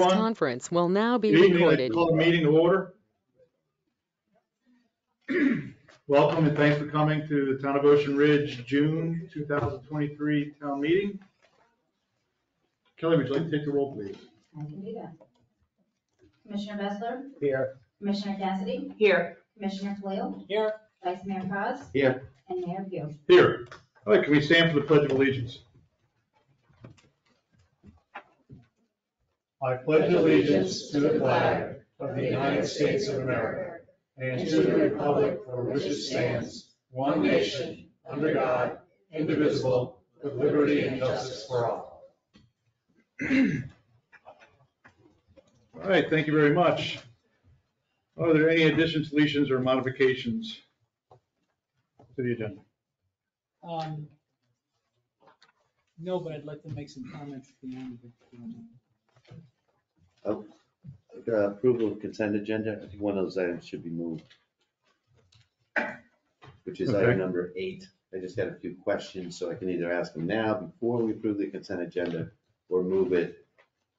everyone. conference will now be Good evening. I'd like to recorded. call the meeting to order. Welcome and thanks for coming to the Town of Ocean Ridge June 2023 town meeting. Kelly, would you like to take the roll, please? I can do that. Commissioner Bessler? Here. Commissioner Cassidy? Here. Commissioner Toyle? Here. Vice Mayor Paz? Here. And Mayor Pugh. Here. All right, can we stand for the Pledge of Allegiance? I pledge allegiance to the flag of the United States of America and to the republic for which it stands, one nation, under God, indivisible, with liberty and justice for all. All right, thank you very much. Are there any additions, deletions, or modifications to the agenda? No, but I'd like to make some comments at the end of it. The approval of consent agenda, I think one of those items should be moved, which is Okay. item number 8. I just got a few questions, so I can either ask them now before we approve the consent agenda or move it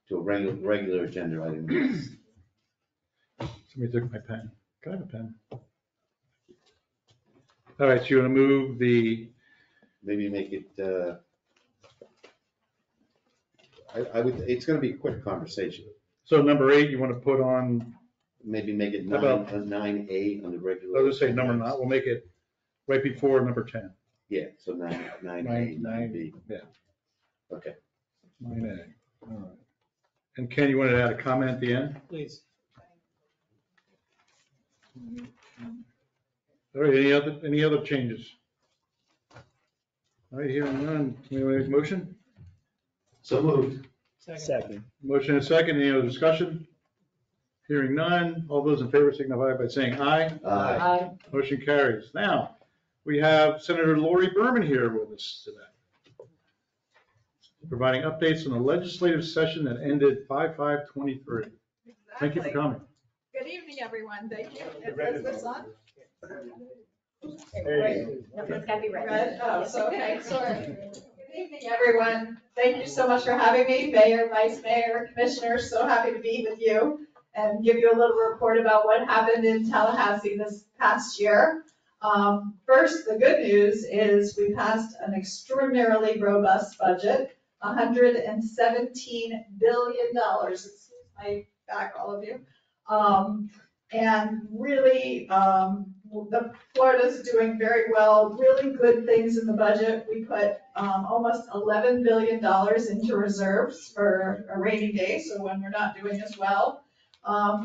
to a regular agenda item. Somebody took my pen. Can I have a pen? All right, so you want to move the, Maybe make it, I would, it's gonna be a quick conversation. so number 8, you want to put on, Maybe make it How about- 9A on the regular. I'll just say number 9, we'll make it right before number 10. Yeah, so 9A, 9B. Yeah, Okay. 9A, all right. And Ken, you wanted to add a comment at the end? Please. All right, any other changes? All right, hearing none, can we make a motion? So moved. Second. Motion and second, any other discussion? Hearing none, all those in favor signify by saying aye. Aye. Motion carries. Now, we have Senator Lori Berman here with us today, providing updates on the legislative session that ended 5/5/23. Thank you for coming. Good evening, everyone. Thank you. Is this on? Hey. No, it's gotta be ready. Red? Oh, so, okay, sorry. Good evening, everyone. Thank you so much for having me, Mayor, Vice Mayor, Commissioners. So happy to be with you and give you a little report about what happened in Tallahassee this past year. First, the good news is we passed an extraordinarily robust budget, $117 billion. Excuse my back, all of you. And really, the Florida's doing very well, really good things in the budget. We put almost $11 billion into reserves for a rainy day, so when we're not doing as well.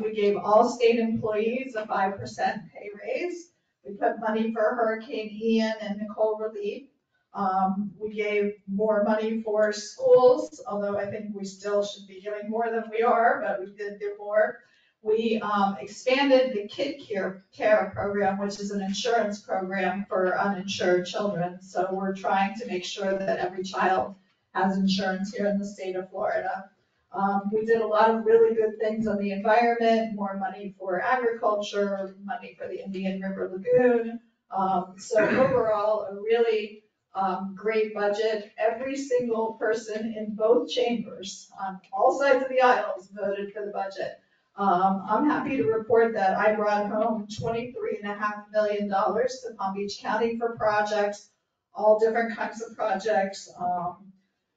We gave all state employees a 5% pay raise. We put money for Hurricane Ian and Nicole relief. We gave more money for schools, although I think we still should be giving more than we are, but we did give more. We expanded the Kid Care program, which is an insurance program for uninsured children. So we're trying to make sure that every child has insurance here in the state of Florida. We did a lot of really good things on the environment, more money for agriculture, money for the Indian River Lagoon. So overall, a really great budget. Every single person in both chambers on all sides of the aisles voted for the budget. I'm happy to report that I brought home $23.5 million to Palm Beach County for projects, all different kinds of projects,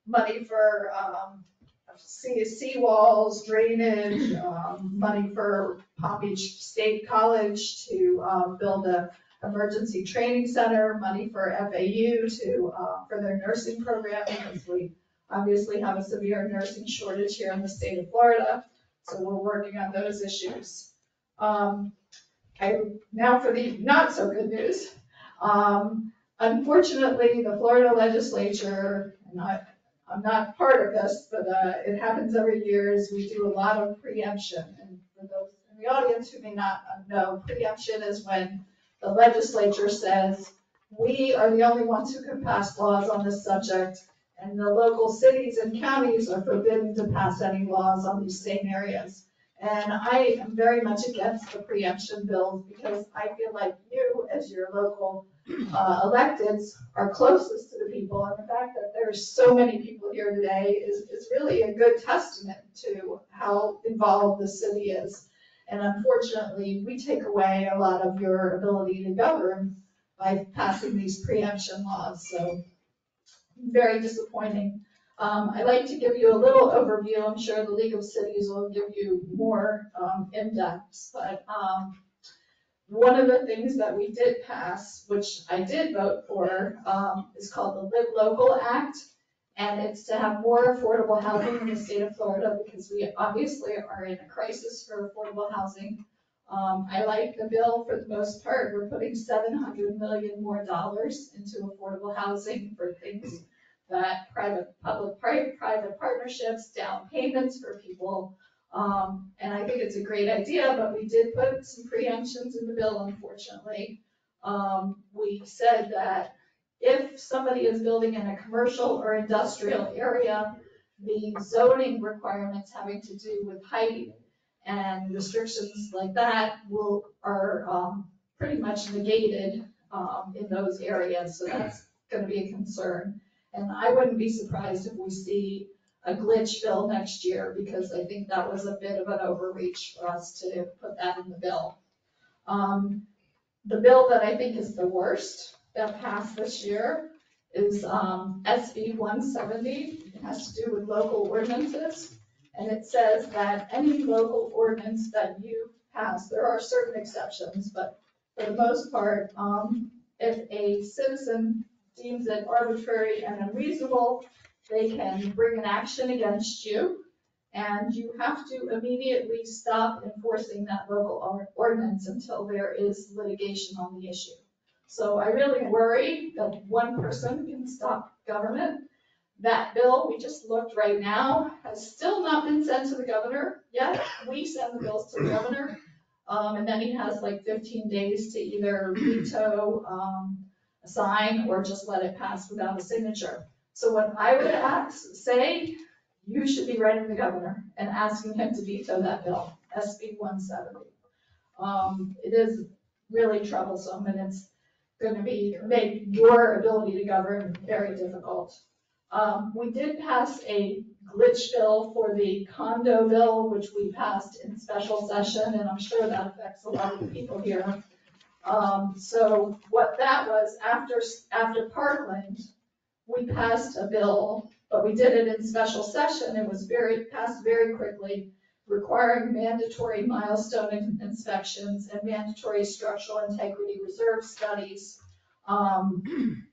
money for sea walls, drainage, money for Palm Beach State College to build a emergency training center, money for FAU for their nursing program, because we obviously have a severe nursing shortage here in the state of Florida. So we're working on those issues. Now for the not so good news. Unfortunately, the Florida legislature, and I'm not part of this, but it happens every year, is we do a lot of preemption. And for those in the audience who may not know, preemption is when the legislature says, we are the only ones who can pass laws on this subject, and the local cities and counties are forbidden to pass any laws on these same areas. And I am very much against the preemption bills because I feel like you, as your local electeds, are closest to the people. And the fact that there's so many people here today is really a good testament to how involved the city is. And unfortunately, we take away a lot of your ability to govern by passing these preemption laws, so very disappointing. I'd like to give you a little overview. I'm sure the League of Cities will give you more in-depth, but one of the things that we did pass, which I did vote for, is called the Live Local Act. And it's to have more affordable housing in the state of Florida because we obviously are in a crisis for affordable housing. I like the bill for the most part. We're putting $700 million more into affordable housing for things that private partnerships, down payments for people. And I think it's a great idea, but we did put some preemptions in the bill, unfortunately. We said that if somebody is building in a commercial or industrial area, the zoning requirements having to do with height and restrictions like that are pretty much negated in those areas. So that's going to be a concern. And I wouldn't be surprised if we see a glitch bill next year, because I think that was a bit of an overreach for us to put that in the bill. The bill that I think is the worst that passed this year is SB 170. It has to do with local ordinances. And it says that any local ordinance that you pass, there are certain exceptions, but for the most part, if a citizen deems it arbitrary and unreasonable, they can bring an action against you, and you have to immediately stop enforcing that local ordinance until there is litigation on the issue. So I really worry that one person can stop government. That bill, we just looked right now, has still not been sent to the governor yet. We send the bills to the governor, and then he has like 15 days to either veto, sign, or just let it pass without a signature. So what I would say, you should be writing the governor and asking him to veto that bill, SB 170. It is really troublesome, and it's going to make your ability to govern very difficult. We did pass a glitch bill for the condo bill, which we passed in special session, and I'm sure that affects a lot of people here. So what that was, after Parkland, we passed a bill, but we did it in special session. It was passed very quickly, requiring mandatory milestone inspections and mandatory structural integrity reserve studies, and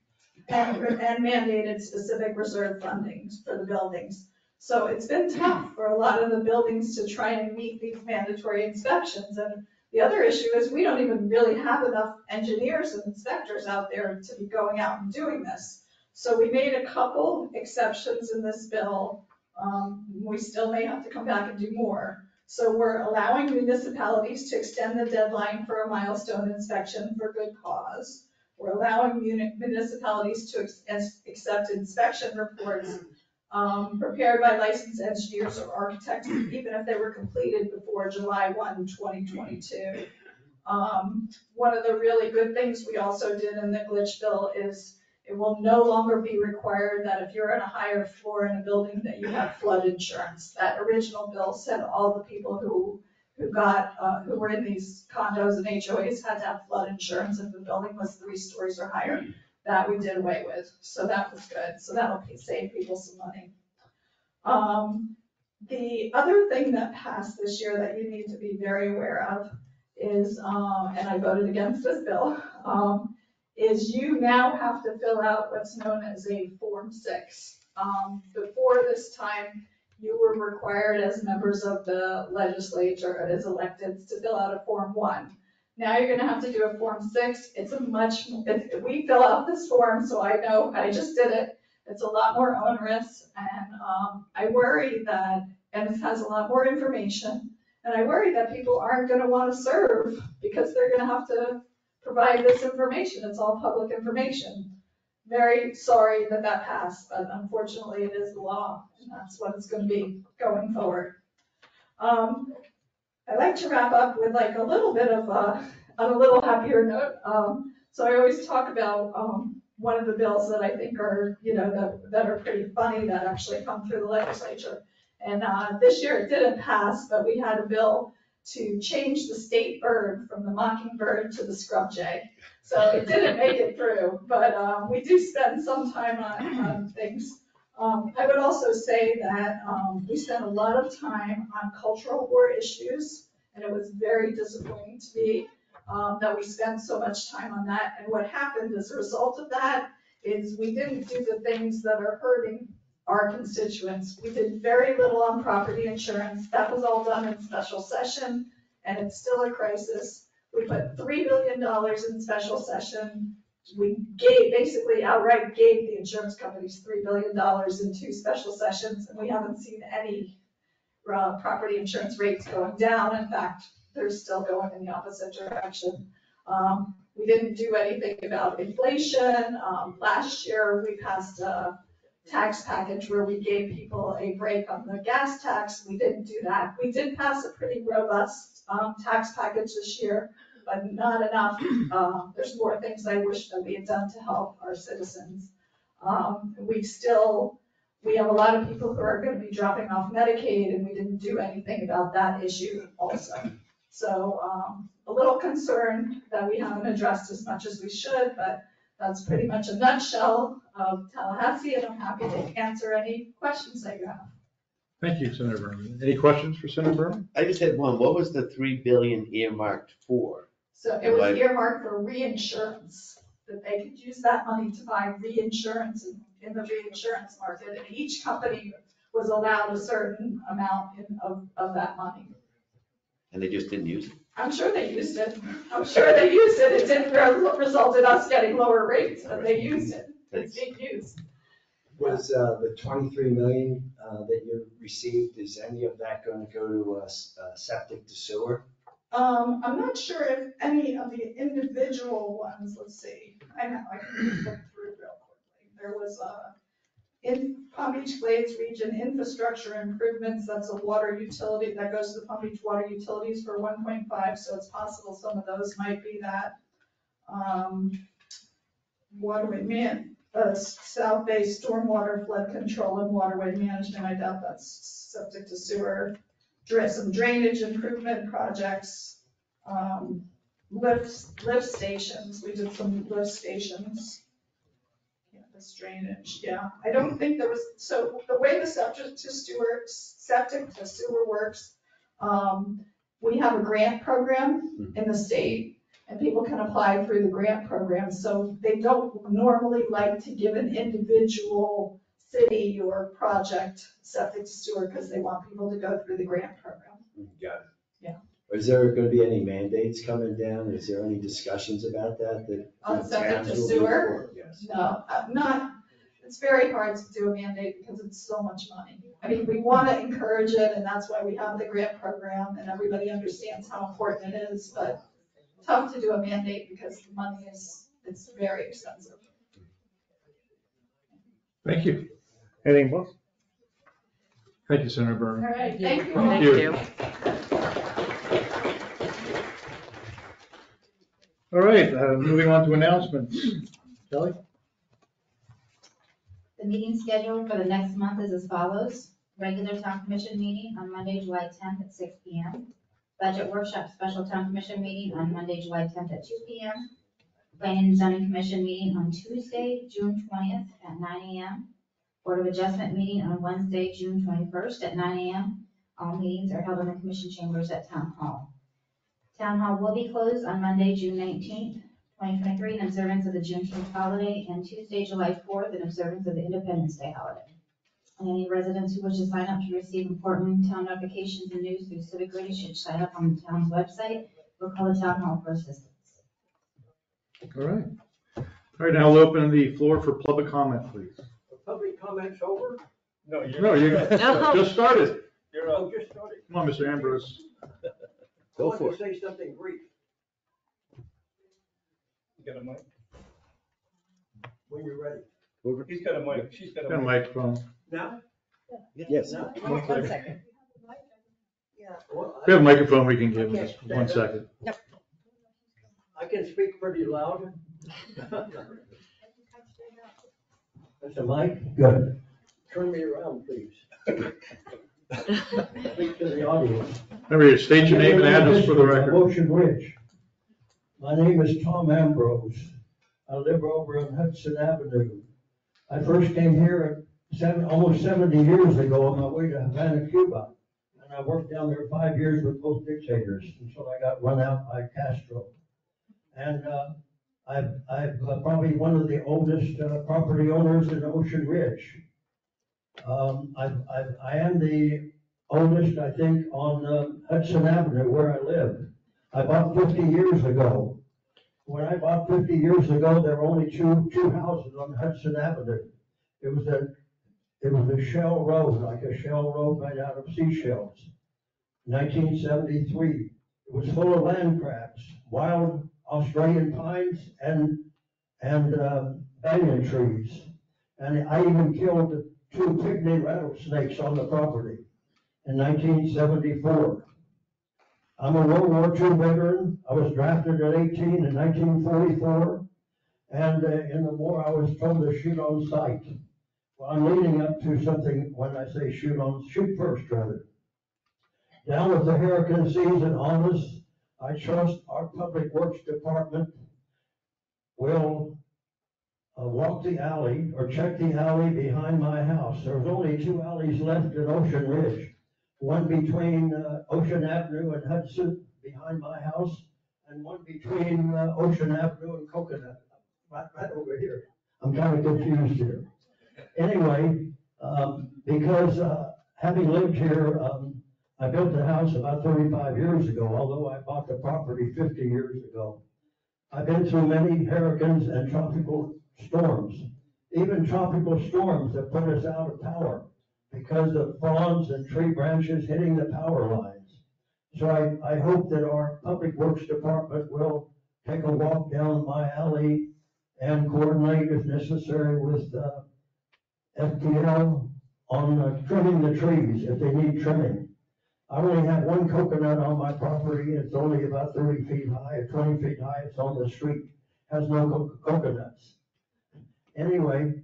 mandated specific reserve fundings for the buildings. So it's been tough for a lot of the buildings to try and meet these mandatory inspections. And the other issue is we don't even really have enough engineers and inspectors out there to be going out and doing this. So we made a couple exceptions in this bill. We still may have to come back and do more. So we're allowing municipalities to extend the deadline for a milestone inspection for good cause. We're allowing municipalities to accept inspection reports prepared by licensed engineers or architects, even if they were completed before July 1, 2022. One of the really good things we also did in the glitch bill is it will no longer be required that if you're in a higher floor in a building that you have flood insurance. That original bill said all the people who were in these condos and HOAs had to have flood insurance if the building was 3 stories or higher. That we did away with, so that was good. So that'll save people some money. The other thing that passed this year that you need to be very aware of is, and I voted against this bill, is you now have to fill out what's known as a Form 6. Before this time, you were required as members of the legislature, as electeds, to fill out a Form 1. Now you're gonna have to do a Form 6. We fill out this form, so I know, I just did it. It's a lot more onerous, and I worry that, and it has a lot more information, and I worry that people aren't gonna wanna serve because they're gonna have to provide this information. It's all public information. Very sorry that passed, but unfortunately it is the law, and that's what it's gonna be going forward. I like to wrap up with like a little bit of on a little happier note. So I always talk about one of the bills that I think are, that are pretty funny that actually come through the legislature And this year it didn't pass, but we had a bill to change the state bird from the mockingbird to the scrub jay. So it didn't make it through, but we do spend some time on things. I would also say that we spent a lot of time on cultural war issues, and it was very disappointing to me that we spent so much time on that. And what happened as a result of that is we didn't do the things that are hurting our constituents. We did very little on property insurance. That was all done in special session, and it's still a crisis. We put $3 billion in special session. We basically outright gave the insurance companies $3 billion in 2 special sessions, and we haven't seen any property insurance rates going down. In fact, they're still going in the opposite direction. We didn't do anything about inflation. Last year, we passed a tax package where we gave people a break on the gas tax. We didn't do that. We did pass a pretty robust tax package this year, but not enough. There's more things I wish that we had done to help our citizens. We have a lot of people who are going to be dropping off Medicaid, and we didn't do anything about that issue also. So a little concerned that we haven't addressed as much as we should, but that's pretty much a nutshell of Tallahassee, and I'm happy to answer any questions that you have. Thank you, Senator Berman. Any questions for Senator Berman? I just had one. What was the $3 billion earmarked for? So it was earmarked for reinsurance, that they could use that money to buy reinsurance in the reinsurance market, and each company was allowed a certain amount of that money. And they just didn't use it? I'm sure they used it. It didn't result in us getting lower rates, but they used it. It's being used. Was the 23 million that you received, is any of that going to go to septic to sewer? I'm not sure if any of the individual ones, let's see, I can look through real quickly. There was in Palm Beach Glades region infrastructure improvements, that's a water utility, that goes to the Palm Beach Water Utilities for 1.5, so it's possible some of those might be that. South Bay stormwater flood control and waterway management, I doubt that's septic to sewer. Some drainage improvement projects, lift stations, we did some lift stations. Campus drainage, yeah, I don't think there was, so the way the septic to sewer works, we have a grant program in the state, and people can apply through the grant program, so they don't normally like to give an individual city or project septic to sewer because they want people to go through the grant program. Got it. Yeah. Is there going to be any mandates coming down? Is there any discussions about that? On septic towns to will be sewer? for? Yes. No, not, it's very hard to do a mandate because it's so much money. I mean, we want to encourage it, and that's why we have the grant program, and everybody understands how important it is, but tough to do a mandate because the money it's very expensive. Thank you. Anything else? Thank you, Senator Berman. All right, thank you all. Thank you. All right, moving on to announcements. Kelly? The meeting schedule for the next month is as follows. Regular town commission meeting on Monday, July 10th at 6 p.m. Budget workshop special town commission meeting on Monday, July 10th at 2 p.m. Planning and zoning commission meeting on Tuesday, June 20th at 9 a.m. Board of Adjustment meeting on Wednesday, June 21st at 9 a.m. All meetings are held in the commission chambers at Town Hall. Town Hall will be closed on Monday, June 19th, 2023, in observance of the Juneteenth holiday, and Tuesday, July 4th, in observance of the Independence Day holiday. And any residents who wish to sign up to receive important town notifications and news through Civic Ready should sign up on the town's website or call the Town Hall for assistance. All right. All right, now we'll open the floor for public comment, please. Public comments over? No, you just started. Oh, just started. Come on, Mr. Ambrose. Go I for want it. to say something brief. You got a mic? When you're ready. He's got a mic, she's got Got a a mic. microphone. Now? Yes. No? One second. Well, We have a microphone we can give, just 1 second. I can speak pretty loud. That's a mic? Good. Turn me around, please. Speak to the audience. Remember, state your name and address for the record. Ocean Ridge. My name is Tom Ambrose. I live over on Hudson Avenue. I first came here almost 70 years ago on my way to Havana, Cuba. And I worked down there 5 years with both dictators until I got run out by Castro. And I'm probably one of the oldest property owners in Ocean Ridge. I am the oldest, I think, on Hudson Avenue where I live. I bought 50 years ago. When I bought 50 years ago, there were only two houses on Hudson Avenue. It was a shell road, like a shell road made out of seashells. 1973. It was full of land crabs, wild Australian pines, and banyan trees. And I even killed 2 pygmy rattlesnakes on the property in 1974. I'm a World War II veteran. I was drafted at 18 in 1944. And in the war, I was told to shoot on sight. Well, I'm leading up to something when I say shoot first, rather. Down with the hurricane season on us, I trust our Public Works Department will walk the alley or check the alley behind my house. There's only 2 alleys left in Ocean Ridge. One between Ocean Avenue and Hudson behind my house, and one between Ocean Avenue and Coconut, right over here. I'm kind of confused here. Anyway, because having lived here, I built the house about 35 years ago, although I bought the property 50 years ago. I've been through many hurricanes and tropical storms, even tropical storms that put us out of power because of fronds and tree branches hitting the power lines. So I hope that our Public Works Department will take a walk down my alley and coordinate if necessary with FPL on trimming the trees if they need trimming. I only have 1 coconut on my property. It's only about 30 feet high or 20 feet high. It's on the street, has no coconuts. Anyway,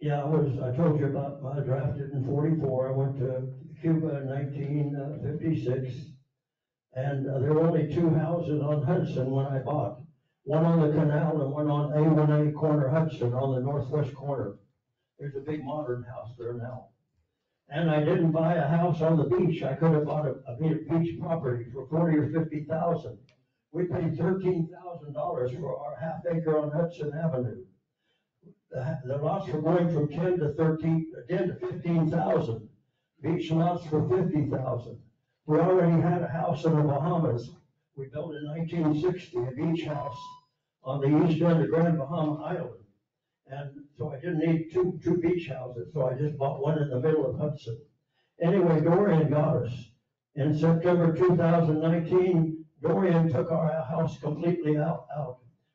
yeah, I told you about my drafted in 44. I went to Cuba in 1956. And there were only 2 houses on Hudson when I bought. One on the canal and one on A1A corner Hudson on the northwest corner. There's a big modern house there now. And I didn't buy a house on the beach. I could have bought a beach property for 40 or 50,000. We paid $13,000 for our half acre on Hudson Avenue. The lots were going from 10 to 15,000. Beach lots for 50,000. We already had a house in the Bahamas. We built in 1960 a beach house on the east end of Grand Bahama Island. And so I didn't need two beach houses, so I just bought one in the middle of Hudson. Anyway, Dorian got us. In September 2019, Dorian took our house completely out.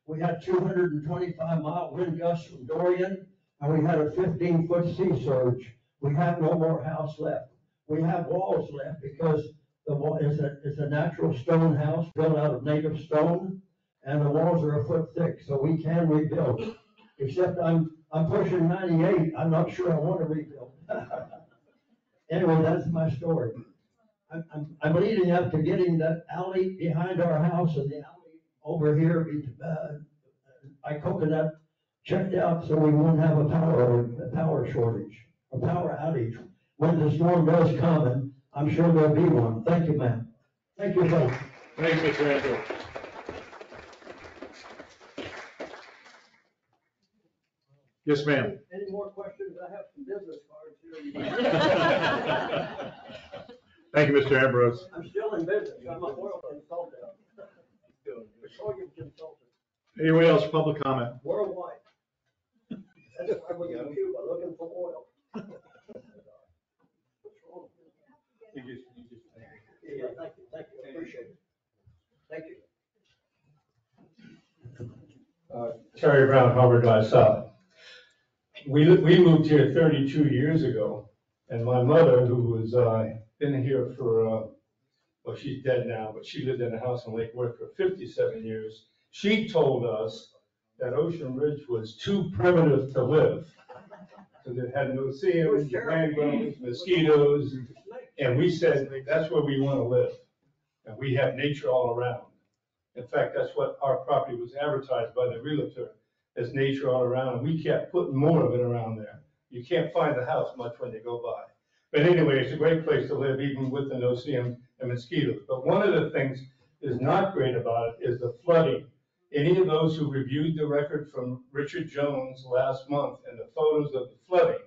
We had 225-mile wind gusts from Dorian, and we had a 15-foot sea surge. We have no more house left. We have walls left because the wall is a natural stone house built out of native stone, and the walls are a foot thick, so we can rebuild. Except I'm pushing 98. I'm not sure I want to rebuild. Anyway, that's my story. I'm leading up to getting that alley behind our house and the alley over here by Coconut checked out so we won't have a power shortage, a power outage when the storm does come, and I'm sure there'll be one. Thank you, ma'am. Thank you, folks. Thank you, Mr. Andrew. Yes, ma'am. Any more questions? I have some business cards here. Thank you, Mr. Ambrose. I'm still in business. I'm a oil consultant. Petroleum consultant. Anyone else, public comment? Worldwide. That's why we're in Cuba looking for oil. Yeah, thank you, appreciate it. Thank you. Terry Brown, Harbor Drive South. We moved here 32 years ago, and my mother, who was been here for, well, she's dead now, but she lived in a house in Lake Worth for 57 years. She told us that Ocean Ridge was too primitive to live. because it had no-see-ums, mangroves, mosquitoes. And we said, that's where we want to live. And we have nature all around. In fact, that's what our property was advertised by the realtor, as nature all around. And we kept putting more of it around there. You can't find the house much when you go by. But anyway, it's a great place to live, even with the no-see-ums and mosquitoes. But one of the things is not great about it is the flooding. Any of those who reviewed the record from Richard Jones last month and the photos of the flooding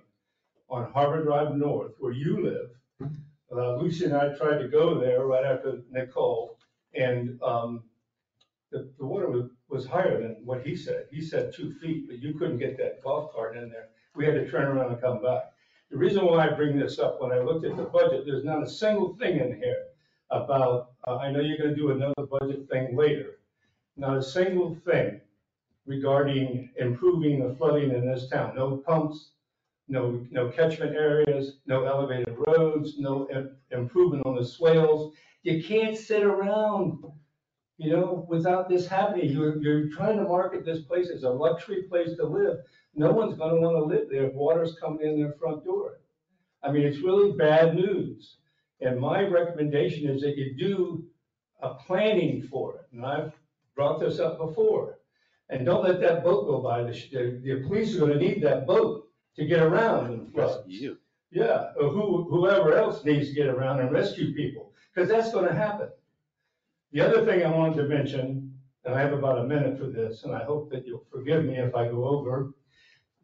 on Harbor Drive North, where you live, Lucy and I tried to go there right after Nicole, and the water was higher than what he said. He said 2 feet, but you couldn't get that golf cart in there. We had to turn around and come back. The reason why I bring this up, when I looked at the budget, there's not a single thing in here about, I know you're gonna do another budget thing later, not a single thing regarding improving the flooding in this town. No pumps, no catchment areas, no elevated roads, no improvement on the swales. You can't sit around, without this happening. You're trying to market this place as a luxury place to live. No one's gonna wanna live there if water's coming in their front door. I mean, it's really bad news. And my recommendation is that you do a planning for it. And I've brought this up before. And don't let that boat go by. The police are gonna need that boat to get around in floods. You. Yeah, or whoever else needs to get around and rescue people, because that's gonna happen. The other thing I wanted to mention, and I have about a minute for this, and I hope that you'll forgive me if I go over,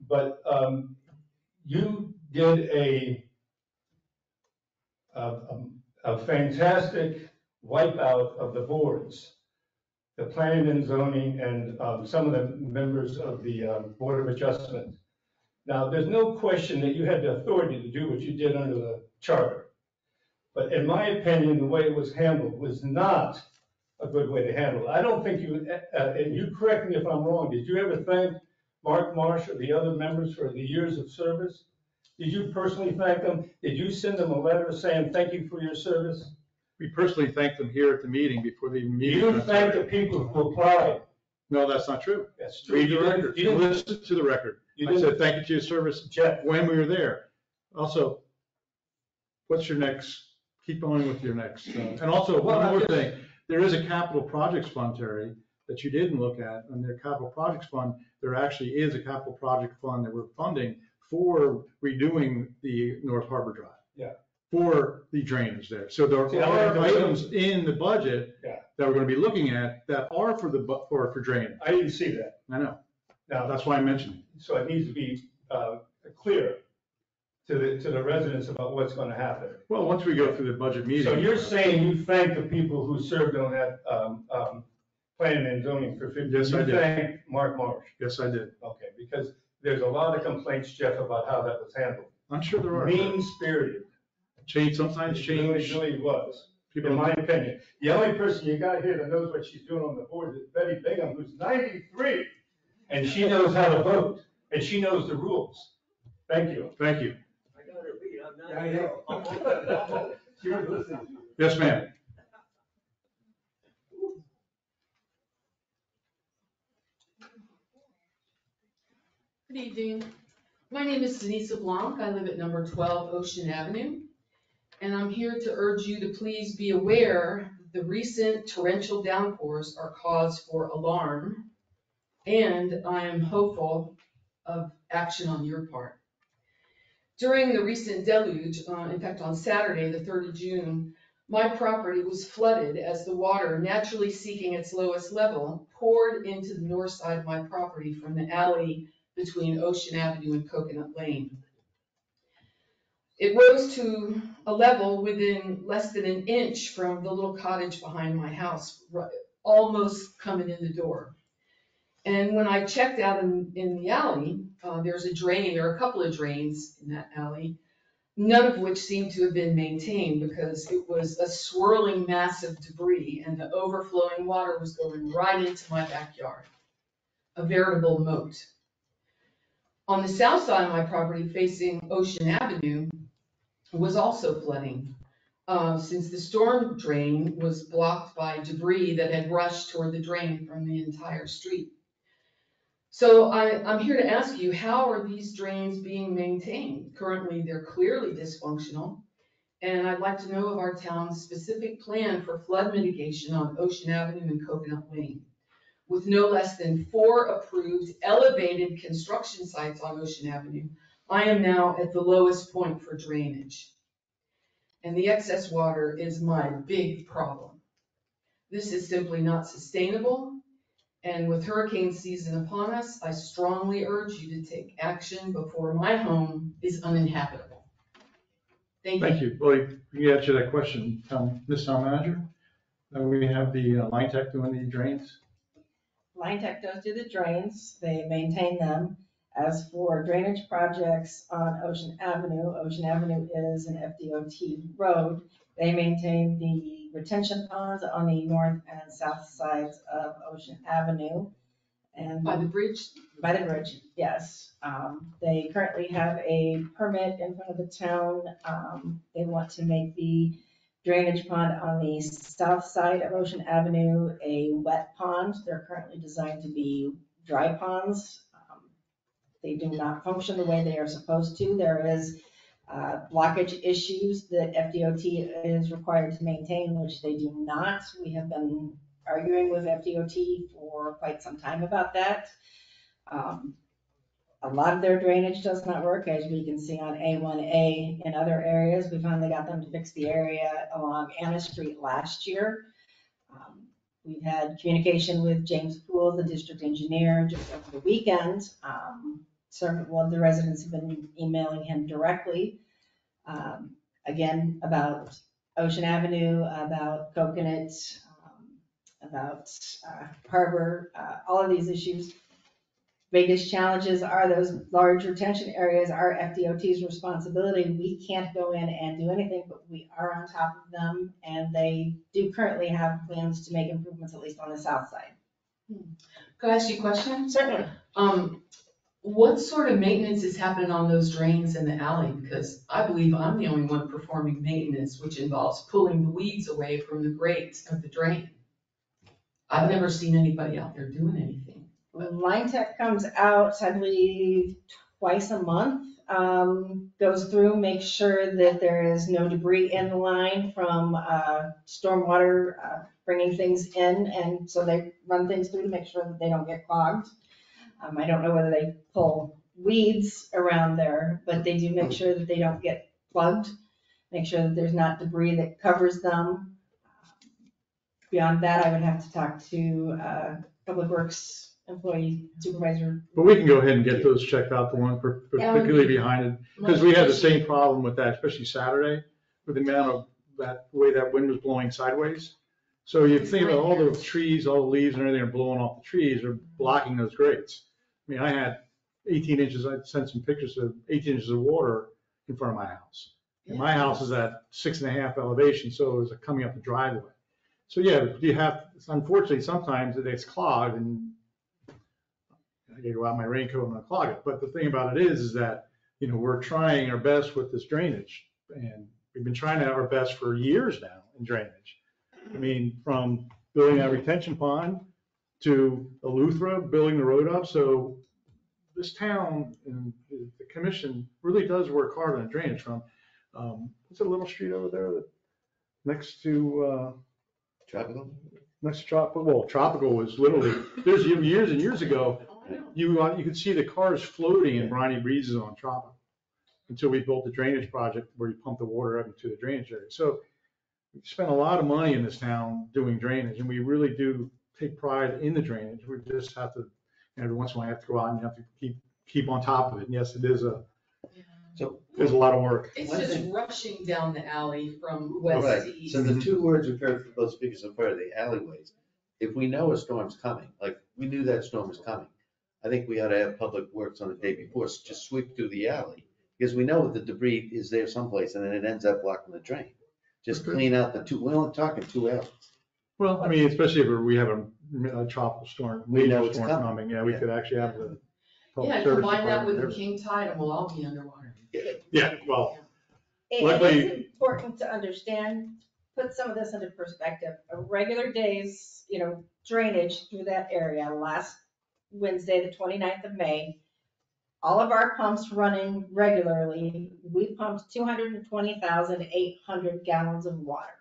but you did a fantastic wipeout of the boards, the planning and zoning, and some of the members of the Board of Adjustment. Now, there's no question that you had the authority to do what you did under the charter. But in my opinion, the way it was handled was not a good way to handle it. I don't think you, and you correct me if I'm wrong, did you ever thank Mark Marsh or the other members for the years of service? Did you personally thank them? Did you send them a letter saying thank you for your service? We personally thanked them here at the meeting before the meeting. You thanked the people who applied. No, that's not true. That's true. Read the record. Listen to the record. I said, thank you to your service, Jeff, when we were there. Also, what's your next, keep going with your next. And also, one more thing, there is a capital projects fund, Terry, that you didn't look at. And their capital projects fund, there actually is a capital project fund that we're funding for redoing the North Harbor Drive. Yeah. For the drainage there. So there are items in the budget Yeah. that we're gonna be looking at that are for drainage. I didn't see that. I know. Now, That's why I mentioned it. so it needs to be clear to the residents about what's going to happen. Well, once we go through the budget meeting. So you're saying you thank the people who served on that planning and zoning for 50 years? Yes, I did. You thank Mark Marsh? Yes, I did. Okay, because there's a lot of complaints, Jeff, about how that was handled. I'm sure there are. Mean-spirited. Sometimes It change. really was, People in my opinion. The only person you got here that knows what she's doing on the board is Betty Bingham, who's 93, and she knows how to vote, and she knows the rules. Thank you. Thank you. I got her beat, I'm I know. She was listening. Yes, ma'am. Good evening. My name is Denise LeBlanc. I live at number 12 Ocean Avenue. And I'm here to urge you to please be aware the recent torrential downpours are cause for alarm. And I am hopeful of action on your part. During the recent deluge, in fact on Saturday, the 3rd of June, my property was flooded as the water, naturally seeking its lowest level, poured into the north side of my property from the alley between Ocean Avenue and Coconut Lane. It rose to a level within less than an inch from the little cottage behind my house, almost coming in the door. And when I checked out in the alley, there's a drain, there are a couple of drains in that alley, none of which seemed to have been maintained because it was a swirling mass of debris and the overflowing water was going right into my backyard, a veritable moat. On the south side of my property facing Ocean Avenue was also flooding, since the storm drain was blocked by debris that had rushed toward the drain from the entire street. So I'm here to ask you, how are these drains being maintained? Currently, they're clearly dysfunctional. And I'd like to know of our town's specific plan for flood mitigation on Ocean Avenue and Coconut Lane. With no less than 4 approved elevated construction sites on Ocean Avenue, I am now at the lowest point for drainage. And the excess water is my big problem. This is simply not sustainable. And with hurricane season upon us, I strongly urge you to take action before my home is uninhabitable. Thank you. Thank you. Well, you answer that question, Ms. Town Manager. We have the Line Tech doing the drains. Line Tech does do the drains, they maintain them. As for drainage projects on Ocean Avenue is an FDOT road. They maintain the retention ponds on the north and south sides of Ocean Avenue. And By the bridge? by the bridge, yes. They currently have a permit in front of the town. They want to make the drainage pond on the south side of Ocean Avenue a wet pond. They're currently designed to be dry ponds. They do not function the way they are supposed to. There is blockage issues that FDOT is required to maintain, which they do not. We have been arguing with FDOT for quite some time about that. A lot of their drainage does not work, as we can see on A1A in other areas. We finally got them to fix the area along Anna Street last year. We've had communication with James Poole, the district engineer, just over the weekend. One of the residents have been emailing him directly, again, about Ocean Avenue, about Coconut, about Harbor, all of these issues. Biggest challenges are those large retention areas are FDOT's responsibility. We can't go in and do anything, but we are on top of them, and they do currently have plans to make improvements, at least on the south side. Could I ask you a question? Certainly. What sort of maintenance is happening on those drains in the alley? Because I believe I'm the only one performing maintenance, which involves pulling the weeds away from the grates of the drain. I've never seen anybody out there doing anything. Line Tech comes out, I believe, twice a month, goes through, makes sure that there is no debris in the line from stormwater bringing things in, and so they run things through to make sure that they don't get clogged. I don't know whether they pull weeds around there, but they do make sure that they don't get plugged, make sure that there's not debris that covers them. Beyond that, I would have to talk to Public Works employee supervisor. But we can go ahead and get those checked out, the one particularly behind it, because we had the same problem with that, especially Saturday, with the amount of the way that wind was blowing sideways. So you think about all the trees, all the leaves and everything are blowing off the trees are blocking those grates. I mean, I had 18 inches, I sent some pictures of 18 inches of water in front of my house. And my house is at 6.5 elevation, so it was coming up the driveway. So yeah, you have, unfortunately, sometimes it's clogged and I gotta go out my raincoat and unclog it. But the thing about it is that, you know, we're trying our best with this drainage, and we've been trying our best for years now in drainage. I mean, from building that retention pond to Eleuthera, building the road up. So this town and the commission really does work hard on drainage from, what's that little street over there that next to, Tropical? next to Tropical? Well, Tropical was literally, there's years and years ago, you could see the cars floating in briny breezes on Tropical until we built the drainage project where you pump the water up into the drainage area. So we spent a lot of money in this town doing drainage, and we really do take pride in the drainage. We just have to, every once in a while, you have to go out and you have to keep on top of it. And yes, it is there's a lot of work. It's just rushing down the alley from west to east. So the two words we've heard from both speakers so far are the alleyways. If we know a storm's coming, like we knew that storm was coming, I think we ought to have Public Works on the day before, just sweep through the alley. Because we know the debris is there someplace and then it ends up blocking the drain. Just clean out the two, we're only talking 2 alleys. Well, I mean, especially if we have a tropical storm, We know major it's storm coming. coming, yeah, we could actually have the public Yeah, service combine that with department the king tide and we'll all be underwater. there. Yeah, well, It Luckily- is important to understand, put some of this into perspective. A regular day's, drainage through that area last Wednesday, the 29th of May, all of our pumps running regularly, we pumped 220,800 gallons of water.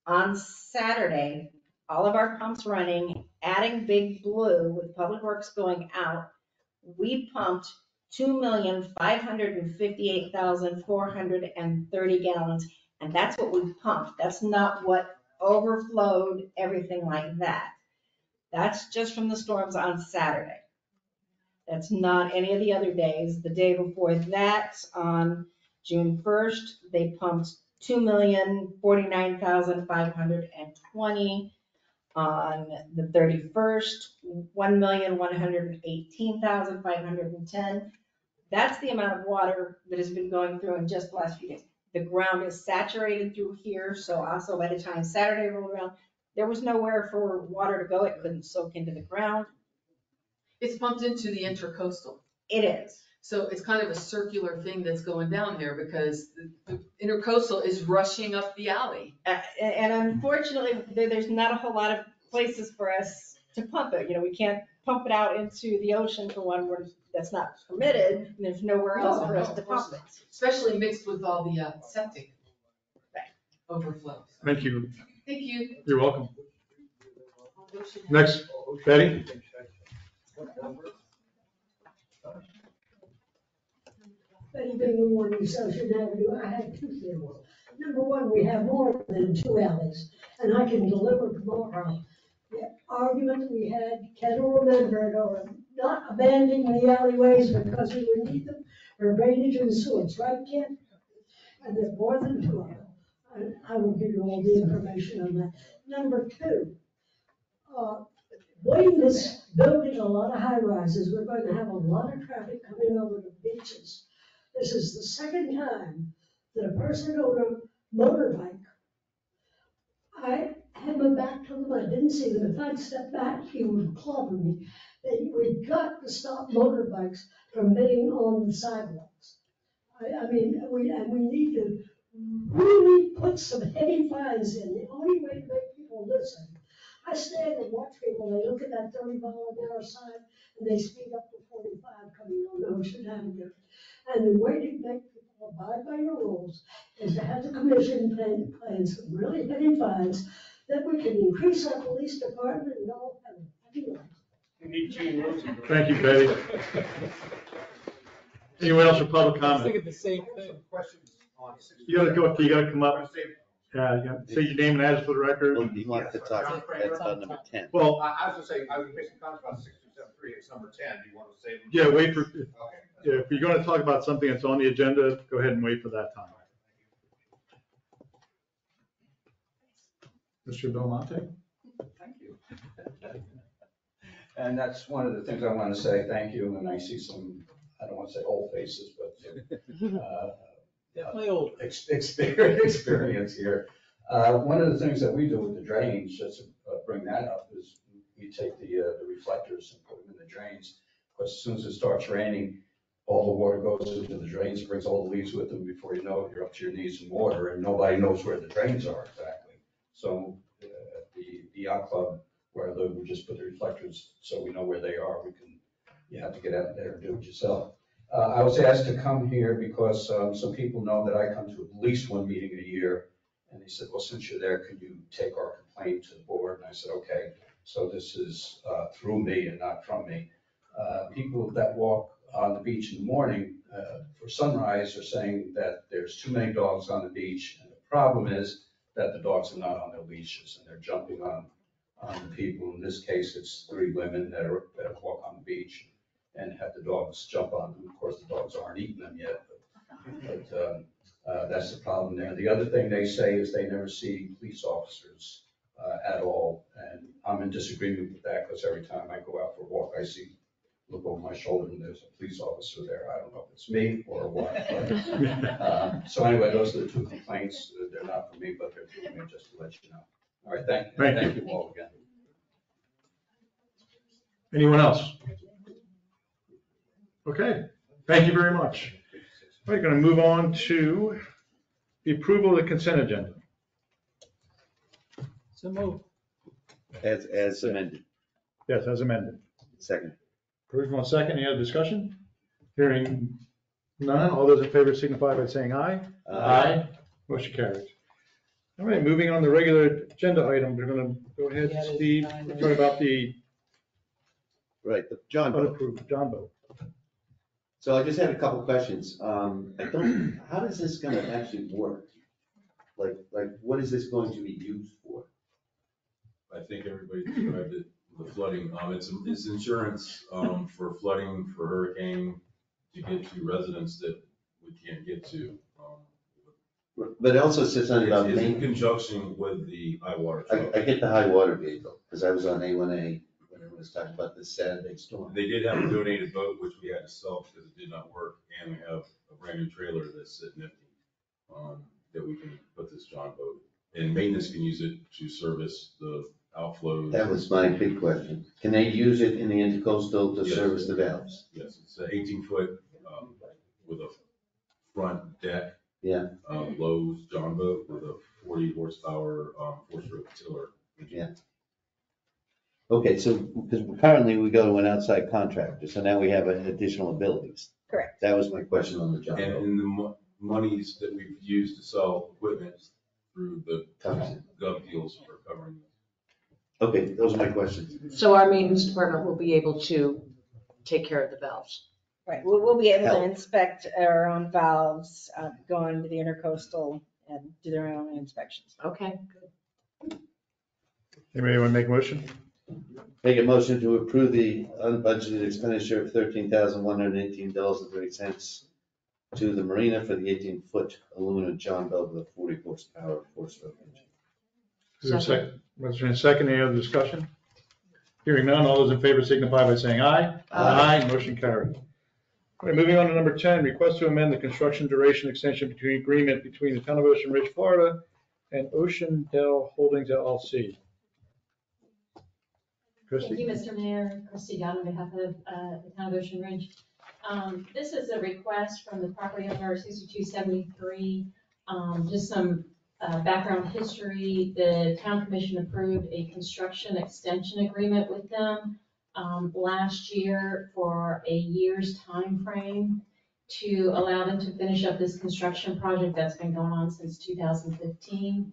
On Saturday, all of our pumps running, adding Big Blue with Public Works going out, we pumped 2,558,430 gallons, and that's what we pumped. That's not what overflowed, everything like that. That's just from the storms on Saturday. That's not any of the other days. The day before that, on June 1st, they pumped 2,049,520. On the 31st, 1,118,510. That's the amount of water that has been going through in just the last few days. The ground is saturated through here, so also by the time Saturday rolled around, there was nowhere for water to go. It couldn't soak into the ground. It's pumped into the intercoastal. It is. So it's kind of a circular thing that's going down there because the intercoastal is rushing up the alley. And unfortunately, there's not a whole lot of places for us to pump it. You know, we can't pump it out into the ocean for one where that's not permitted. And there's nowhere else for us to pump it. Especially mixed with all the septic overflows. Thank you. Thank you. You're welcome. Next, Betty? Betty Bingham, 1 East Ocean Avenue. I have two things. Number one, we have more than two alleys, and I can deliver tomorrow. The argument we had, Ken will remember it, or not abandoning the alleyways because we would need them for drainage and sewage, right, Ken? And there's more than two of them. I will give you all the information on that. Number two, Wayne is building a lot of high rises. We're going to have a lot of traffic coming over the beaches. This is the second time that a person on a motorbike, I had my back to him, I didn't see him. If I'd step back, he would clobber me. We've got to stop motorbikes from being on the sidewalks. I mean, we need to really put some heavy fines in. The only way to make people listen. I stand and watch people, they look at that 30-mile-an-hour sign and they speed up to 45 coming on Ocean Avenue. And the way to make people abide by your rules is to have the commission plan some really heavy fines that we can increase our police department and all have a happy life. Thank you, Betty. Anyone else for public I was comment? thinking the same thing. You gotta come up. Yeah, say your name and address for the record. Well, you want to talk, that's about number 10. Well, I was gonna say, I was making comments about 6273, it's number 10, do you want to say? yeah, wait for, Okay. yeah, if you're gonna talk about something that's on the agenda, go ahead and wait for that time. Mr. Belmonte? Thank you. And that's one of the things I want to say, thank you, and I see some, I don't want to say old faces, but Definitely old. experience here. One of the things that we do with the drains, just to bring that up, is we take the reflectors and put them in the drains. Because as soon as it starts raining, all the water goes into the drains, brings all the leaves with them. Before you know it, you're up to your knees in water, and nobody knows where the drains are exactly. So the yacht club, where I live, we just put the reflectors so we know where they are. You have to get out there and do it yourself. I was asked to come here because some people know that I come to at least one meeting a year. And they said, well, since you're there, can you take our complaint to the board? And I said, okay. So this is through me and not from me. People that walk on the beach in the morning for sunrise are saying that there's too many dogs on the beach. And the problem is that the dogs are not on their leashes and they're jumping on the people. In this case, it's 3 women that walk on the beach and have the dogs jump on them. Of course, the dogs aren't eating them yet, but that's the problem there. The other thing they say is they never see police officers at all. And I'm in disagreement with that because every time I go out for a walk, I look over my shoulder and there's a police officer there. I don't know if it's me or what. But, so anyway, those are the 2 complaints. They're not for me, but they're for me, just to let you know. All right, thank you all again. Anyone else? Okay, thank you very much. We're going to move on to the approval of the consent agenda. So move. As amended. Yes, as amended. Second. Approved on second. Any other discussion? Hearing none. All those in favor signify by saying aye. Motion carries. All right, moving on to regular agenda item. We're going to go ahead, Yeah, there's Steve, nine talk about the Right, the John boat. unapproved John boat. So I just had a couple questions. How does this gonna actually work? Like, what is this going to be used for? I think everybody described it, the flooding, it's insurance, for flooding, for hurricane, to get to residents that we can't get to. But it also says something about It's in main, conjunction with the high water truck. I get the high water vehicle, because I was on A1A when it was talking about this Saturday storm. They did have a donated boat, which we had to sell because it did not work, and we have a brand new trailer that's sitting empty, that we can put this John boat. And maintenance can use it to service the outflows. That was my big question. Can they use it in the intercoastal to Yes. service the valves? Yes, it's an 18-foot, with a front deck. Yeah. Lowe's John boat with a 40 horsepower, four-stroke tiller. Yeah. Okay, so, because currently we go to an outside contractor, so now we have additional abilities. Correct. That was my question on the John And boat. in the monies that we've used to sell equipment through the gov deals are covering this. Okay, those are my questions. So our maintenance department will be able to take care of the valves. Right, we'll be able to Help. inspect our own valves, go into the intercoastal and do their own inspections. Okay. Anybody want to make a motion? Make a motion to approve the unbudgeted expenditure of $13,118.30 to the marina for the 18-foot aluminum John boat with a 40 horsepower four-stroke engine. Is there a second? Motion and second. Any other discussion? Hearing none. All those in favor signify by saying aye. Aye. Motion carried. All right, moving on to number 10, request to amend the construction duration extension agreement between the Town of Ocean Ridge, Florida and Ocean Dell Holdings LLC. Thank Christie? you, Mr. Mayor. Christie Dodd on behalf of the Town of Ocean Ridge. This is a request from the property owner, 6273. Just some background history. The Town Commission approved a construction extension agreement with them last year for a year's time frame to allow them to finish up this construction project that's been going on since 2015.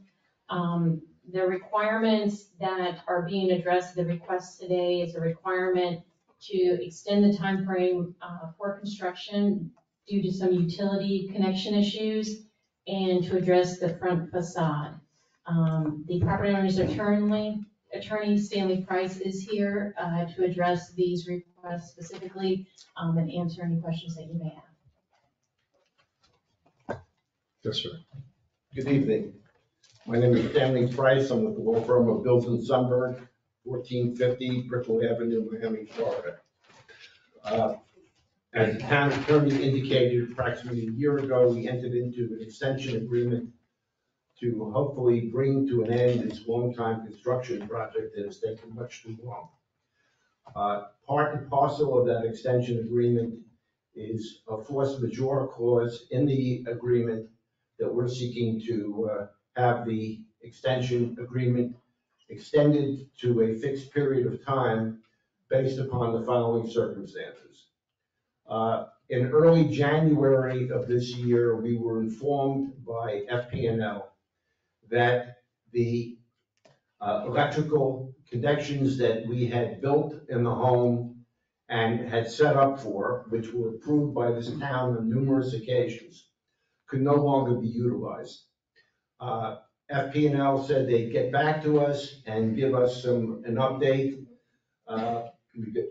The requirements that are being addressed, the request today is a requirement to extend the time frame for construction due to some utility connection issues and to address the front facade. The property owner's attorney, Stanley Price, is here to address these requests specifically and answer any questions that you may have. Yes, sir. Good evening. My name is Stanley Price. I'm with the law firm of Bills and Sunberg, 1450 Brickell Avenue, Miami, Florida. As the town attorney indicated approximately a year ago, we entered into an extension agreement to hopefully bring to an end this long-time construction project that has taken much too long. Part and parcel of that extension agreement is a force majeure clause in the agreement that we're seeking to have the extension agreement extended to a fixed period of time based upon the following circumstances. In early January of this year, we were informed by FP&L that the electrical connections that we had built in the home and had set up for, which were approved by this town on numerous occasions, could no longer be utilized. FP&L said they'd get back to us and give us an update.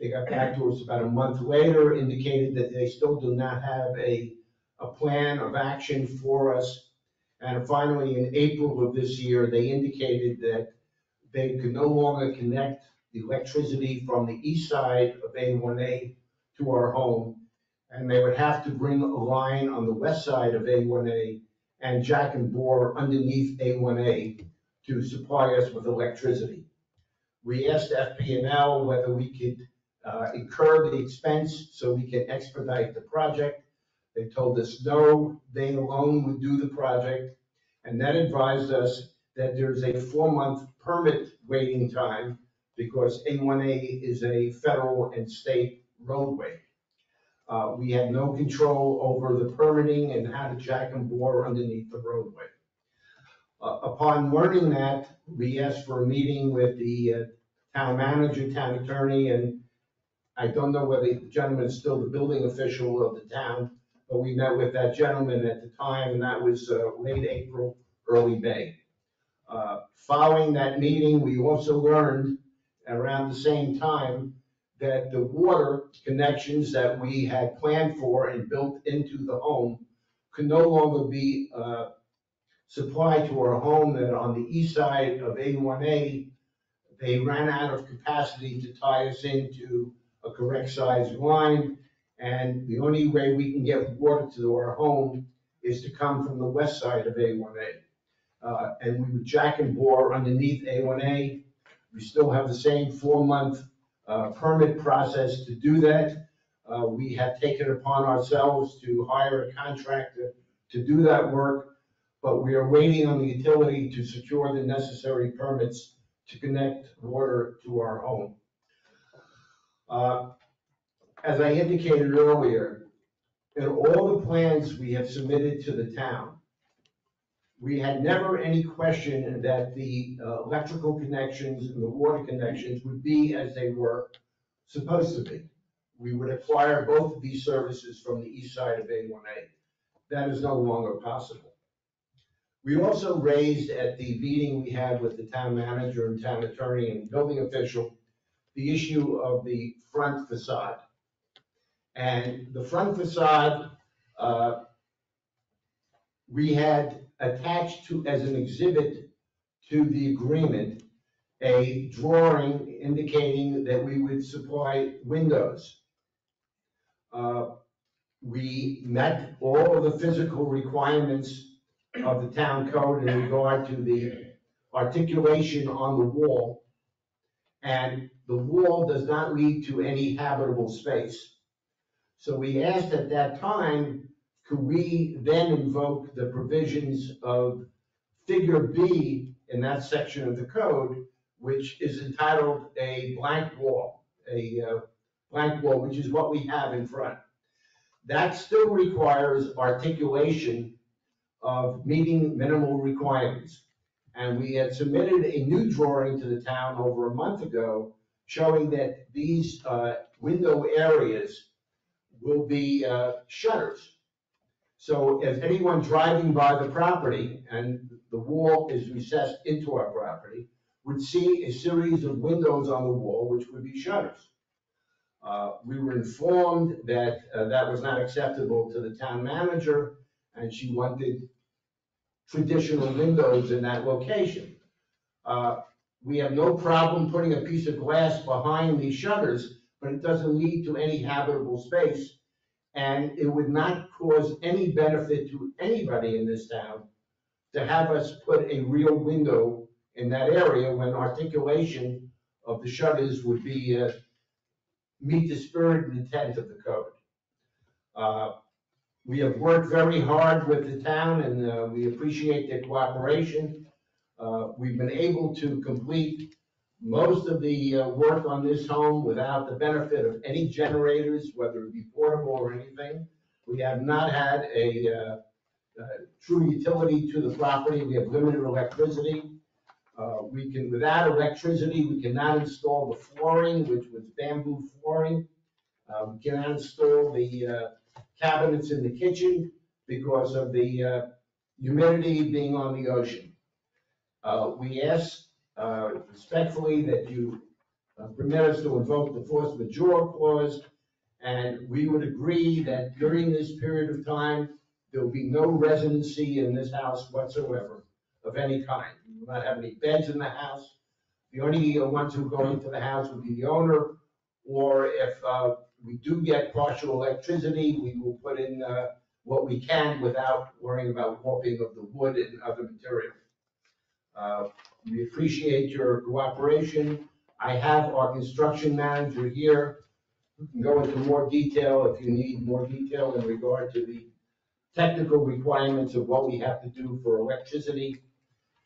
They got back to us about a month later, indicated that they still do not have a plan of action for us. And finally, in April of this year, they indicated that they could no longer connect the electricity from the east side of A1A to our home. And they would have to bring a line on the west side of A1A and jack and bore underneath A1A to supply us with electricity. We asked FP&L whether we could incur the expense so we can expedite the project. They told us no, they alone would do the project, and then advised us that there's a 4-month permit waiting time because A1A is a federal and state roadway. We had no control over the permitting and how to jack and bore underneath the roadway. Upon learning that, we asked for a meeting with the town manager, town attorney, and I don't know whether the gentleman is still the building official of the town, but we met with that gentleman at the time, and that was late April, early May. Following that meeting, we also learned around the same time that the water connections that we had planned for and built into the home could no longer be supplied to our home, that on the east side of A1A, they ran out of capacity to tie us into a correct size line, and the only way we can get water to our home is to come from the west side of A1A. And we would jack and bore underneath A1A. We still have the same 4-month permit process to do that. We have taken it upon ourselves to hire a contractor to do that work, but we are waiting on the utility to secure the necessary permits to connect water to our home. As I indicated earlier, in all the plans we have submitted to the town, we had never any question that the electrical connections and the water connections would be as they were supposed to be. We would acquire both of these services from the east side of A1A. That is no longer possible. We also raised at the meeting we had with the town manager and town attorney and building official the issue of the front facade. And the front facade, we had attached to, as an exhibit to the agreement, a drawing indicating that we would supply windows. We met all of the physical requirements of the town code in regard to the articulation on the wall, and the wall does not lead to any habitable space. So we asked at that time, could we then invoke the provisions of figure B in that section of the code, which is entitled a blank wall, which is what we have in front. That still requires articulation of meeting minimal requirements. And we had submitted a new drawing to the town over a month ago showing that these window areas will be shutters. So if anyone driving by the property, and the wall is recessed into our property, would see a series of windows on the wall, which would be shutters. We were informed that that was not acceptable to the town manager, and she wanted traditional windows in that location. We have no problem putting a piece of glass behind these shutters, but it doesn't lead to any habitable space, and it would not cause any benefit to anybody in this town to have us put a real window in that area when articulation of the shutters would be meet the spirit and intent of the code. We have worked very hard with the town, and we appreciate their cooperation. We've been able to complete most of the work on this home without the benefit of any generators, whether it be portable or anything. We have not had a true utility to the property. We have limited electricity. Without electricity, we cannot install the flooring, which was bamboo flooring. We cannot install the cabinets in the kitchen because of the humidity being on the ocean. We ask respectfully that you permit us to invoke the force majeure clause, and we would agree that during this period of time, there will be no residency in this house whatsoever of any kind. We will not have any beds in the house. The only ones who go into the house would be the owner, or if we do get partial electricity, we will put in what we can without worrying about warping of the wood and other material. We appreciate your cooperation. I have our construction manager here who can go into more detail if you need more detail in regard to the technical requirements of what we have to do for electricity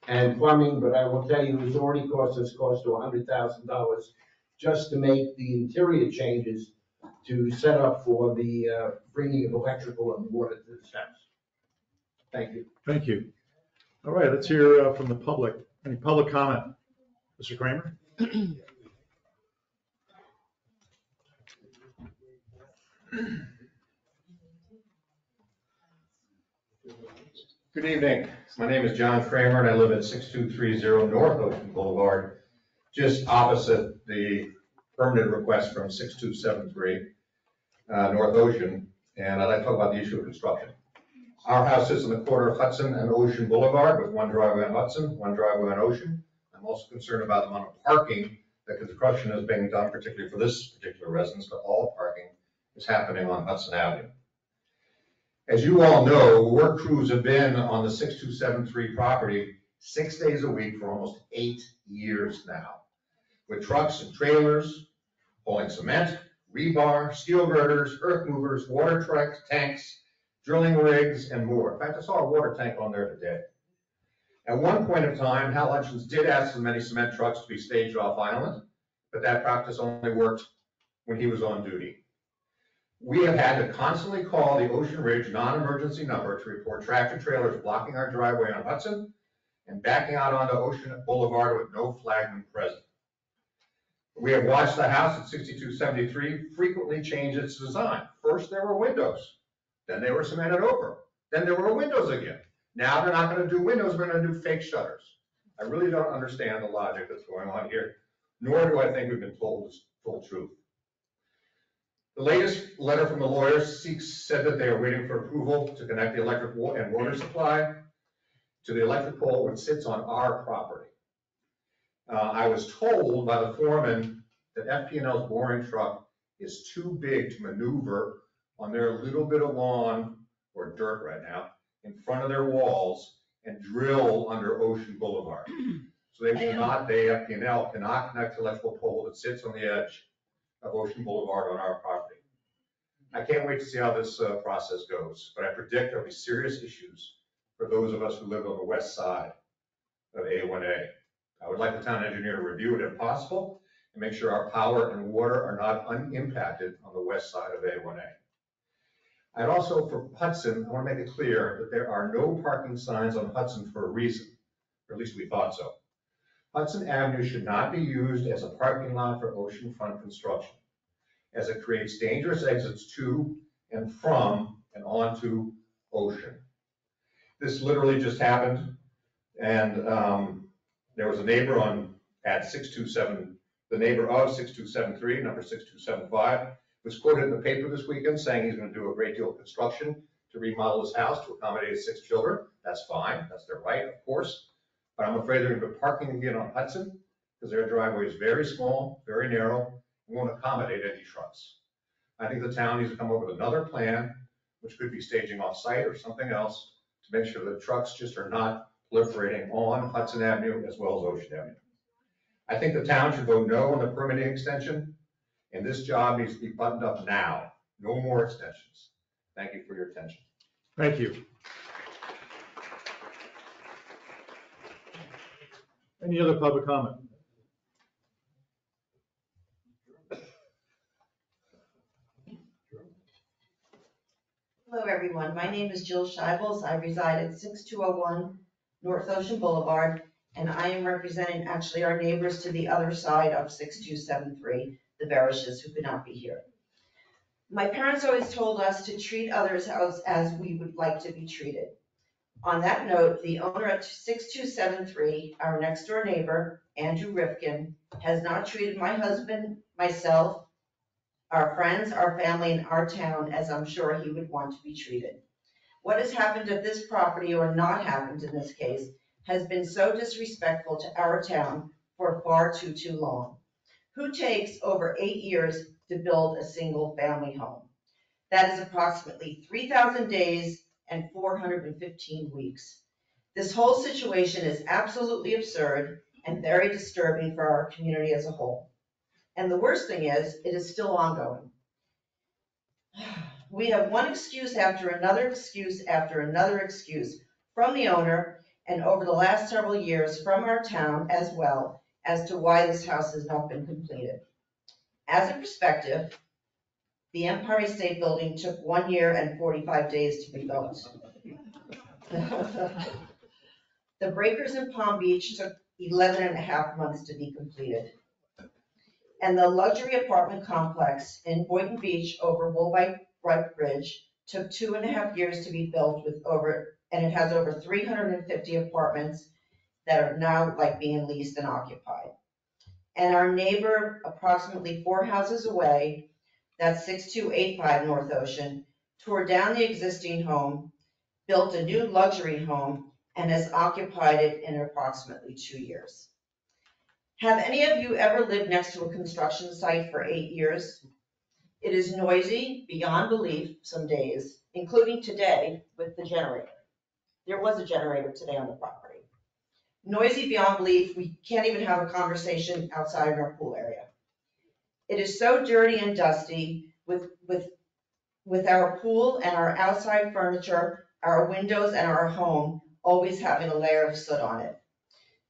and plumbing, but I will tell you, it's already cost us close to $100,000 just to make the interior changes to set up for the bringing of electrical and water to this house. Thank you. Thank you. All right, let's hear from the public. Any public comment? Mr. Kramer? Good evening. My name is John Kramer, and I live at 6230 North Ocean Boulevard, just opposite the permitted request from 6273 North Ocean, and I'd like to talk about the issue of construction. Our house sits on the corner of Hudson and Ocean Boulevard with one driveway on Hudson, one driveway on Ocean. I'm also concerned about the amount of parking that construction is being done, particularly for this particular residence, but all parking is happening on Hudson Avenue. As you all know, work crews have been on the 6273 property 6 days a week for almost 8 years now, with trucks and trailers hauling cement, rebar, steel girders, earth movers, water trucks, tanks, drilling rigs, and more. In fact, I saw a water tank on there today. At one point in time, Hal Hutchins did ask for many cement trucks to be staged off island, but that practice only worked when he was on duty. We have had to constantly call the Ocean Ridge non-emergency number to report tractor trailers blocking our driveway on Hudson and backing out onto Ocean Boulevard with no flagman present. We have watched the house at 6273 frequently change its design. First there were windows, then they were cemented over, then there were windows again. Now they're not going to do windows, we're going to do fake shutters. I really don't understand the logic that's going on here, nor do I think we've been told the full truth. The latest letter from the lawyers said that they are waiting for approval to connect the electric and water supply to the electric pole which sits on our property. I was told by the foreman that FP&L's boring truck is too big to maneuver on their little bit of lawn or dirt right now in front of their walls and drill under Ocean Boulevard. So they FP&L cannot connect the electrical pole that sits on the edge of Ocean Boulevard on our property. I can't wait to see how this process goes, but I predict there'll be serious issues for those of us who live on the west side of A1A. I would like the town engineer to review it if possible and make sure our power and water are not unimpacted on the west side of A1A. I'd also, for Hudson, I want to make it clear that there are no parking signs on Hudson for a reason, or at least we thought so. Hudson Avenue should not be used as a parking lot for oceanfront construction, as it creates dangerous exits to and from and onto Ocean. This literally just happened, and there was a neighbor at 627, the neighbor of 6273, number 6275, was quoted in the paper this weekend saying he's going to do a great deal of construction to remodel his house to accommodate his 6 children. That's fine, that's their right, of course. But I'm afraid they're going to be parking again on Hudson because their driveway is very small, very narrow, and won't accommodate any trucks. I think the town needs to come up with another plan, which could be staging off-site or something else, to make sure that trucks just are not proliferating on Hudson Avenue as well as Ocean Avenue. I think the town should vote no on the permitting extension, and this job needs to be buttoned up now. No more extensions. Thank you for your attention. Thank you. Any other public comment? Hello, everyone. My name is Jill Shibels. I reside at 6201 North Ocean Boulevard, and I am representing actually our neighbors to the other side of 6273, the Berishes, who could not be here. My parents always told us to treat others as we would like to be treated. On that note, the owner at 6273, our next door neighbor, Andrew Rifkin, has not treated my husband, myself, our friends, our family, and our town as I'm sure he would want to be treated. What has happened at this property, or not happened in this case, has been so disrespectful to our town for far too long. Who takes over 8 years to build a single family home? That is approximately 3,000 days and 415 weeks. This whole situation is absolutely absurd and very disturbing for our community as a whole. And the worst thing is, it is still ongoing. We have one excuse after another excuse after another excuse from the owner, and over the last several years from our town as well, as to why this house has not been completed. As a perspective, The Empire State Building took 1 year and 45 days to be built. The breakers in Palm Beach took 11 and a half months to be completed. And the luxury apartment complex in Boynton Beach over Woolwhite Bridge took 2.5 years to be built and it has over 350 apartments that are now like being leased and occupied. And our neighbor, approximately 4 houses away, that's 6285 North Ocean, tore down the existing home, built a new luxury home, and has occupied it in approximately 2 years. Have any of you ever lived next to a construction site for 8 years? It is noisy beyond belief some days, including today with the generator. There was a generator today on the property. Noisy beyond belief, we can't even have a conversation outside in our pool area. It is so dirty and dusty with our pool and our outside furniture, our windows and our home always having a layer of soot on it.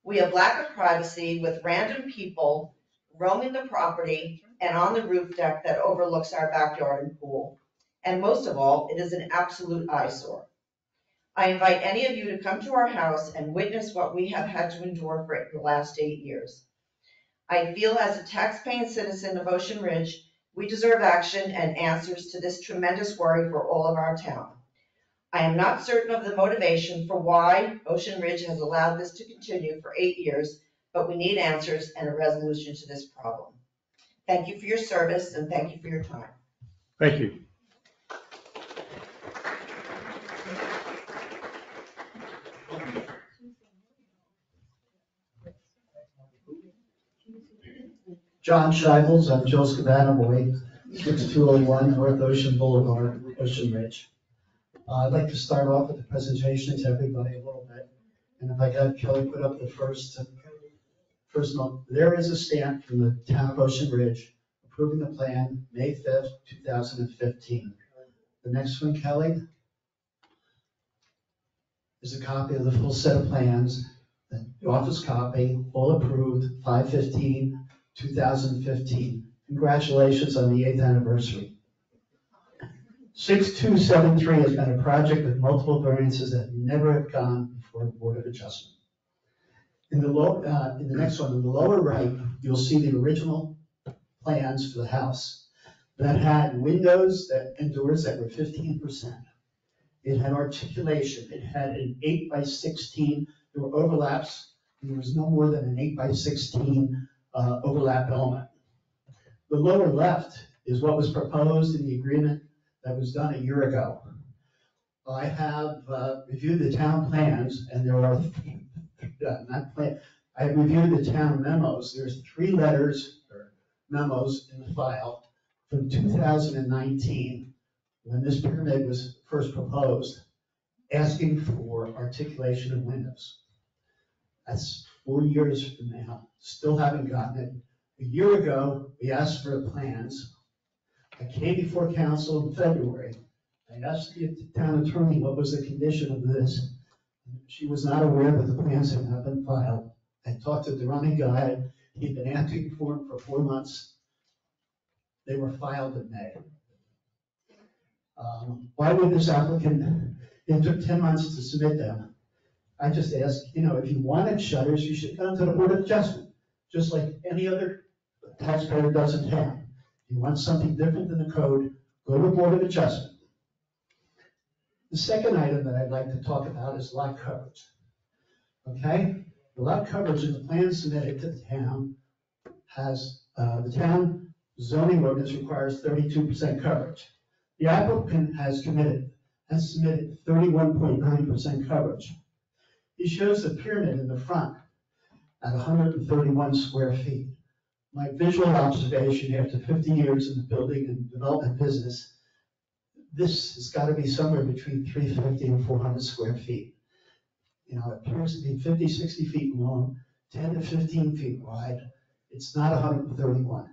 We have lack of privacy with random people roaming the property and on the roof deck that overlooks our backyard and pool. And most of all, it is an absolute eyesore. I invite any of you to come to our house and witness what we have had to endure for the last 8 years. I feel as a tax-paying citizen of Ocean Ridge, we deserve action and answers to this tremendous worry for all of our town. I am not certain of the motivation for why Ocean Ridge has allowed this to continue for 8 years, but we need answers and a resolution to this problem. Thank you for your service and thank you for your time. Thank you. John Shivels, I'm Joe Scavanaboy, 6201 North Ocean Boulevard, Ocean Ridge. I'd like to start off with the presentation to everybody a little bit. And if I have Kelly put up the first note, there is a stamp from the town of Ocean Ridge approving the plan May 5th, 2015. The next one, Kelly, is a copy of the full set of plans, the office copy, all approved, 5/15/2015. Congratulations on the 8th anniversary. 6273 has been a project with multiple variances that never have gone before the Board of Adjustment. In the next one, in the lower right, you'll see the original plans for the house that had windows and doors that were 15%. It had articulation. It had an 8x16. There were overlaps, and there was no more than an 8x16 overlap element. The lower left is what was proposed in the agreement that was done a year ago. I have reviewed the town plans, and there are, I have reviewed the town memos. There's 3 letters or memos in the file from 2019, when this pyramid was first proposed, asking for articulation of windows. That's 4 years from now, still haven't gotten it. A year ago, we asked for the plans. I came before council in February. I asked the town attorney what was the condition of this. She was not aware that the plans had not been filed. I talked to the running guy. He'd been asking for them for 4 months. They were filed in May. Why would this applicant, it took 10 months to submit them. I just asked, if you wanted shutters, you should come to the Board of Adjustment, just like any other taxpayer does in town. If you want something different than the code, go to the Board of Adjustment. The second item that I'd like to talk about is lot coverage. Okay? The lot coverage in the plan submitted to the town has, the town zoning ordinance requires 32% coverage. The applicant has submitted 31.9% coverage. He shows the pyramid in the front at 131 square feet. My visual observation after 50 years in the building and development business, this has got to be somewhere between 350 and 400 square feet. It appears to be 50, 60 feet long, 10 to 15 feet wide. It's not 131.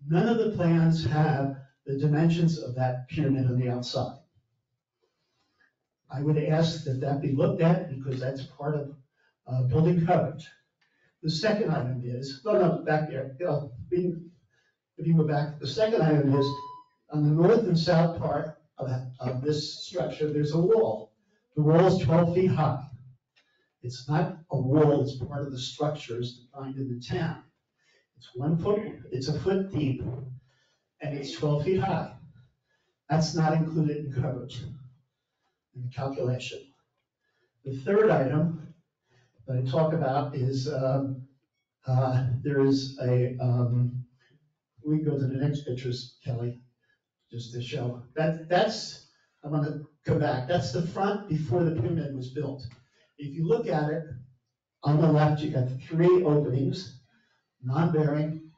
None of the plans have the dimensions of that pyramid on the outside. I would ask that that be looked at because that's part of building coverage. The second item is, back there, if you go back, the second item is On the north and south part of this structure, there's a wall. The wall is 12 feet high. It's not a wall, it's part of the structures defined in the town. It's 1 foot, it's a foot deep, and it's 12 feet high. That's not included in coverage in the calculation. The third item that I talk about is there is a, we can go to the next pictures, Kelly, just to show. That's, I want to go back. That's the front before the pyramid was built. If you look at it, on the left, you got 3 openings, non-bearing.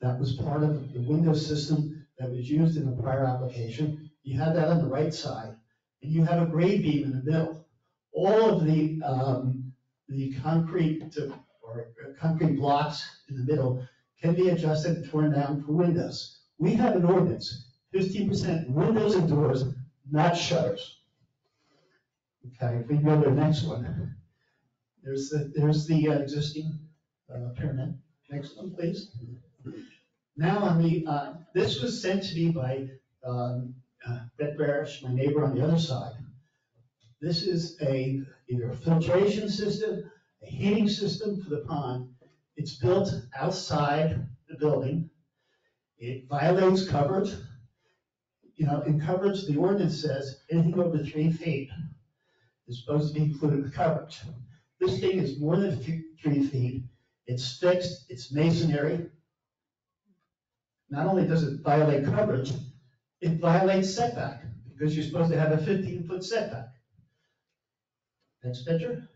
That was part of the window system that was used in the prior application. You have that on the right side, and you have a grade beam in the middle. All of the concrete blocks in the middle can be adjusted and torn down for windows. We have an ordinance, 15% windows and doors, not shutters. Okay, if we go to the next one, there's the existing pyramid. Next one, please. Now on the, this was sent to me by Beth Barish, my neighbor on the other side. This is either a filtration system, a heating system for the pond. It's built outside the building. It violates coverage. You know, in coverage, the ordinance says anything over 3 feet is supposed to be included in coverage. This thing is more than 3 feet. It's fixed, it's masonry. Not only does it violate coverage, it violates setback because you're supposed to have a 15-foot setback. Next picture.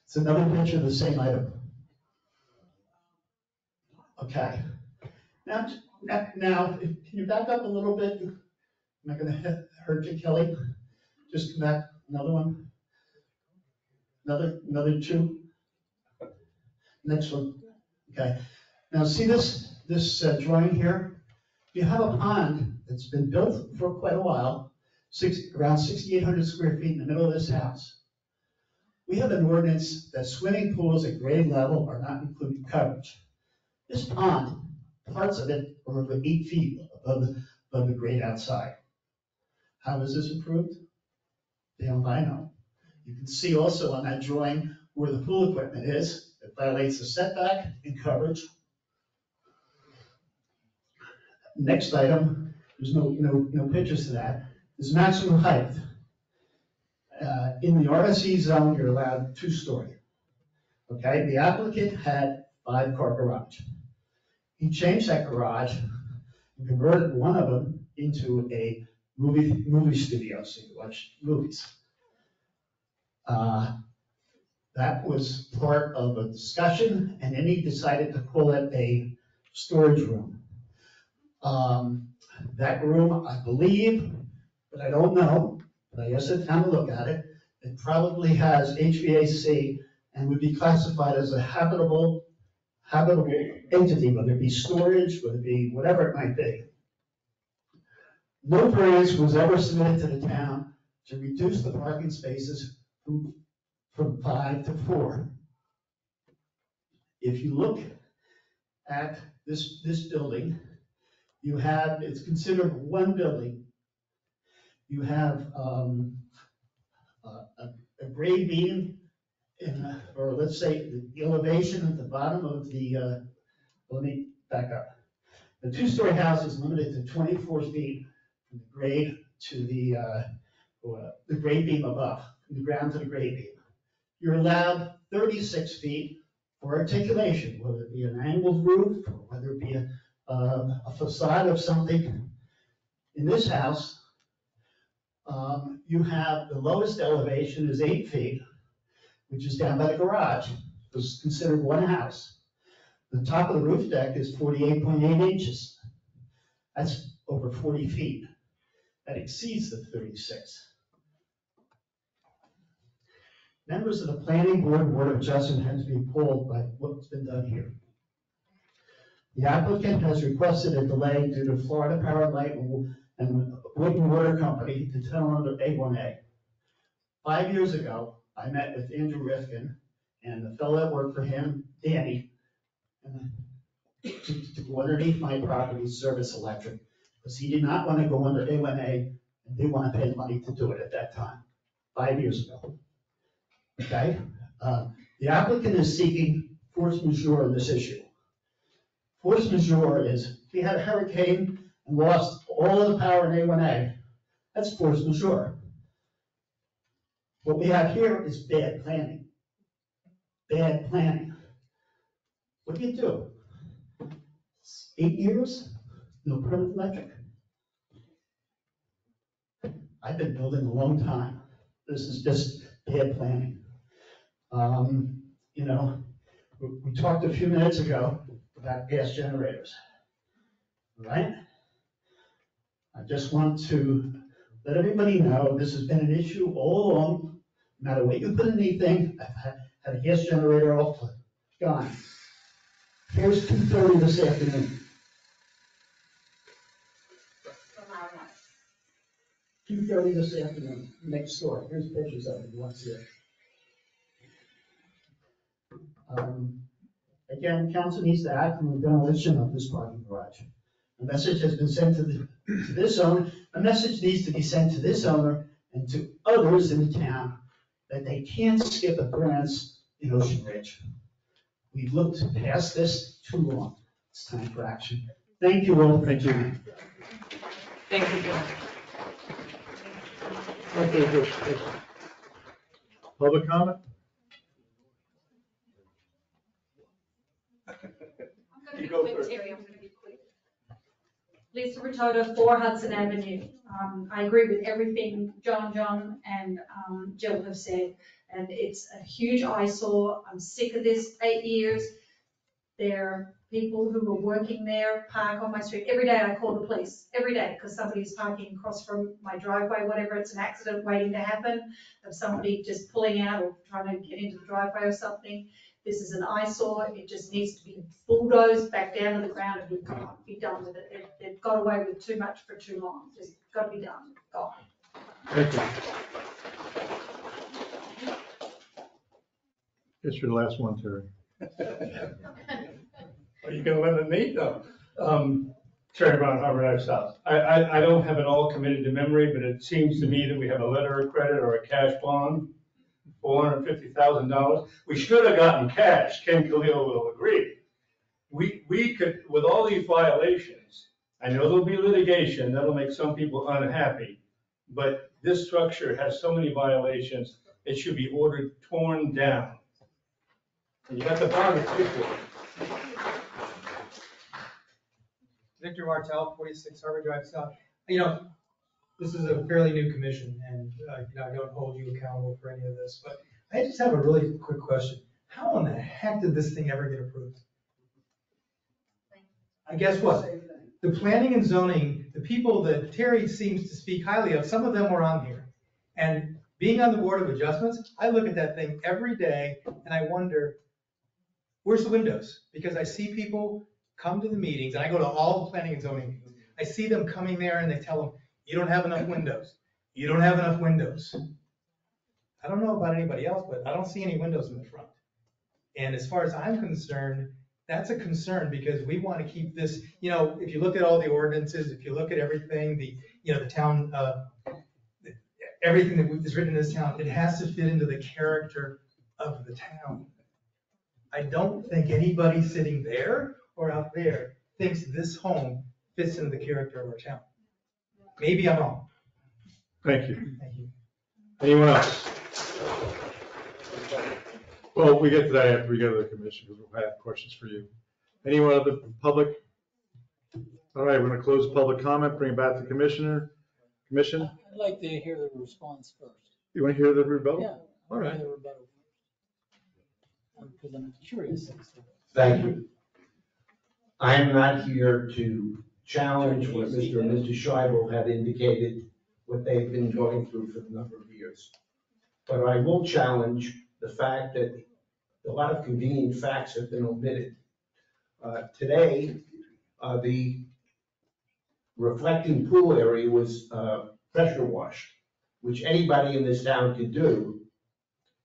It's another picture of the same item. Okay. Now, can you back up a little bit? I'm not going to hurt you, Kelly. Just come back. Another one. Another 2. Next one. Okay. Now see this drawing here? You have a pond that's been built for quite a while, around 6,800 square feet in the middle of this house. We have an ordinance that swimming pools at grade level are not included in coverage. This pond, parts of it are over 8 feet above the grade outside. How is this improved? Damn if I know. You can see also on that drawing where the pool equipment is. It violates the setback and coverage. Next item, there's no pictures to that, is maximum height. In the RSE zone, you're allowed 2-story. Okay, the applicant had 5-car garage. He changed that garage and converted one of them into a movie studio, so you can watch movies. That was part of a discussion, and then he decided to call it a storage room. That room, I believe, but I don't know, but I guess it's time to look at it. It probably has HVAC and would be classified as a habitable entity, whether it be storage, whether it be whatever it might be. No variance was ever submitted to the town to reduce the parking spaces from 5 to 4. If you look at this building, you have, it's considered one building. You have a grade beam, or let's say the elevation at the bottom of the, let me back up. The 2-story house is limited to 24 feet from the grade to the grade beam above, from the ground to the grade beam. You're allowed 36 feet for articulation, whether it be an angled roof, or whether it be a facade of something. In this house, you have the lowest elevation is 8 feet, which is down by the garage. It was considered one house. The top of the roof deck is 48.8 inches. That's over 40 feet. That exceeds the 36. Members of the Planning Board of Adjustment have to be appalled by what's been done here. The applicant has requested a delay due to Florida Power and Light and Wood and Water Company to tell under A1A. 5 years ago, I met with Andrew Rifkin and the fellow that worked for him, Danny, to go underneath my property, Service Electric, because he did not want to go under A1A and didn't want to pay money to do it at that time, 5 years ago. Okay? The applicant is seeking force majeure on this issue. Force majeure is, if we had a hurricane and lost all of the power in A1A, that's force majeure. What we have here is bad planning. Bad planning. What do you do? 8 years, no permanent electric. I've been building a long time. This is just bad planning. You know, we talked a few minutes ago about gas generators, right? I just want to let everybody know this has been an issue all along. No matter what you put in anything, I've had a gas generator off, gone. Here's 2:30 this afternoon. 2:30 this afternoon, next door. Here's pictures of it, you want to see it. Again, council needs to act on the demolition of this parking garage. A message has been sent to this owner. A message needs to be sent to this owner and to others in the town that they can't skip a grants in Ocean Ridge. We've looked past this too long. It's time for action. Thank you all. Thank you. Thank you, John. Okay, good. Public comment? I'm going to be quick, Terry, I'm going to be quick. Lisa Rotoda, 4 Hudson Avenue. I agree with everything John and Jill have said, and it's a huge eyesore. I'm sick of this, 8 years. There are people who are working there, park on my street. Every day I call the police, every day, because somebody's parking across from my driveway, whatever, it's an accident waiting to happen, of somebody just pulling out or trying to get into the driveway or something. This is an eyesore, it just needs to be bulldozed back down to the ground and be done with it. They've got away with too much for too long, just got to be done, gone. Thank you. It's your last one, Terry. Are you gonna limit me? No. Terry Brown, Harvard Ave South. I don't have it all committed to memory, but it seems to me that we have a letter of credit or a cash bond, $450,000. We should have gotten cash. Ken Khalil will agree. We could, with all these violations, I know there'll be litigation, that'll make some people unhappy, but this structure has so many violations, it should be ordered torn down. And you got the bond to pay for it. Victor Martel, 46 Harvard Drive South. You know, this is a fairly new commission, and you know, I don't hold you accountable for any of this, but I just have a really quick question. How in the heck did this thing ever get approved? I guess what? The planning and zoning, the people that Terry seems to speak highly of, some of them were on here. And being on the Board of Adjustments, I look at that thing every day and I wonder, where's the windows? Because I see people come to the meetings, and I go to all the planning and zoning meetings. I see them coming there and they tell them, you don't have enough windows. You don't have enough windows. I don't know about anybody else, but I don't see any windows in the front. And as far as I'm concerned, that's a concern because we want to keep this, you know, if you look at all the ordinances, if you look at everything, the town, everything that is written in this town, it has to fit into the character of the town. I don't think anybody sitting there or out there thinks this home fits into the character of our town. Maybe I'm wrong. Thank you. Thank you. Anyone else? Well, we get to that after we go to the commission, because we'll have questions for you. Anyone of the public? All right, we're going to close public comment, bring it back to commission. I'd like to hear the response first. You want to hear the rebuttal? Yeah. All right. The rebuttal. Because I'm curious. Thank you. I am not here to challenge what Mr. and Mr. Scheibel have indicated, what they've been going through for a number of years. But I will challenge the fact that a lot of convenient facts have been omitted. Today, the reflecting pool area was pressure washed, which anybody in this town could do.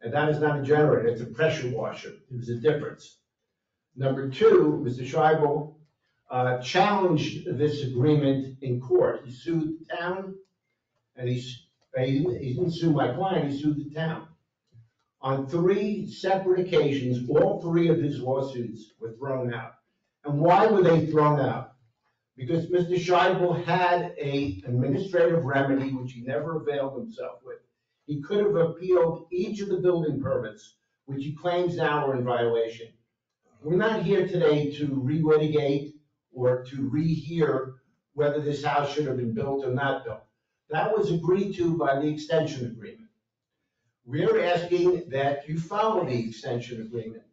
And that is not a generator, it's a pressure washer. There's a difference. Number two, Mr. Scheibel challenged this agreement in court. He sued the town, and he didn't sue my client, he sued the town. On 3 separate occasions, all 3 of his lawsuits were thrown out. And why were they thrown out? Because Mr. Scheibel had an administrative remedy which he never availed himself with. He could have appealed each of the building permits, which he claims now are in violation. We're not here today to relitigate or to rehear whether this house should have been built or not built. That was agreed to by the extension agreement. We're asking that you follow the extension agreement.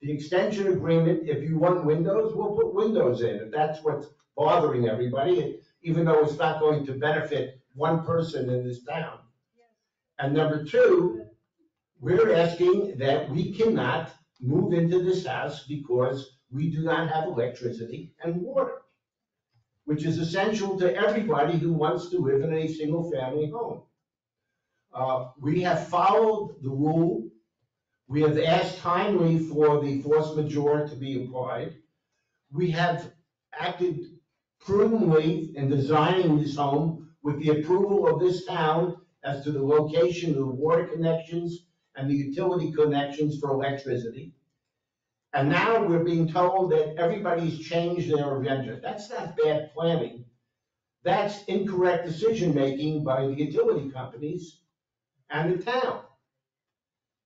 The extension agreement, if you want windows, we'll put windows in, if that's what's bothering everybody, even though it's not going to benefit one person in this town. And number 2, we're asking that we cannot move into this house because we do not have electricity and water, which is essential to everybody who wants to live in a single-family home. We have followed the rule. We have asked timely for the force majeure to be applied. We have acted prudently in designing this home with the approval of this town as to the location of the water connections and the utility connections for electricity. And now we're being told that everybody's changed their agenda. That's not bad planning. That's incorrect decision-making by the utility companies and the town.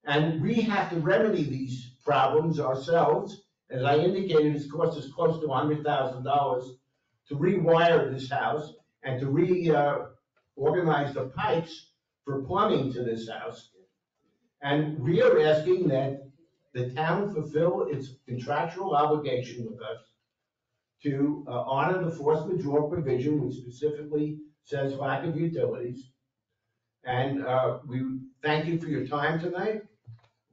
And we have to remedy these problems ourselves. As I indicated, it's cost us close to $100,000 to rewire this house and to reorganize the pipes for plumbing to this house. And we are asking that the town fulfill its contractual obligation with us to honor the force majeure provision, which specifically says lack of utilities. And we thank you for your time tonight.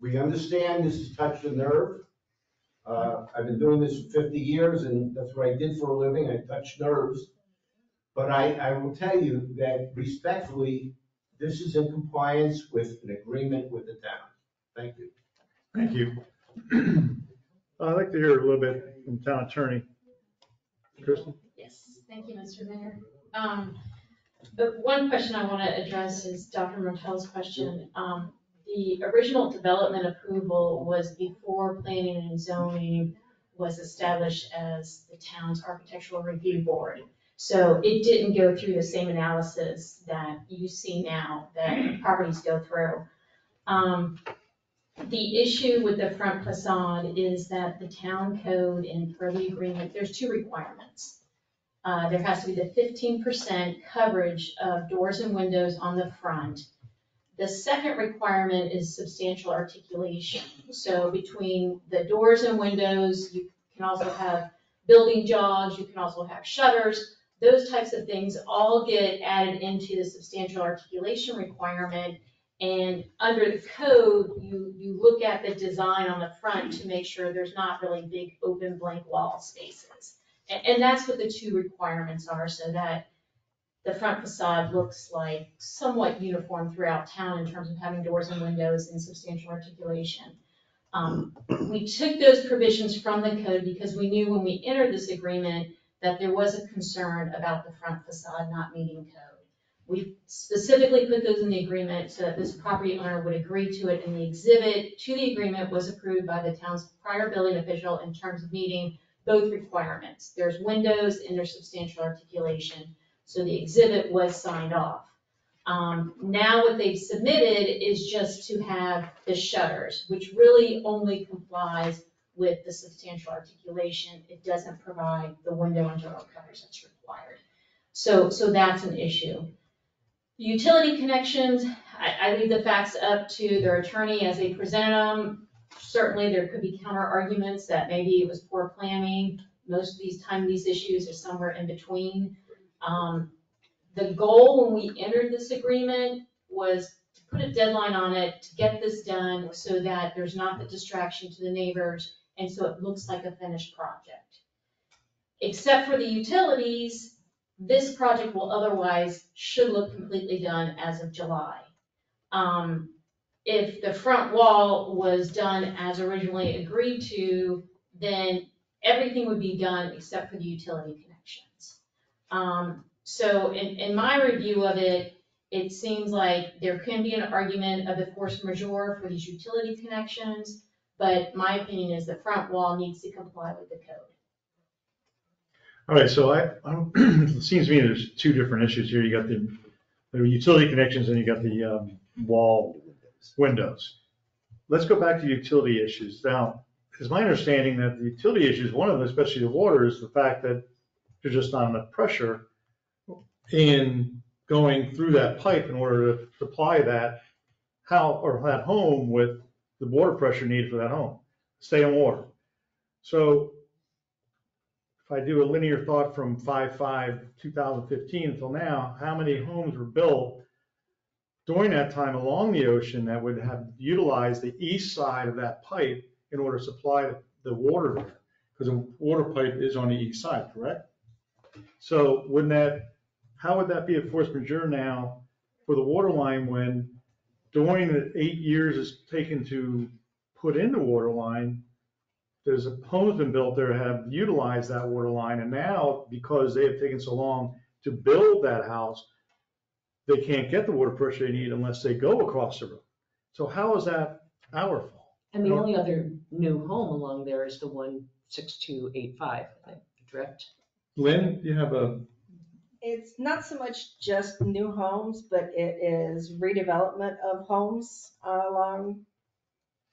We understand this has touched a nerve. I've been doing this for 50 years, and that's what I did for a living. I touch nerves. But I will tell you that respectfully, this is in compliance with an agreement with the town. Thank you. Thank you. I'd like to hear a little bit from town attorney. Kristen? Yes, thank you, Mr. Mayor. The one question I want to address is Dr. Martell's question. The original development approval was before planning and zoning was established as the town's architectural review board. So it didn't go through the same analysis that you see now that properties go through. The issue with the front facade is that the town code and per the agreement, there's 2 requirements. There has to be the 15% coverage of doors and windows on the front. The second requirement is substantial articulation. So between the doors and windows, you can also have building jogs, you can also have shutters. Those types of things all get added into the substantial articulation requirement. And under the code, you look at the design on the front to make sure there's not really big open blank wall spaces. And that's what the 2 requirements are, so that the front facade looks like somewhat uniform throughout town in terms of having doors and windows and substantial articulation. We took those provisions from the code because we knew when we entered this agreement that there was a concern about the front facade not meeting code. We specifically put those in the agreement so that this property owner would agree to it, and the exhibit to the agreement was approved by the town's prior building official in terms of meeting both requirements. There's windows and there's substantial articulation. So the exhibit was signed off. Now what they've submitted is just to have the shutters, which really only complies with the substantial articulation. It doesn't provide the window and door covers that's required. So that's an issue. Utility connections, I leave the facts up to their attorney as they presented them. Certainly there could be counter arguments that maybe it was poor planning. Most of these issues are somewhere in between. The goal when we entered this agreement was to put a deadline on it, to get this done so that there's not the distraction to the neighbors, and so it looks like a finished project. Except for the utilities, this project will otherwise should look completely done as of July. If the front wall was done as originally agreed to, then everything would be done except for the utility connections. So in my review of it, it seems like there can be an argument of the force majeure for these utility connections, but my opinion is the front wall needs to comply with the code. All right, so it seems to me there's two different issues here. You got the utility connections and you got the wall windows. Let's go back to utility issues. Now, it's my understanding that the utility issues, one of them, especially the water, is the fact that there's just not enough pressure in going through that pipe in order to supply that house or that home with the water pressure needed for that home, stay on water. So if I do a linear thought from 5/5/2015 until now, how many homes were built during that time along the ocean that would have utilized the east side of that pipe in order to supply the water there? Because the water pipe is on the east side, correct? So how would that be a force majeure now for the water line when during the 8 years it's taken to put in the water line, there's homes been built there have utilized that water line, and now because they have taken so long to build that house, they can't get the water pressure they need unless they go across the road. So how is that our fault? And the only other new home along there is the 16285, I think, Drift. Lynn, you have a, It's not so much just new homes, but it is redevelopment of homes along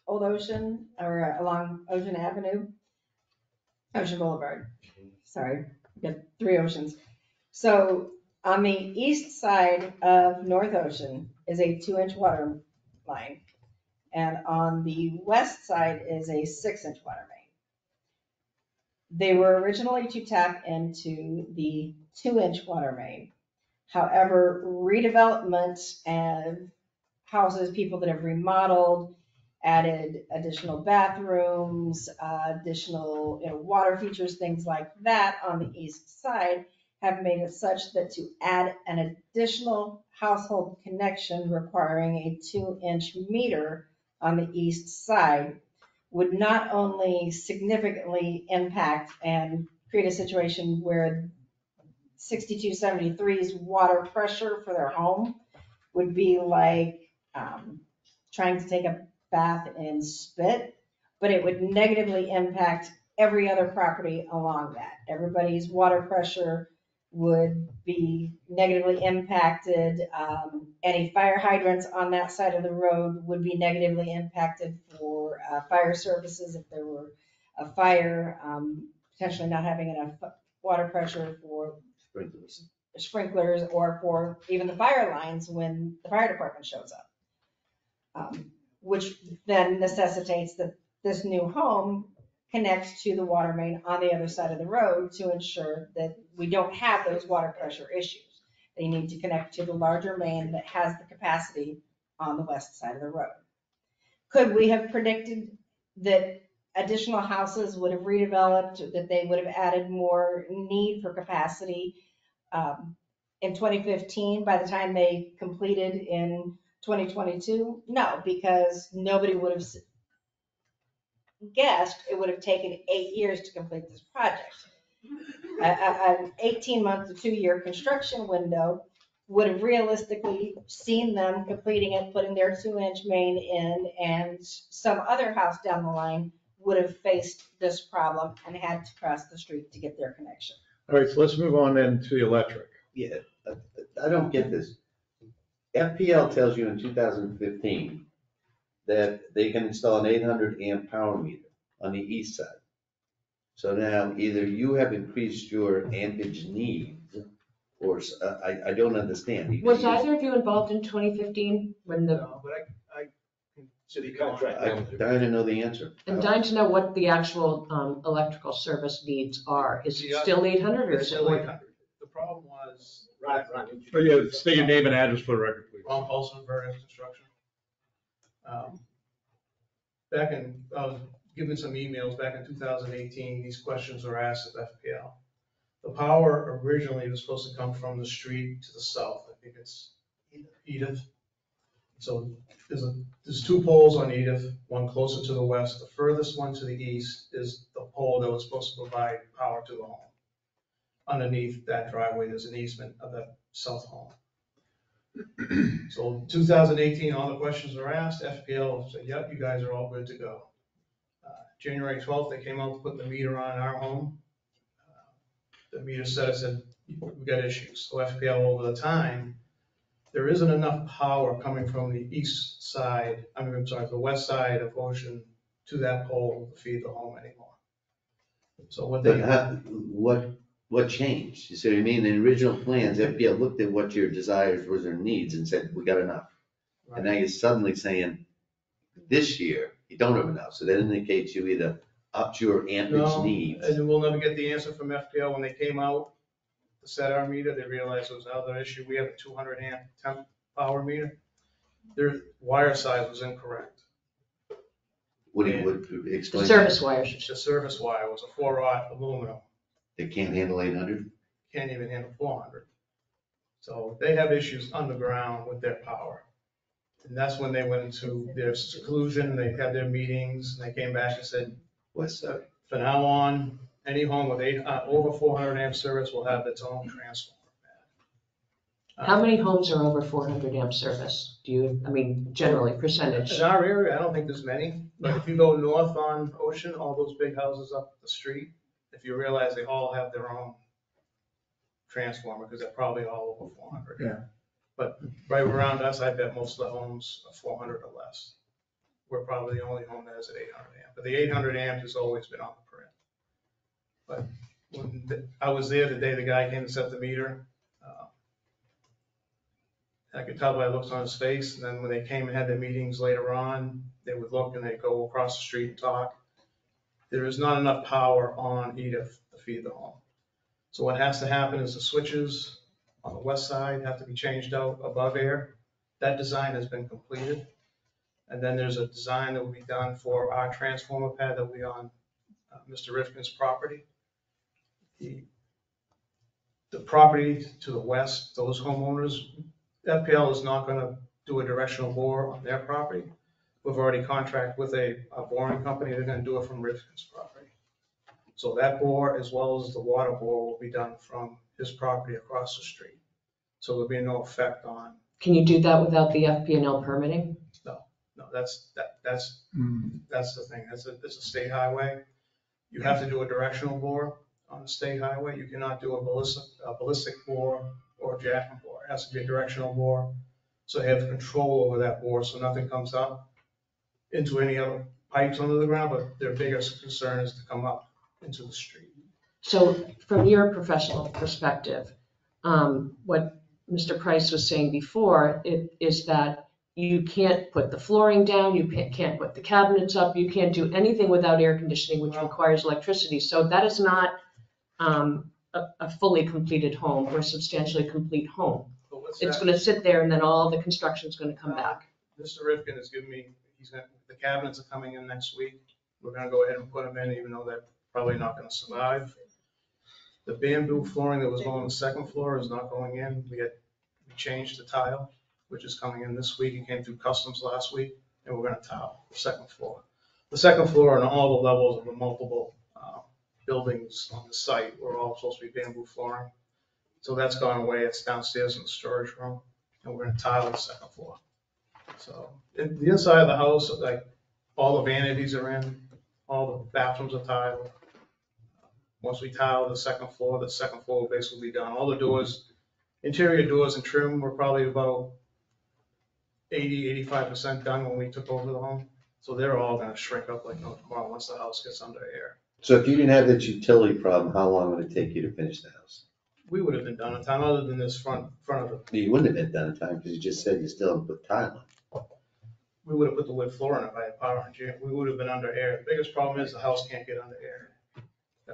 Old Ocean or along Ocean Avenue, Ocean Boulevard. Sorry, we got three oceans. So on the east side of North Ocean is a 2-inch water line. And on the west side is a 6-inch water main. They were originally to tap into the 2-inch water main. However, redevelopment and houses, people that have remodeled, added additional bathrooms, additional water features, things like that on the east side have made it such that to add an additional household connection requiring a 2-inch meter on the east side would not only significantly impact and create a situation where 6273's water pressure for their home would be like trying to take a bath in spit, but it would negatively impact every other property along that. Everybody's water pressure would be negatively impacted. Any fire hydrants on that side of the road would be negatively impacted for fire services if there were a fire, potentially not having enough water pressure for sprinklers or for even the fire lines when the fire department shows up. Which then necessitates that this new home connects to the water main on the other side of the road to ensure that we don't have those water pressure issues. They need to connect to the larger main that has the capacity on the west side of the road. Could we have predicted that additional houses would have redeveloped, that they would have added more need for capacity in 2015 by the time they completed in 2022? No, because nobody would have guessed it would have taken 8 years to complete this project. An 18-month to 2-year construction window would have realistically seen them completing it, putting their 2-inch main in, and some other house down the line would have faced this problem and had to cross the street to get their connection. all right, so let's move on then to the electric. Yeah, I don't get this. FPL tells you in 2015 that they can install an 800 amp power meter on the east side. So now either you have increased your ampage needs, or I don't understand. Was either of you involved in 2015 when the? No, but I city contract. I'm dying to know the answer. I'm dying to know what the actual electrical service needs are. Is it still 800 or is it? 800. The problem was. Right. Oh, yeah, state your name and address for the record, please. Ron Paulson, Vernon Construction. I was given some emails back in 2018, these questions were asked at FPL. The power originally was supposed to come from the street to the south. I think it's Edith. So there's 2 poles on Edith, one closer to the west. The furthest one to the east is the pole that was supposed to provide power to the home. Underneath that driveway, there's an easement of that south home. So 2018, all the questions were asked, FPL said, yep, you guys are all good to go. January 12th, they came out to put the meter on our home. The meter setter said, we got issues. So FPL over the time, there isn't enough power coming from the east side, the west side of Ocean to that pole to feed the home anymore. So what they. What changed? You see what I mean? In the original plans, FPL looked at what your desires was or needs and said, we got enough. Right. And now you're suddenly saying, this year, you don't have enough. So that indicates you either upped your ampage needs. And we'll never get the answer from FPL. When they came out to set our meter, they realized it was another issue. We have a 200 amp temp power meter. Their wire size was incorrect. What do you explain? The service wires. The service wire was a 4-aught aluminum. They can't handle 800? Can't even handle 400. So they have issues underground with their power. And that's when they went into their seclusion, they had their meetings, and they came back and said, from now on, any home with over 400 amp service will have its own transformer. How many homes are over 400 amp service? Do you, generally, percentage? In our area, I don't think there's many, but if you go north on Ocean, all those big houses up the street, if you realize they all have their own transformer, because they're probably all over 400. Yeah. But right around us, I bet most of the homes are 400 or less. We're probably the only home that has an 800 amp, but the 800 amp has always been on the print. But when I was there the day the guy came to set the meter, I could tell by the looks on his face, and then when they came and had their meetings later on, they would look and they'd go across the street and talk. There is not enough power on EDIF to feed the home. So what has to happen is the switches on the west side have to be changed out above air. That design has been completed. And then there's a design that will be done for our transformer pad that will be on Mr. Rifkin's property. The property to the west, those homeowners, FPL is not going to do a directional bore on their property. We've already contracted with a boring company. They're going to do it from Rifkin's property. So that bore, as well as the water bore, will be done from his property across the street. So there'll be no effect on. Can you do that without the FP&L permitting? No, that's the thing. It's a state highway. You have to do a directional bore on a state highway. You cannot do a ballistic bore or a jacking bore. It has to be a directional bore. So you have control over that bore so nothing comes up into any other pipes under the ground, but their biggest concern is to come up into the street. So from your professional perspective, what Mr. Price was saying before is that you can't put the flooring down, you can't put the cabinets up, you can't do anything without air conditioning, which requires electricity. So that is not a fully completed home or a substantially complete home. It's going to sit there and then all the construction is going to come back. Mr. Rifkin has given me, the cabinets are coming in next week. We're going to go ahead and put them in, even though they're probably not going to survive. The bamboo flooring that was going on the second floor is not going in. We changed the tile, which is coming in this week. It came through customs last week, and we're going to tile the second floor. The second floor and all the levels of the multiple buildings on the site were all supposed to be bamboo flooring. So that's gone away. It's downstairs in the storage room, and we're going to tile the second floor. So the inside of the house, like all the vanities are in, all the bathrooms are tiled. Once we tile the second floor will basically be done. All the doors, interior doors and trim were probably about 85% done when we took over the home. So they're all going to shrink up like no tomorrow once the house gets under air. So if you didn't have that utility problem, how long would it take you to finish the house? We would have been done in time, other than this front of it. You wouldn't have been done in time because you just said you still haven't put tile on. We would have put the wood floor in if I had power and gym. We would have been under air. The biggest problem is the house can't get under air.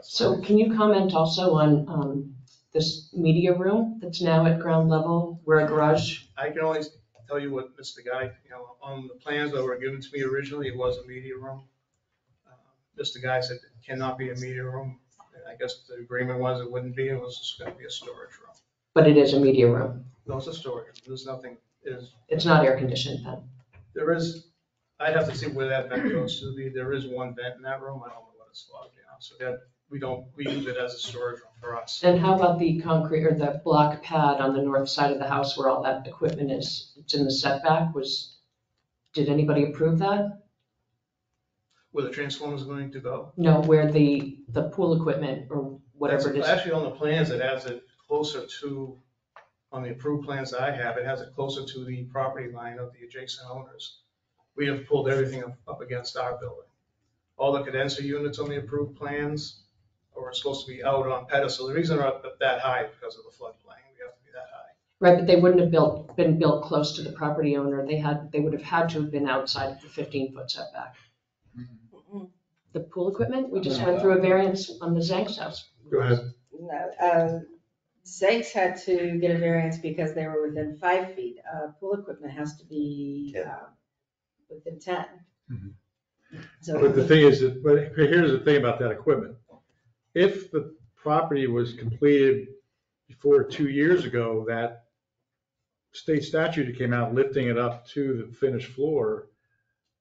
So can you comment also on this media room that's now at ground level where a garage? I can only tell you what Mr. Guy, on the plans that were given to me originally, it was a media room. Mr. Guy said it cannot be a media room. I guess the agreement was it wouldn't be, it was just going to be a storage room. But it is a media room. No, it's a storage room. There's nothing, It's not air conditioned then? There is, I'd have to see where that vent goes to be. There is one vent in that room. I don't know what it's gets flooded down. So that, we use it as a storage room for us. And how about the concrete or the block pad on the north side of the house where all that equipment is? It's in the setback. Did anybody approve that? Where the transformer is going to go. No, where the pool equipment or whatever it is. Actually, on the plans, it has it closer to, on the approved plans that I have, it has it closer to the property line of the adjacent owners. We have pulled everything up against our building. All the condenser units on the approved plans are supposed to be out on pedestal. The reason they're up that high is because of the floodplain. We have to be that high. Right, but they wouldn't have been built close to the property owner. They would have had to have been outside of the 15-foot setback. The pool equipment, we just went through a variance on the Zanks house. Go ahead. No, Zanks had to get a variance because they were within 5 feet. Pool equipment has to be within 10. So But the thing is, but here's the thing about that equipment. If the property was completed before 2 years ago, that state statute that came out lifting it up to the finished floor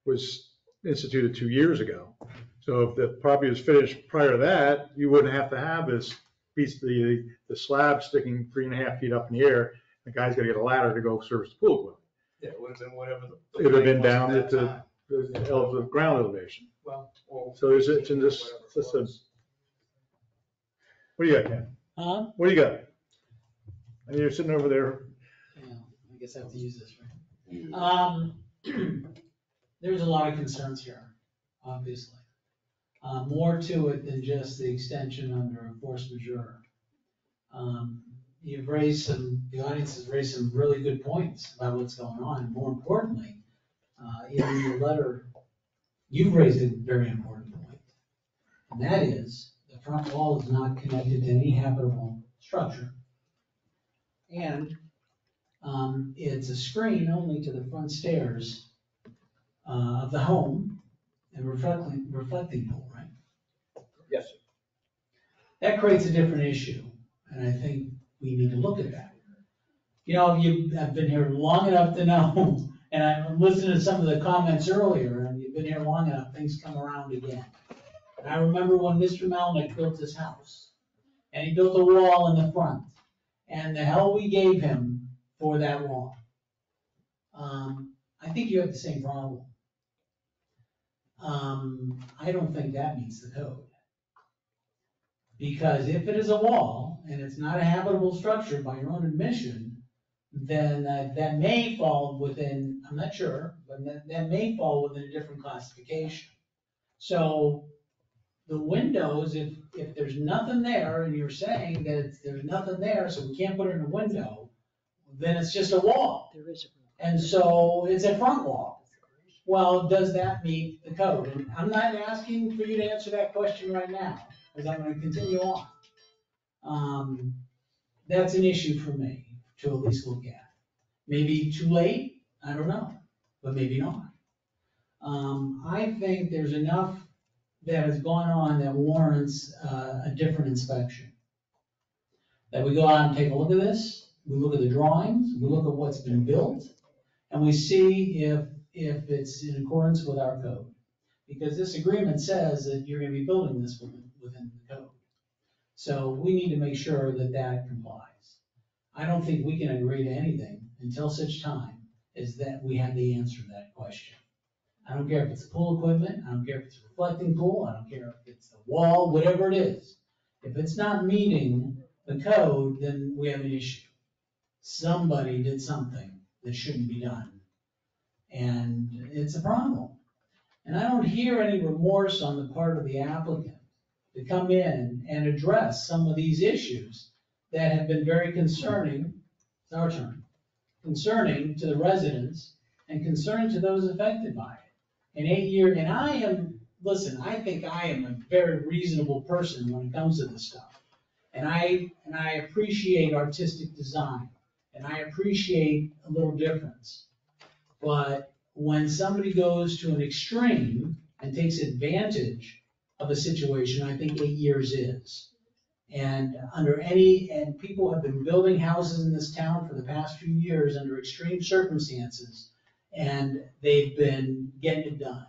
was instituted 2 years ago. So if the property was finished prior to that, you wouldn't have to have this piece, the slab sticking 3.5 feet up in the air. The guy's got to get a ladder to go service the pool equipment. Yeah, it would have been whatever It would have been plan down was at that time. the ground elevation. Well, So it's in this system. What do you got, Ken? Huh? What do you got? And you're sitting over there. Yeah, I guess I have to use this, right? There's a lot of concerns here, obviously. More to it than just the extension under force majeure. The audience has raised some really good points about what's going on. And more importantly, in your letter, you've raised a very important point. And that is, the front wall is not connected to any habitable structure. And it's a screen only to the front stairs of the home and reflecting pool, right? Yes, sir. That creates a different issue, and I think we need to look at that. You know, I've been here long enough to know, and I'm listening to some of the comments earlier, and you've been here long enough, things come around again. And I remember when Mr. Melnick built his house, and he built a wall in the front, and the hell we gave him for that wall. I think you have the same problem. I don't think that meets the code. Because if it is a wall and it's not a habitable structure by your own admission, then that may fall within, I'm not sure, but that may fall within a different classification. So the windows, if there's nothing there and you're saying that there's nothing there, so we can't put it in a window, then it's just a wall. There is And so it's a front wall. Well, does that meet the code? And I'm not asking for you to answer that question right now, because I'm going to continue on. That's an issue for me to at least look at. Maybe too late, I don't know, but maybe not. I think there's enough that has gone on that warrants a different inspection. That we go out and take a look at this, we look at the drawings, we look at what's been built, and we see if it's in accordance with our code. Because this agreement says that you're gonna be building this within the code. So we need to make sure that that complies. I don't think we can agree to anything until such time as that we have the answer to that question. I don't care if it's pool equipment, I don't care if it's a reflecting pool, I don't care if it's the wall, whatever it is. If it's not meeting the code, then we have an issue. Somebody did something that shouldn't be done. And it's a problem. And I don't hear any remorse on the part of the applicant to come in and address some of these issues that have been very concerning, it's our turn, concerning to the residents and concerning to those affected by it. In 8 years, and I think I am a very reasonable person when it comes to this stuff. And I appreciate artistic design, and I appreciate a little difference. But when somebody goes to an extreme and takes advantage of a situation, I think 8 years is. And and people have been building houses in this town for the past few years under extreme circumstances, and they've been getting it done.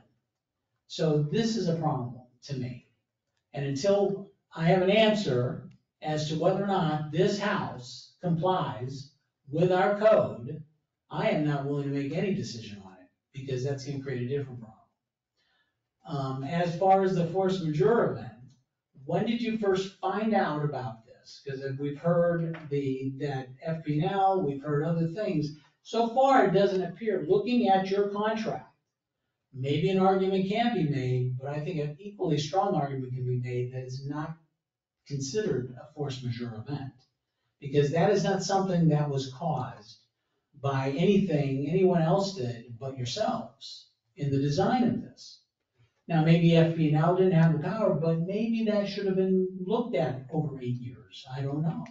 So this is a problem to me. And until I have an answer as to whether or not this house complies with our code, I am not willing to make any decision on it, because that's gonna create a different problem. As far as the force majeure event, when did you first find out about this? Because we've heard that FPL, we've heard other things. So far, it doesn't appear, looking at your contract, maybe an argument can be made, but I think an equally strong argument can be made that it's not considered a force majeure event. Because that is not something that was caused by anything anyone else did but yourselves in the design of this. Now, maybe FPL didn't have the power, but maybe that should have been looked at over 8 years. I don't know.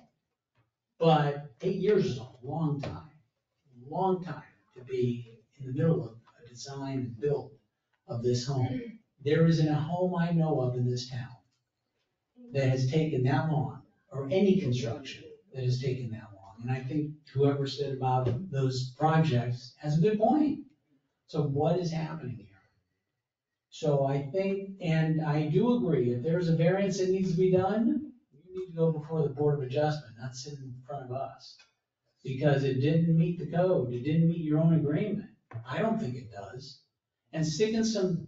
But 8 years is a long time to be in the middle of a design and build of this home. There isn't a home I know of in this town that has taken that long, or any construction that has taken that long. And I think whoever said about those projects has a good point. So what is happening here? So I think, and I do agree, if there's a variance that needs to be done, you need to go before the Board of Adjustment, not sit in front of us. Because it didn't meet the code, it didn't meet your own agreement. I don't think it does. And sticking some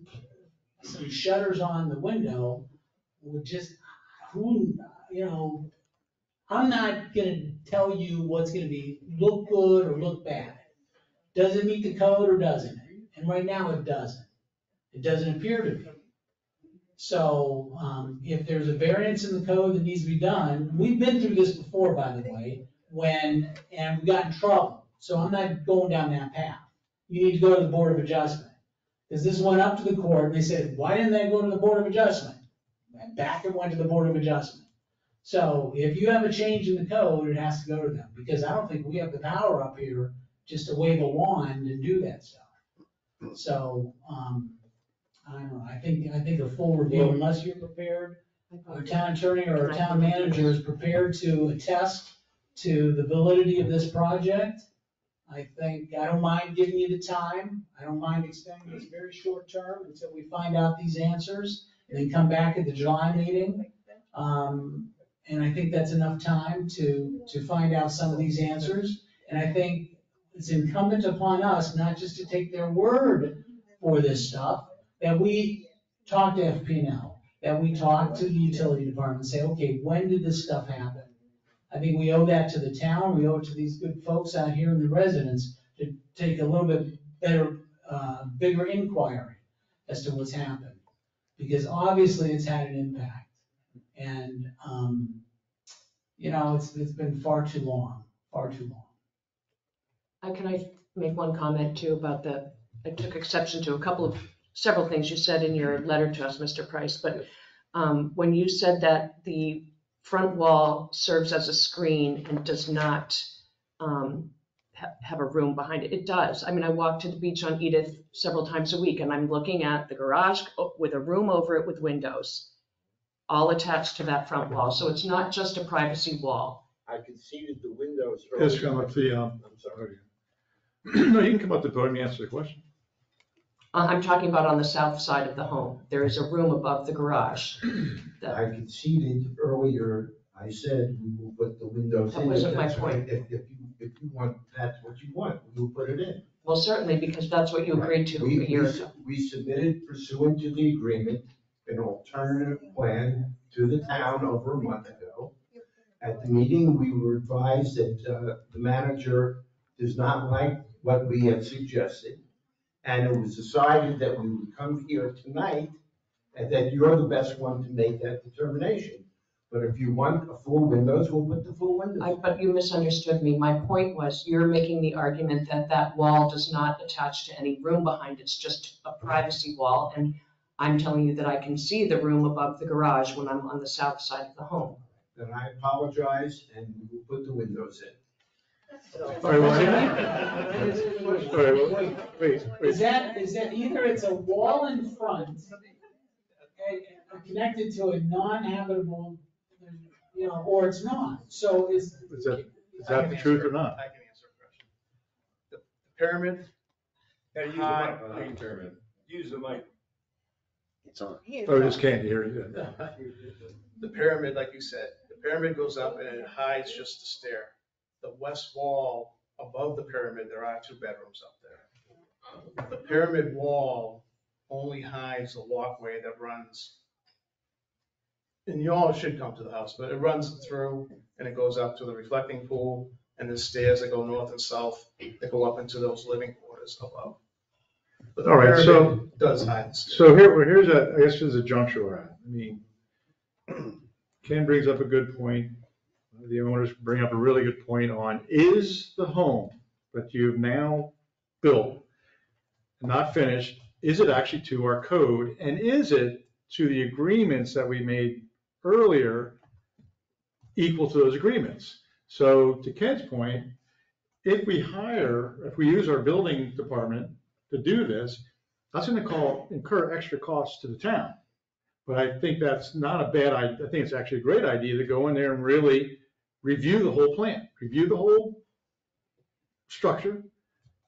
shutters on the window would just, I'm not gonna tell you what's gonna look good or look bad. Does it meet the code or doesn't it? And right now it doesn't. It doesn't appear to be. So if there's a variance in the code that needs to be done, we've been through this before, by the way, and we got in trouble. So I'm not going down that path. You need to go to the Board of Adjustment. Because this went up to the court and they said, why didn't they go to the Board of Adjustment? And back it went to the Board of Adjustment. So if you have a change in the code, it has to go to them, because I don't think we have the power up here just to wave a wand and do that stuff. So, I don't know, I think a full review, unless you're prepared, our town attorney or our town manager is prepared to attest to the validity of this project. I don't mind giving you the time. I don't mind extending this very short term until we find out these answers, and then come back at the July meeting. And I think that's enough time to find out some of these answers. And I think it's incumbent upon us not just to take their word for this stuff, that we talk to FPL, that we talk to the utility department and say, okay, when did this stuff happen? I think we owe that to the town, we owe it to these good folks out here and the residents to take a little bit better, bigger inquiry as to what's happened. Because obviously it's had an impact. And, it's been far too long. Can I make one comment too about I took exception to several things you said in your letter to us, Mr. Price, but when you said that the front wall serves as a screen and does not have a room behind it, it does. I mean, I walk to the beach on Edith several times a week and I'm looking at the garage with a room over it with windows, all attached to that front wall. So it's not just a privacy wall. I conceded the windows. Yes, come up to I'm sorry. No, you can come up to the podium and answer the question. I'm talking about on the south side of the home. There is a room above the garage. I conceded earlier, I said we will put the windows in. That wasn't my point. If you want, that's what you want, we'll put it in. Well, certainly, because that's what you agreed to a year ago. We submitted pursuant to the agreement an alternative plan to the town over a month ago. At the meeting, we were advised that the manager does not like what we have suggested. And it was decided that we would come here tonight and that you're the best one to make that determination. But if you want a full windows, we'll put the full windows. But you misunderstood me. My point was, you're making the argument that that wall does not attach to any room behind it. It's just a privacy wall. And I'm telling you that I can see the room above the garage when I'm on the south side of the home. Then I apologize and we will put the windows in. Is that either it's a wall in front and connected to a non-habitable, or it's not? So is that the truth or not? I can answer a question. The pyramid. Use the mic. Use the mic. It's on. Oh, just can't hear you. The pyramid, like you said, the pyramid goes up and it hides just the stair. The west wall above the pyramid, there are 2 bedrooms up there. The pyramid wall only hides the walkway that runs, and you all should come to the house, but it runs through and it goes up to the reflecting pool and the stairs that go north and south that go up into those living quarters above. But the All right, so, pyramid does hide the stairs. so here's a, I guess there's a juncture we're at. I mean, Ken brings up a good point. The owners bring up a really good point on, is the home that you've now built, not finished, is it actually to our code? And is it to the agreements that we made earlier equal to those agreements? So to Ken's point, if we use our building department to do this, that's going to incur extra costs to the town. But I think that's not a bad idea. I think it's actually a great idea to go in there and really review the whole plan, review the whole structure.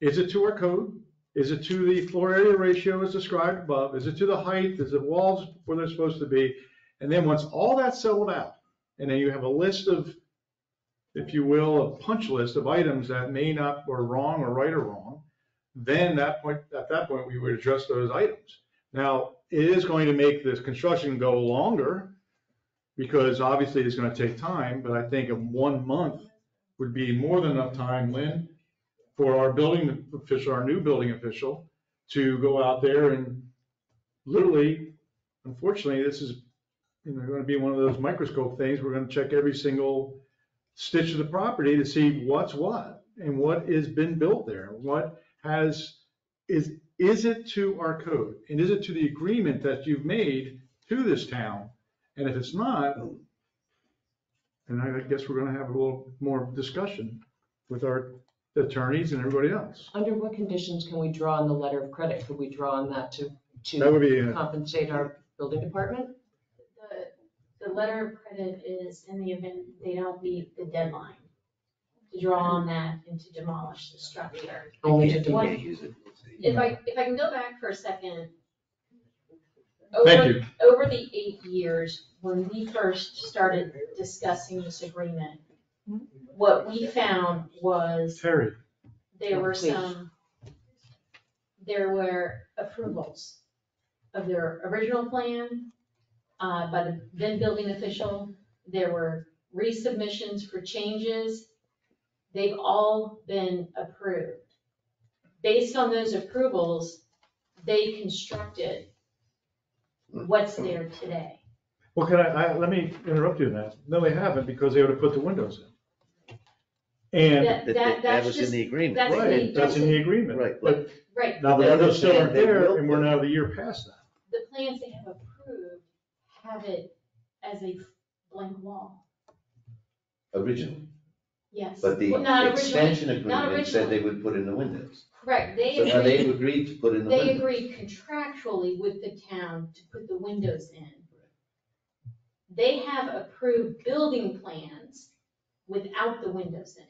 Is it to our code? Is it to the floor area ratio as described above? Is it to the height? Is it walls where they're supposed to be? And then once all that's settled out, and then you have a list of, if you will, a punch list of items that may not, or wrong or right or wrong, then at that point, we would address those items. Now, it is going to make this construction go longer because obviously it's going to take time, but I think 1 month would be more than enough time, Lynn, for our building official, our new building official, to go out there and literally, unfortunately, this is going to be one of those microscope things. We're going to check every single stitch of the property to see what's what and what has been built there. Is it to our code? And is it to the agreement that you've made to this town? And if it's not, then I guess we're going to have a little more discussion with our attorneys and everybody else. Under what conditions can we draw on the letter of credit? Could we draw on that to That would be compensate our building department? The letter of credit is in the event they don't meet the deadline, to draw on that and to demolish the structure. Only to If I can go back for a second. Thank you. Over the 8 years, when we first started discussing this agreement, what we found was Terry. there were approvals of their original plan by the then building official. There were resubmissions for changes. They've all been approved. Based on those approvals, they constructed what's there today. Well, let me interrupt you on that. No, they haven't, because they would have put the windows in. And That was in the agreement. right, that's in the agreement. Right. But Right. now the windows still aren't They there, will and we're put- now the year past that. The plans they have approved have it as a blank wall. Original. Yes. But the Well, not extension originally, not agreement said they originally. would put in the windows. Correct, So now they've agreed to put in the They windows. agreed contractually with the town to put the windows in. They have approved building plans without the windows in it.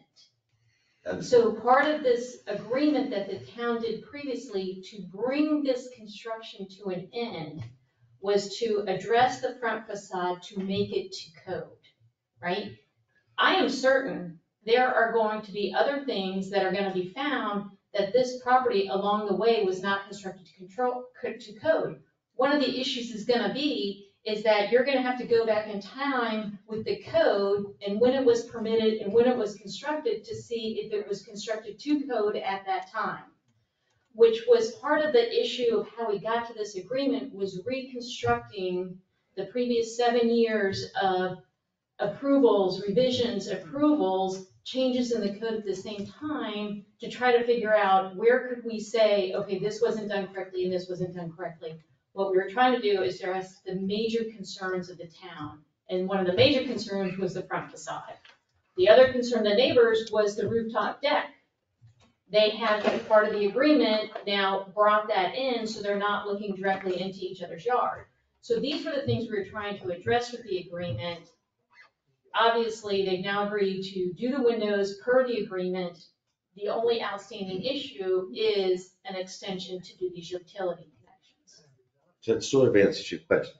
And So part of this agreement that the town did previously to bring this construction to an end was to address the front facade to make it to code, right? I am certain there are going to be other things that are gonna be found that this property along the way was not constructed to code. One of the issues is gonna be is that you're gonna have to go back in time with the code and when it was permitted and when it was constructed to see if it was constructed to code at that time. Which was part of the issue of how we got to this agreement, was reconstructing the previous 7 years of approvals, revisions, approvals, changes in the code at the same time to try to figure out where could we say, okay, this wasn't done correctly and this wasn't done correctly. What we were trying to do is address the major concerns of the town. And one of the major concerns was the front facade. The other concern, the neighbors, was the rooftop deck. They had, as part of the agreement, now brought that in so they're not looking directly into each other's yard. So these were the things we were trying to address with the agreement. Obviously, they've now agreed to do the windows per the agreement. The only outstanding issue is an extension to do these utility connections. So it sort of answers your question.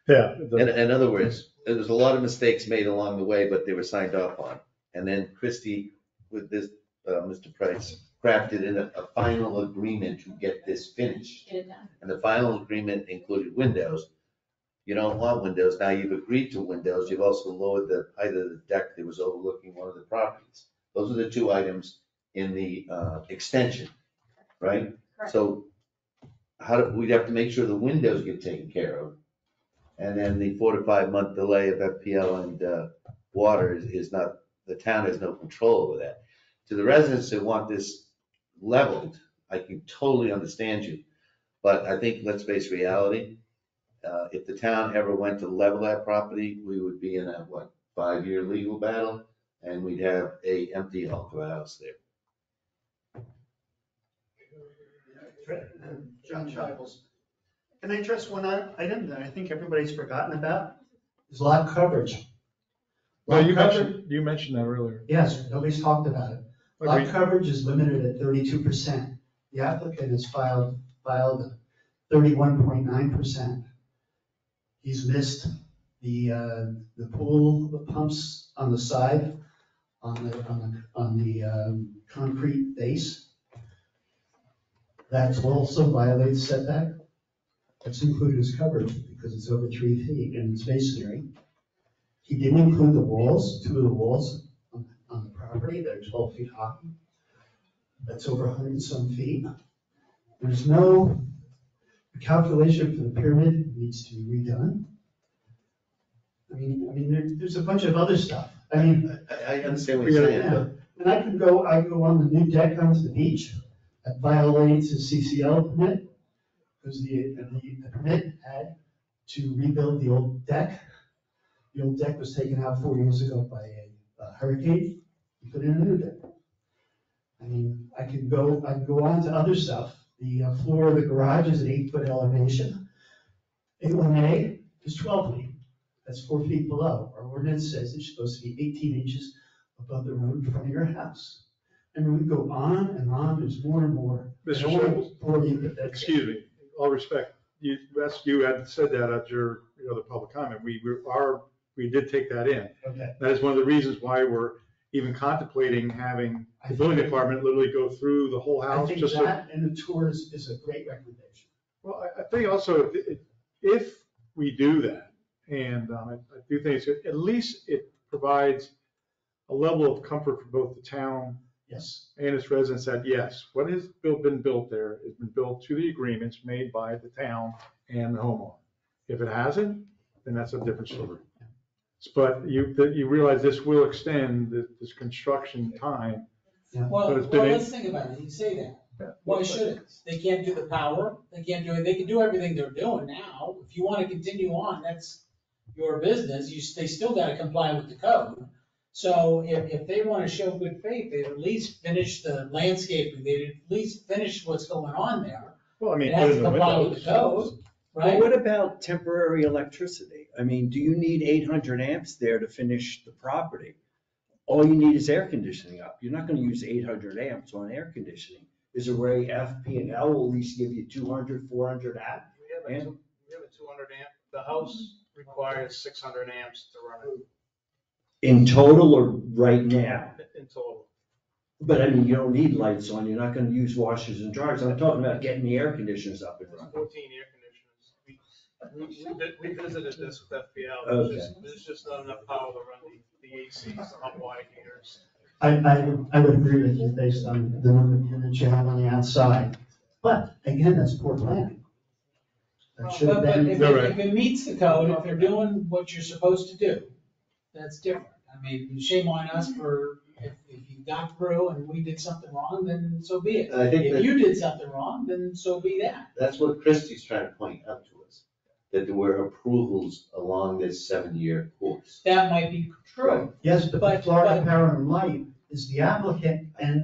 Yeah. In other words, there was a lot of mistakes made along the way, but they were signed off on. And then Christie, with this, Mr. Price, crafted in a final agreement to get this finished. Get it done. And the final agreement included windows. You don't want windows. Now you've agreed to windows. You've also lowered the height of the deck that was overlooking one of the properties. Those are the two items in the extension, right? Correct. So we'd have to make sure the windows get taken care of. And then the 4 to 5 month delay of FPL and water is not, the town has no control over that. To the residents that want this leveled, I can totally understand you. But I think, let's face reality, if the town ever went to level that property, we would be in a, 5-year legal battle, and we'd have a empty Hulk of a house there. John Shivels. Can I address one item that I think everybody's forgotten about? Is lot coverage. Well, Lot you coverage- mentioned that earlier. Yes, nobody's talked about it. Lot Agreed. coverage is limited at 32%. The applicant has filed 31.9%. He's missed the pool, the pumps on the side, on the concrete base. That's also violates setback. That's included as coverage because it's over 3 feet and it's masonry. He didn't include the walls, 2 of the walls on the property that are 12 feet high. That's over 100 and some feet. There's no, the calculation for the pyramid needs to be redone. I mean, there's a bunch of other stuff. I mean. I understand what you're saying, Yeah. And I can go on the new deck onto the beach. That violates the CCL permit because the permit had to rebuild the old deck. The old deck was taken out 4 years ago by a hurricane. You put in a new deck. I mean, I can go on to other stuff. The floor of the garage is an 8-foot elevation. A1A is 12 feet. That's 4 feet below. Our ordinance says it's supposed to be 18 inches above the road in front of your house. And we go on and on, there's more and more. Mr. Shivels, excuse me, all respect, you had said that at your other public comment. We did take that in. Okay. That is one of the reasons why we're even contemplating having the building department literally go through the whole house. I think just so. that and the tours is a great recommendation. Well, I think also if we do that, and I do think at least it provides a level of comfort for both the town. Yes. And its residents that, yes, what has been built there has been built to the agreements made by the town and the homeowner. If it hasn't, then that's a different story. But you realize this will extend this construction time. Well, But it's been let's think about it. You say that. Why should it? They can't do the power. They can't do it. They can do everything they're doing now. If you want to continue on, that's your business. They still got to comply with the code. So if they want to show good faith, they'd at least finish the landscaping. They'd at least finish what's going on there. Well, I mean, it has to comply with the code, right? But what about temporary electricity? I mean, do you need 800 amps there to finish the property? All you need is air conditioning up. You're not going to use 800 amps on air conditioning. Is there a way FP&L will at least give you 200, 400 amp? We have a 200 amp. The house requires 600 amps to run it In total or right now? in total. But I mean, you don't need lights on. You're not going to use washers and dryers. I'm talking about getting the air conditioners up and running. 14 air conditioners. We visited this with FPL. Okay. There's just not enough power to run the ACs, the hot water heaters. I would agree with you based on the number of units you have on the outside. But again, that's poor planning. That should have But been. if it meets the code, if they're doing what you're supposed to do, that's different. I mean, shame on us for, if you got through and we did something wrong, then so be it. I think If that- you did something wrong, then so be that. That's what Christie's trying to point out to us, that there were approvals along this 7-year course. That might be true. Yes, but the Florida Power and Light is the applicant and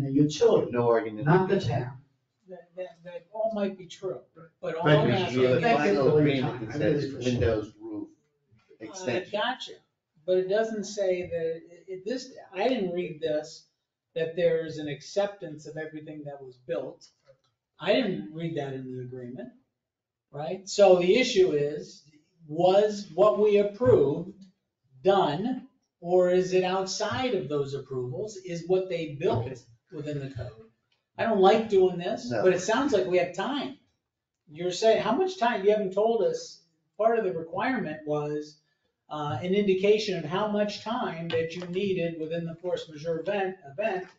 the utility, No argument. not the town. That all might be true, but all Thank I'm you. asking. We have a Thank you final for your agreement time. that I really says appreciate it. windows, roof, extension. Gotcha, but it doesn't say that, I didn't read this, that there's an acceptance of everything that was built. I didn't read that in the agreement. right? So the issue is, was what we approved done, or is it outside of those approvals? Is what they built within the code? I don't like doing this, No. but it sounds like we have time. You're saying, how much time? You haven't told us. Part of the requirement was an indication of how much time that you needed within the force majeure event,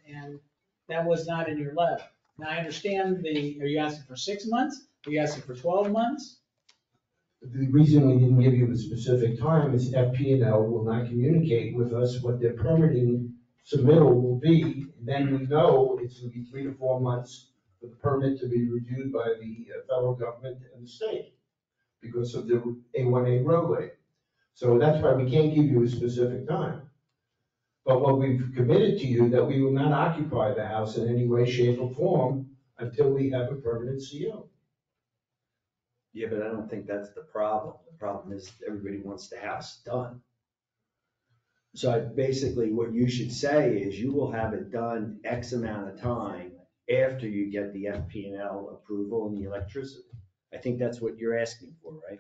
and that was not in your letter. Now, I understand are you asking for 6 months? Are you asking for 12 months? The reason we didn't give you the specific time is FP&L will not communicate with us what their permitting submittal will be. Then we know it's going to be 3 to 4 months for the permit to be reviewed by the federal government and the state because of the A1A roadway. So that's why we can't give you a specific time. But what we've committed to you, that we will not occupy the house in any way, shape, or form until we have a permanent CO. Yeah, but I don't think that's the problem. The problem is everybody wants the house done. So basically what you should say is you will have it done X amount of time after you get the FP&L approval and the electricity. I think that's what you're asking for, right?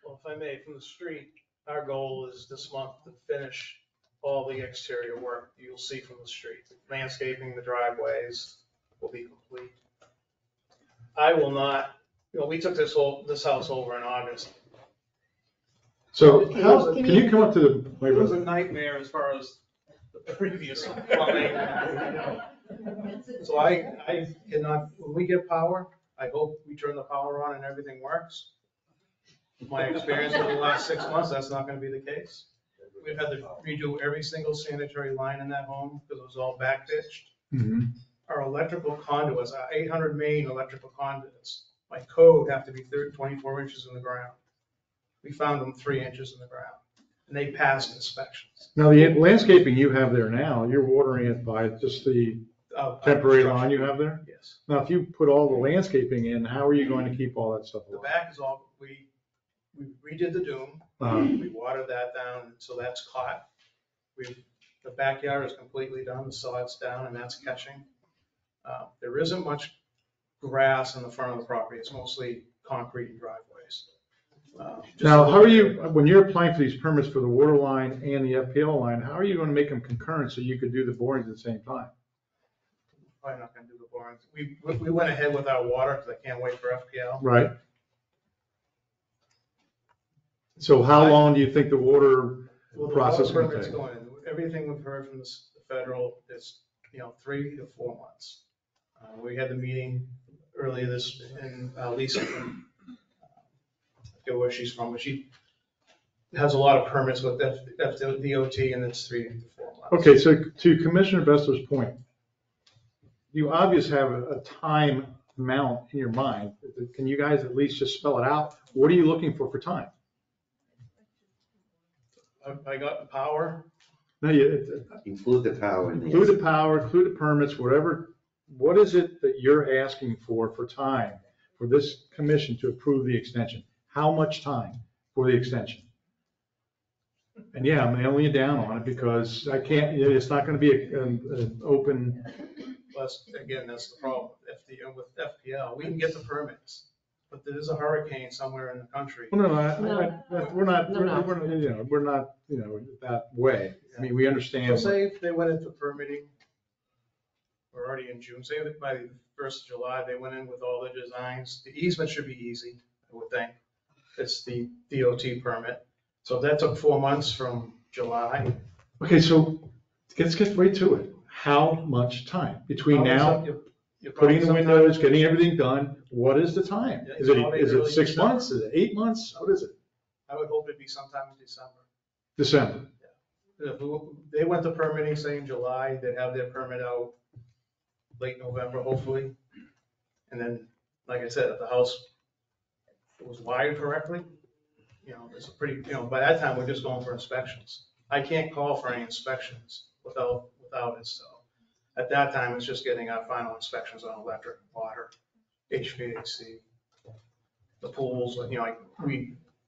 Well, if I may, from the street, our goal is this month to finish all the exterior work you'll see from the street. Landscaping, the driveways will be complete. I will not, we took this house over in August. So It how, was a- can you come up to the It was a microphone? nightmare as far as the previous plumbing. So I cannot, when we get power, I hope we turn the power on and everything works. My experience over the last 6 months, that's not gonna be the case. We've had to redo every single sanitary line in that home because it was all back pitched. Mhm. Our electrical conduits, our 800 main electrical conduits, by code have to be 24 inches in the ground. We found them 3 inches in the ground, and they passed inspections. Now, the landscaping you have there now, you're watering it by just the temporary line you have there? Yes. Now, if you put all the landscaping in, how are you going to keep all that stuff The alive? back is all, we redid the dune, we watered that down, so that's caught. The backyard is completely done, the sod's down, and that's catching. There isn't much grass in the front of the property, it's mostly concrete and driveways. Now, how are you, when you're applying for these permits for the water line and the FPL line, how are you going to make them concurrent so you could do the borings at the same time? Probably not gonna do the borings. We went ahead with our water, because I can't wait for FPL. Right. So how long do you think the water Well, the process is water going to permit's take? going in. Everything we've heard from the federal is, 3 to 4 months. We had the meeting earlier this, and Lisa from, I forget where she's from, but she has a lot of permits with DOT, and it's 3 to 4 months. Okay, so to Commissioner Besler's point, you obviously have a time amount in your mind. Can you guys at least just spell it out? What are you looking for time? I got the power. No, Include the power in include the. the power, include the permits, whatever. What is it that you're asking for time for this commission to approve the extension? How much time for the extension? And yeah, I'm nailing you down on it because I can't, it's not going to be an open. Plus, again, that's the problem with FPL. We can get the permits, but there is a hurricane somewhere in the country. Well, we're not that way. I mean, we So understand. say if they went into permitting, we're already in June, say that by the 1st of July, they went in with all the designs. The easement should be easy, I would think. It's the DOT permit. So that took 4 months from July. Okay, so let's get right to it. How much time between now, You're putting in the probably windows, getting everything done? What is the time? Yeah, Is it probably 6 early months? Is it 8 months? What is it? I would hope it'd be sometime in December. December. If they went to permitting, say in July, they'd have their permit out late November, hopefully. And then, like I said, if the house was wired correctly, it's a pretty, by that time, we're just going for inspections. I can't call for any inspections without it, so. At that time, it's just getting our final inspections on electric, water, HVAC, the pools,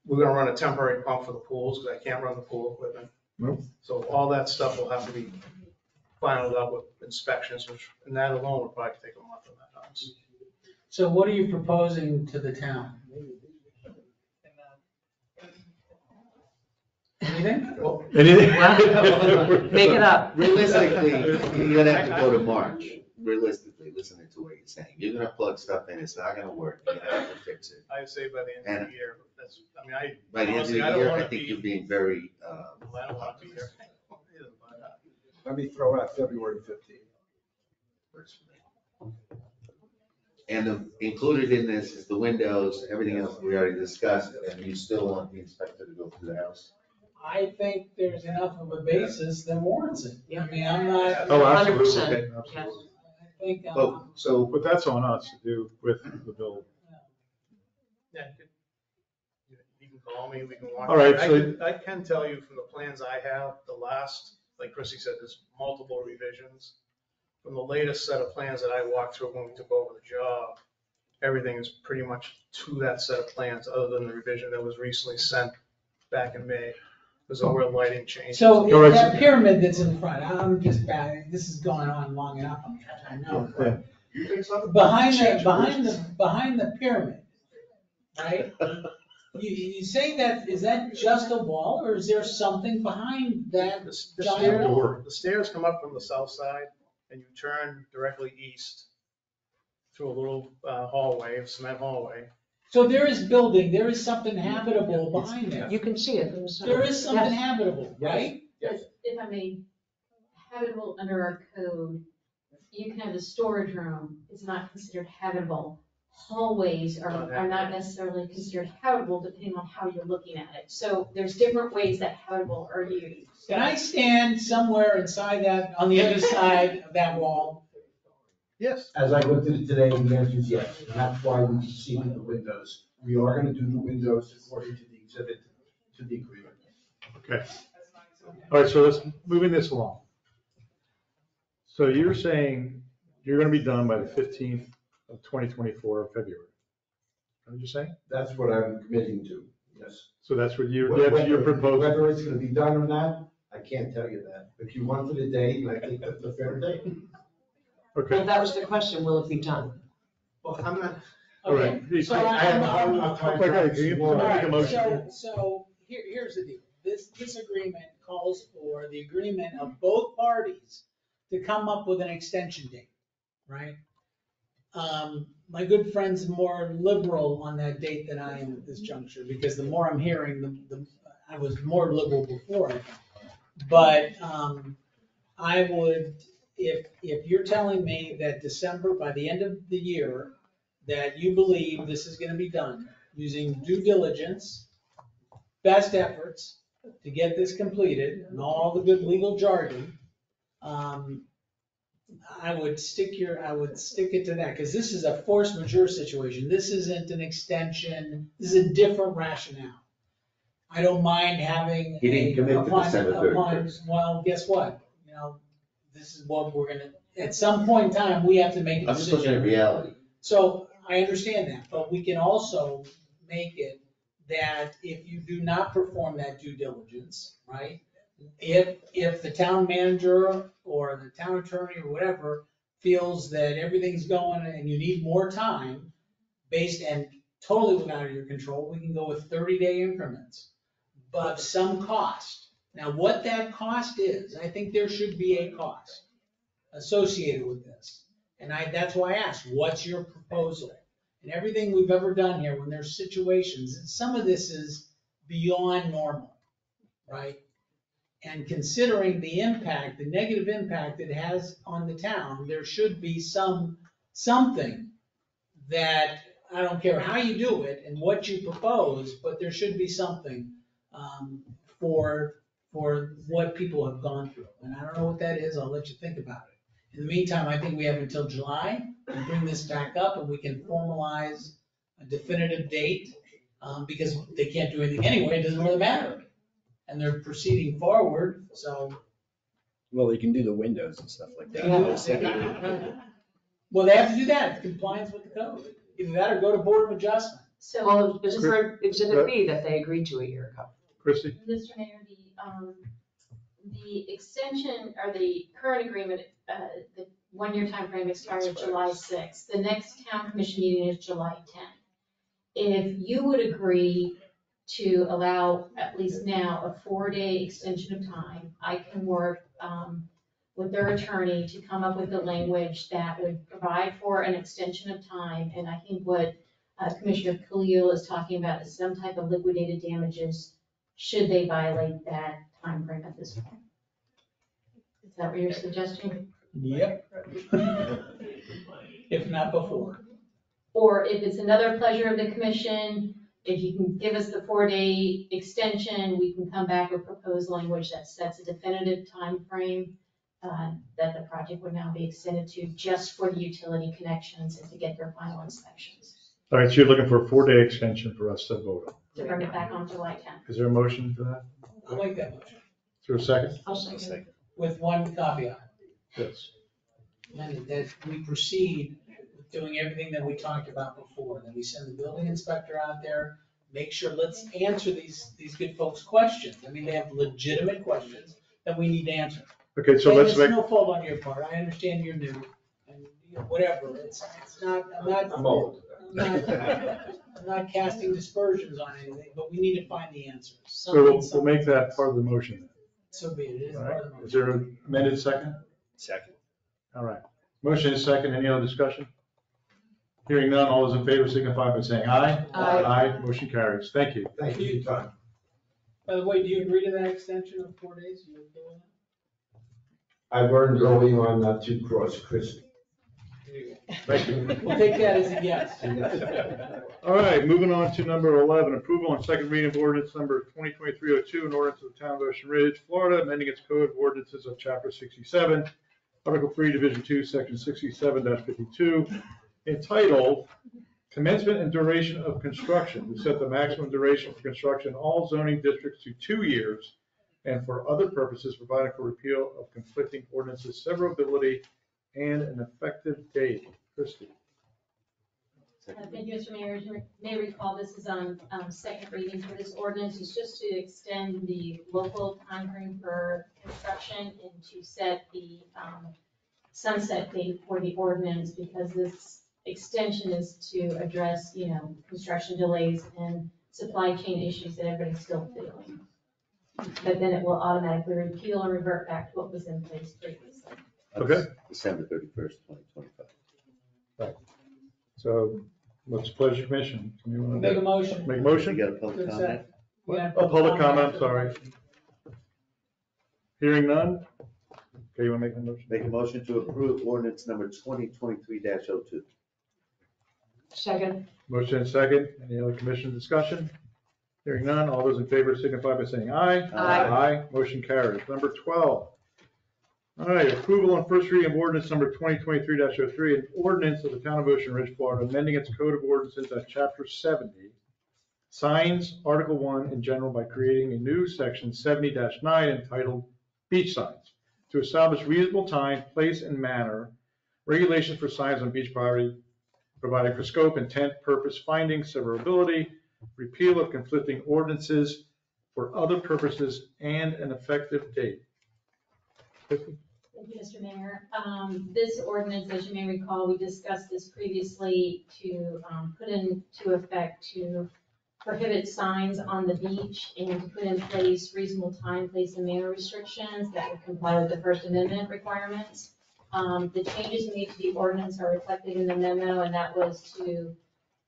we're gonna run a temporary pump for the pools, because I can't run the pool equipment. Nope. So all that stuff will have to be finalized up with inspections, and that alone would probably take a month on that house. So what are you proposing to the town? Anything? Make it up. Realistically, you're gonna have to go to March. Realistically, listening to what you're saying. You're gonna plug stuff in, it's not gonna work. You're gonna have to fix it. I say by the end of the year, that's, I mean, By the end of the honestly, I don't year, wanna I think be- you're being very, I don't want to be here. Let me throw out February 15th. and included in this is the windows, everything else we already discussed, and you still want the inspector to go through the house? I think there's enough of a basis that warrants it. I mean, I'm not. Oh, absolutely. 100%. Absolutely. I think, Oh, so, But that's on us to do with the bill. Yeah, you can call me, we can walk. All right, I so- can- I can tell you from the plans I have, the last, like Chrissy said, there's multiple revisions. From the latest set of plans that I walked through when we took over the job, everything is pretty much to that set of plans, other than the revision that was recently sent back in May. There's a real lighting change. So that pyramid that's in front, I'm just bad, this is going on long enough, I know. but Behind the pyramid, right? You say that, is that just a wall, or is there something behind that The giant wall? the stairs come up from the south side, and you turn directly east through a little hallway, a cement hallway. So there is building, there is something habitable behind there. You can see it from the side. There is something Yes. habitable, right? If I may, habitable under our code, you can have a storage room, it's not considered habitable. Hallways are not necessarily considered habitable depending on how you're looking at it. So there's different ways that habitable are used. Can I stand somewhere inside that, on the other side of that wall? Yes. As I looked at it today, the answer is yes, and that's why we proceeded the windows. We are gonna do the windows according to the exhibit, to the agreement. Okay. All right, so let's, moving this along. So you're saying you're gonna be done by the 15th of 2024, February. What did you say? That's what I'm committing to, yes. So that's what you're Whether proposing? Whether it's gonna be done or not, I can't tell you that. If you wanted a date, I think that's a fair date. Well, that was the question, will it be done? Well, I'm not. All right. So I have enough time. Okay, can you All make a right, motion? so here's the deal. This agreement calls for the agreement of both parties to come up with an extension date, right? My good friend's more liberal on that date than I am at this juncture, because the more I'm hearing, I was more liberal before. But I would, if you're telling me that December, by the end of the year, that you believe this is gonna be done using due diligence, best efforts to get this completed, and all the good legal jargon, I would stick it to that, because this is a force majeure situation. This isn't an extension, this is a different rationale. I don't mind having. He didn't commit to December 31st. Well, guess what? You know, this is what we're gonna, at some point in time, we have to make a I'm just looking at decision. reality. So I understand that, but we can also make it that if you do not perform that due diligence, right? If the town manager or the town attorney or whatever feels that everything's going and you need more time based and totally without your control, we can go with 30-day increments, but some cost. Now, what that cost is, I think there should be a cost associated with this. And that's why I asked, what's your proposal? And everything we've ever done here, when there's situations, and some of this is beyond normal, right? And considering the impact, the negative impact it has on the town, there should be something that, I don't care how you do it and what you propose, but there should be something for what people have gone through. And I don't know what that is, I'll let you think about it. In the meantime, I think we have until July to bring this back up and we can formalize a definitive date, because they can't do anything anyway, it doesn't really matter. And they're proceeding forward, so. Well, they can do the windows and stuff like that. Well, they have to do that, compliance with the code. Either that or go to Board of Adjustment. So, Well, isn't there exhibit B that they agreed to a year ago? Chrissy? Mr. Mayor, the extension or the current agreement, one-year timeframe expired July 6th. The next town commission meeting is July 10th. If you would agree to allow, at least now, a 4-day extension of time, I can work with their attorney to come up with the language that would provide for an extension of time. And I think what Commissioner Khalil is talking about is some type of liquidated damages should they violate that timeframe at this point. Is that what you're suggesting? Yep. If not before. Or if it's another pleasure of the commission, if you can give us the 4-day extension, we can come back with proposed language that sets a definitive timeframe that the project would now be extended to just for the utility connections and to get their final inspections. All right, so you're looking for a 4-day extension for us to vote on. To bring it back on July 10th. Is there a motion for that? I'll make that motion. Is there a second? I'll second. With one caveat, Yes. that we proceed with doing everything that we talked about before, that we send the building inspector out there, make sure, let's answer these good folks' questions. I mean, they have legitimate questions that we need to answer. Okay, so And let's it's make, no fault on your part, I understand you're new, and whatever, it's not, I'm old. I'm not casting dispersions on anything, but we need to find the answers. so we'll make that part of the motion. So be it, it is All part right, of the motion. is there an amended second? Second. All right, motion is second, any other discussion? Hearing none, all those in favor signify by saying aye. Aye. Aye, motion carries, thank you. Thank you for your time. By the way, do you agree to that extension of 4 days? You okay with that? I learned early on not to cross Christie. Thank you. We'll take that as a yes. All right, moving on to number 11, approval on second reading of ordinance number 2023-02, an ordinance of the town of Ocean Ridge, Florida, amending its code of ordinances of chapter 67, article 3, division 2, section 67-52, entitled Commencement and Duration of Construction, to set the maximum duration for construction in all zoning districts to 2 years, and for other purposes, providing for repeal of conflicting ordinances, severability, and an effective date. Christie. Thank you, Mr. Mayor. As you may recall, this is on second reading for this ordinance. It's just to extend the local timeframe for construction and to set the sunset date for the ordinance, because this extension is to address, construction delays and supply chain issues that everybody's still feeling. But then it will automatically repeal and revert back to what was in place previously. Okay. December 31st, 2025. Right. So what's the pleasure, commission? You wanna Make a motion. Make a motion? You got a public comment? Yeah, Oh, public comment, I'm sorry. Hearing none? Okay, you want to make a motion? Make a motion to approve ordinance number 2023-02. Second. Motion and second. Any other commission discussion? Hearing none. All those in favor signify by saying aye. Aye. Aye. Motion carries. Number 12. All right, approval on first reading of ordinance number 2023-03, an ordinance of the town of Ocean Ridge, Florida, amending its code of ordinances at chapter 70, signs, article 1 in general, by creating a new section 70-9 entitled beach signs, to establish reasonable time, place, and manner, regulations for signs on beach property, providing for scope, intent, purpose, findings, severability, repeal of conflicting ordinances for other purposes, and an effective date. Thank you, Mr. Mayor. This ordinance, as you may recall, we discussed this previously to put into effect to prohibit signs on the beach and to put in place reasonable time, place, and manner restrictions that would comply with the First Amendment requirements. The changes made to the ordinance are reflected in the memo, and that was to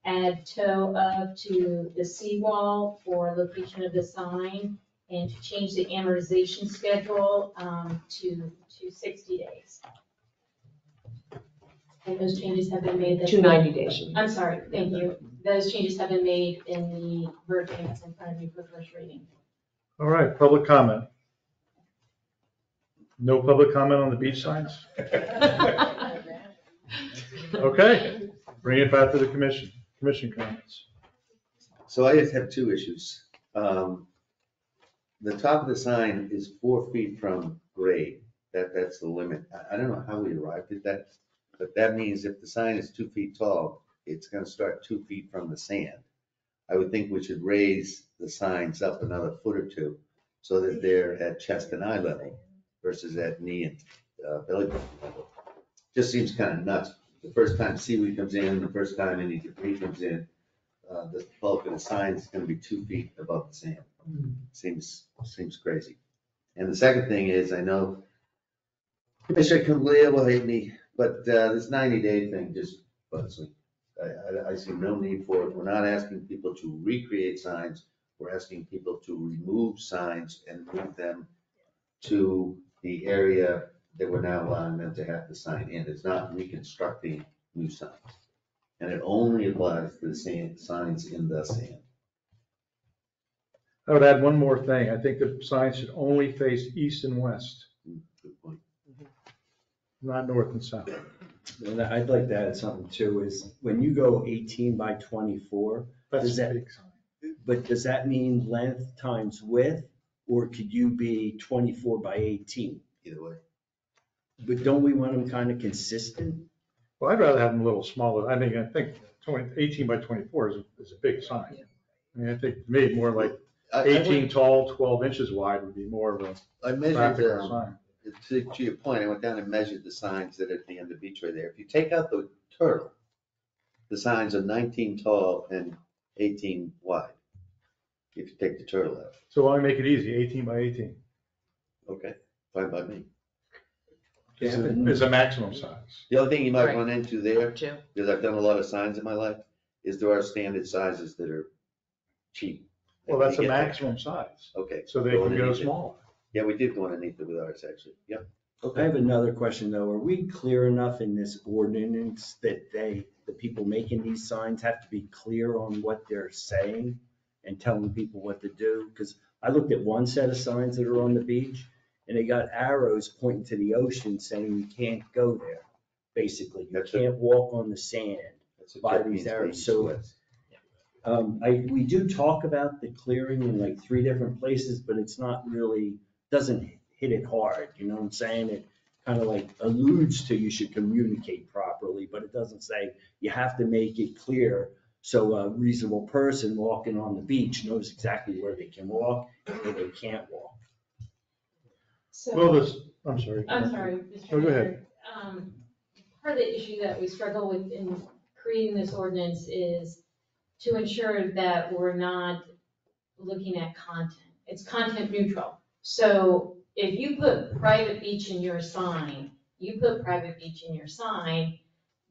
add toe up to the seawall for location of the sign, and to change the amortization schedule to 60 days. And those changes have been made. To 90 days. I'm sorry, thank you. Those changes have been made in the version that's in front of you for first reading. All right, public comment. No public comment on the beach signs? Okay, bring it back to the commission. Commission comments. So I just have two issues. The top of the sign is 4 feet from grade. That's the limit. I don't know how we arrived at that, but that means if the sign is 2 feet tall, it's gonna start 2 feet from the sand. I would think we should raise the signs up another foot or two so that they're at chest and eye level versus at knee and belly button level. just seems kind of nuts. The first time seaweed comes in, the first time any debris comes in, the bulk of the sign is gonna be 2 feet above the sand. Seems crazy. And the second thing is, I know Commissioner Cavalier will hate me, but this 90-day thing just bugs me. I see no need for it. We're not asking people to recreate signs. We're asking people to remove signs and move them to the area that we're now allowing them to have the sign in. It's not reconstructing new signs. And it only applies to the sand, signs in the sand. I would add one more thing. I think the signs should only face east and west, Good point. not north and south. And I'd like to add something too, is when you go 18 by 24, That's does a that, big sign. but does that mean length times width? Or could you be 24 by 18? Either way. But don't we want them kind of consistent? Well, I'd rather have them a little smaller. I think 18 by 24 is a big sign. I mean, I think maybe more like 18 tall, 12 inches wide would be more of a I measured, practical sign. to your point, I went down and measured the signs that are at the end of Beachway there. If you take out the turtle, the signs are 19 tall and 18 wide. If you take the turtle out. So why make it easy, 18 by 18? Okay, fine by me. It's a maximum size. The other thing you might Right. run into there, Two. because I've done a lot of signs in my life, is there are standard sizes that are cheap. Well, that's a You get that. maximum size. Okay. So they go can go underneath it. smaller. Yeah, we did go underneath it with ours, actually. Yep. I have another question though. Are we clear enough in this ordinance that the people making these signs have to be clear on what they're saying and telling people what to do? Because I looked at one set of signs that are on the beach and they got arrows pointing to the ocean saying you can't go there. Basically, you can't walk on the sand by these arrows. So we do talk about the clearing in like 3 different places, but it's not really, doesn't hit it hard, you know what I'm saying? It kind of like alludes to you should communicate properly, but it doesn't say you have to make it clear so a reasonable person walking on the beach knows exactly where they can walk and where they can't walk. Well, I'm sorry. I'm sorry, Mr. Oh, go ahead. Mayor. Part of the issue that we struggle with in creating this ordinance is to ensure that we're not looking at content. It's content neutral. So if you put private beach in your sign, you put private beach in your sign,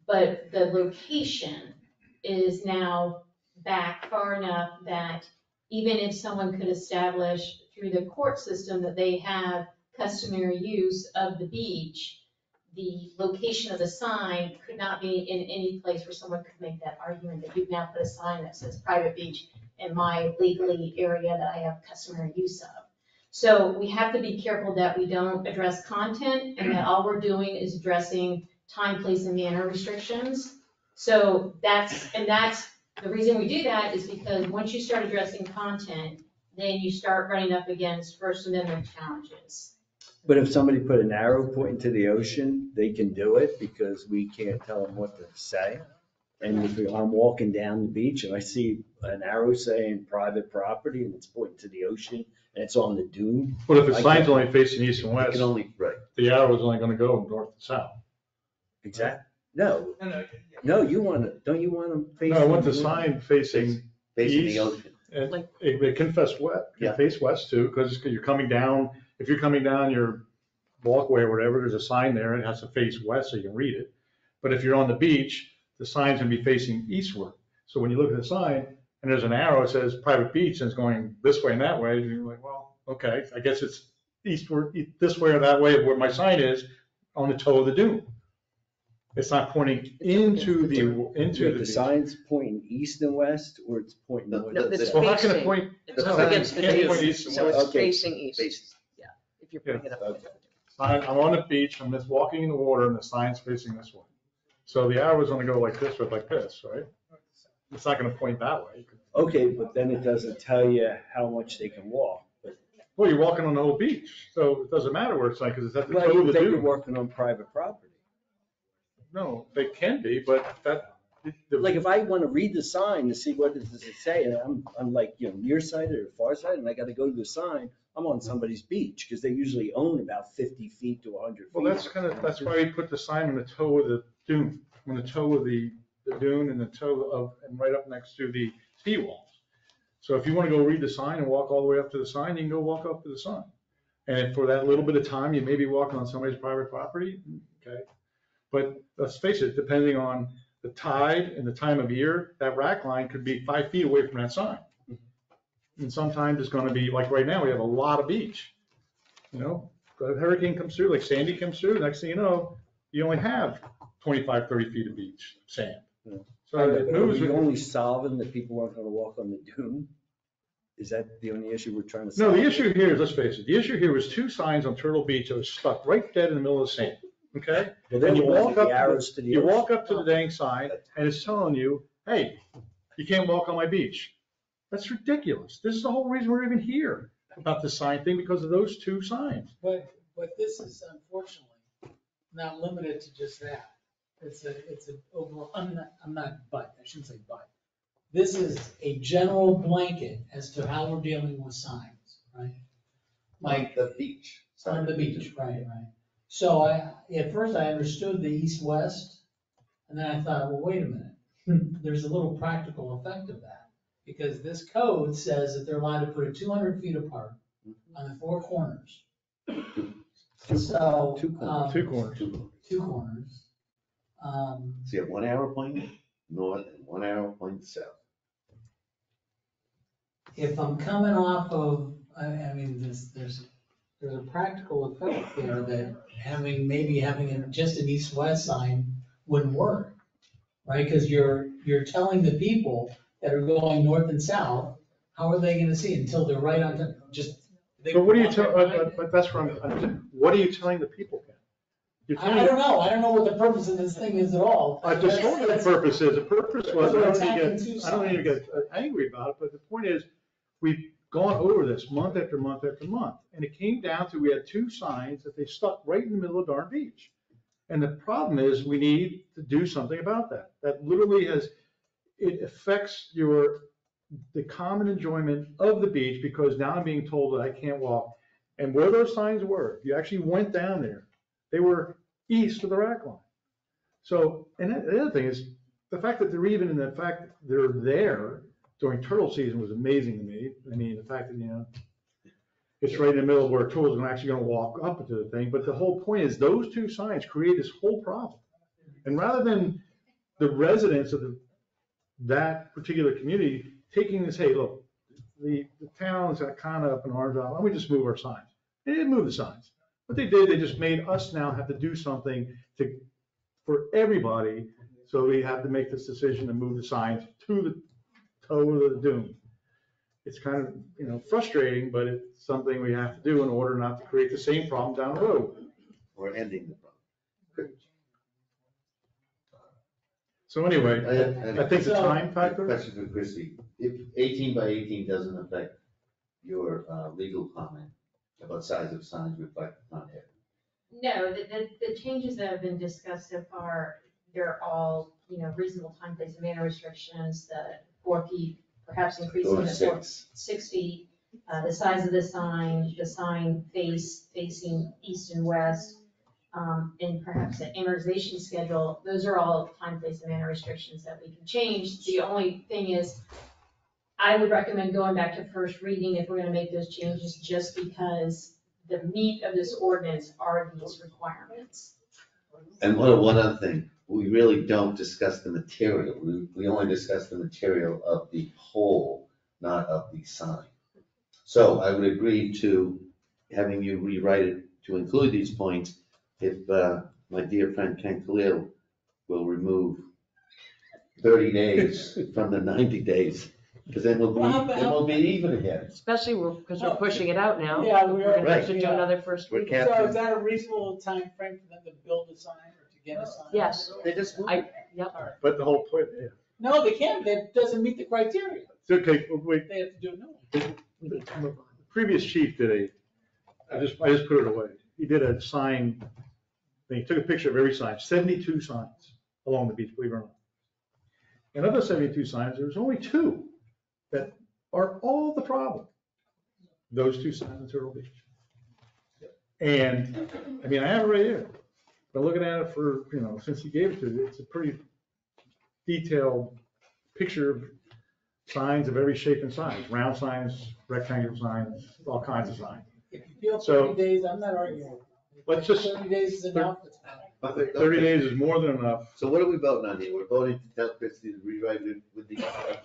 but the location is now back far enough that even if someone could establish through the court system that they have customary use of the beach, the location of the sign could not be in any place where someone could make that argument that you've now put a sign that says private beach in my legally area that I have customary use of. So we have to be careful that we don't address content and that all we're doing is addressing time, place, and manner restrictions. So that's the reason we do that is because once you start addressing content, then you start running up against First Amendment challenges. But if somebody put an arrow pointing to the ocean, they can do it because we can't tell them what to say. And if I'm walking down the beach and I see an arrow saying private property and it's pointing to the ocean and it's on the dune. But if the sign's only facing east and west, right. The arrow is only going to go north and south. Exactly. No, you want to, don't you want them facing? No, I want the sign facing Facing the east. ocean. And it can face west too, because you're coming down, if you're coming down your walkway or whatever, there's a sign there, it has to face west so you can read it. But if you're on the beach, the sign's gonna be facing eastward. So when you look at the sign and there's an arrow that says private beach and it's going this way and that way, you're like, well, okay, I guess it's eastward, this way or that way where my sign is on the toe of the dune. It's not pointing into the beach. sign's pointing east and west, or it's pointing north? No, it's Well, how can it facing, point? it's no, up against the it can't point dune, east and so west. it's Okay. facing east. Yeah, if you're putting it up. I'm on the beach, I'm just walking in the water and the sign's facing this way. So the arrow's gonna go like this or like this, right? It's not gonna point that way. Okay, but then it doesn't tell you how much they can walk. But Well, you're walking on the whole beach, so it doesn't matter where it's like, because it's at the well, toe of you the think you're dune. working on private property. No, they can be, but that, Like if I want to read the sign to see what does it say, and I'm like, nearsighted or farsighted, and I got to go to the sign, I'm on somebody's beach, because they usually own about 50 feet to 100 feet. Well, that's why we put the sign on the toe of the dune, on the toe of the dune and the toe of, and right up next to the seawalls. So if you want to go read the sign and walk all the way up to the sign, you can go walk up to the sign. And if for that little bit of time, you may be walking on somebody's private property, okay? But let's face it, depending on the tide and the time of year, that rack line could be 5 feet away from that sign. And sometimes it's gonna be, like right now, we have a lot of beach. A hurricane comes through, like Sandy comes through, next thing you know, you only have 25, 30 feet of beach, sand. So it moves. Are we only solving that people aren't going to walk on the dune? Is that the only issue we're trying to No, solve? the issue here is, let's face it, the issue here was 2 signs on Turtle Beach that was stuck right dead in the middle of the sand, okay? Well, they're And you the ones walk with up, the arrows to the you ocean. walk up to the dang sign and it's telling you, hey, you can't walk on my beach. That's ridiculous. This is the whole reason we're even here about this sign thing, because of those 2 signs. But this is unfortunately not limited to just that. It's a overall, I shouldn't say but. This is a general blanket as to how we're dealing with signs, right? Like the beach. on the beach, right. So at first I understood the east-west, and then I thought, well, wait a minute. There's a little practical effect of that, because this code says that they're allowed to put it 200 feet apart on the 4 corners. So, 2 corners. 2 corners. 2 corners. So you have 1 arrow pointing north and 1 arrow pointing south. If I'm coming off of, there's a practical effect there that maybe having just an east-west sign wouldn't work, right? Because you're telling the people that are going north and south, how are they gonna see it until they're right on top, But what are you telling, but that's what are you telling the people, Ken? You're telling I don't know. I don't know what the purpose of this thing is at all. I just told you the purpose is. The purpose was, We're I attacking 2 don't need to get angry about it, but the point is, we've gone over this month after month after month, and it came down to, we had 2 signs that they stuck right in the middle of darn beach. And the problem is, we need to do something about that. That literally it affects the common enjoyment of the beach, because now I'm being told that I can't walk. And where those signs were, if you actually went down there, they were east of the rack line. So, and the other thing is, the fact that they're there during turtle season was amazing to me. I mean, the fact that, it's right in the middle of where turtles are actually gonna walk up into the thing, but the whole point is, those 2 signs create this whole problem. And rather than the residents of that particular community taking this, hey, look, the town's kind of up in arms, why don't we just move our signs? They didn't move the signs. What they did, they just made us now have to do something for everybody. So we have to make this decision to move the signs to the toe of the dune. It's kind of, frustrating, but it's something we have to do in order not to create the same problem down the road. We're ending the problem. So anyway, I think the time factor. Question for Christie. If 18 by 18 doesn't affect your legal comment about size of signs reflected on it. No, the changes that have been discussed so far, they're all, reasonable time, place, and manner restrictions, the 4 feet, perhaps increasing to 6 feet, the size of the sign facing east and west, and perhaps the amortization schedule. Those are all time, place, and manner restrictions that we can change. The only thing is, I would recommend going back to first reading if we're gonna make those changes, just because the meat of this ordinance are these requirements. And one other thing, we really don't discuss the material. We only discuss the material of the pole, not of the sign. So I would agree to having you rewrite it to include these points if my dear friend Ken Khalil will remove 30 days from the 90 days, because then we'll be even again. Especially because we're pushing it out now. Yeah, We're gonna Right. have to do another first We're reading. capped. So is that a reasonable time frame for them to build a sign or to get a sign? Yes. They just Yep. But the whole point, No, they can't. That doesn't meet the criteria. it's okay, wait, They have to do it no. the previous chief I just put it away. He did a sign thing, he took a picture of every sign, 72 signs along the beach, believe it or not. And of the 72 signs, there's only 2 that are all the problem. Those 2 signs in Turtle Beach. And, I mean, I have it right here. But looking at it for, since he gave it to you, it's a pretty detailed picture of signs of every shape and size. Round signs, rectangular signs, all kinds of signs. If you feel So- 30 days, I'm not arguing. Let's just, 30 days is enough, it's fine. 30 days is more than enough. So what are we voting on here? We're voting to tell Christie to rewrite it with the.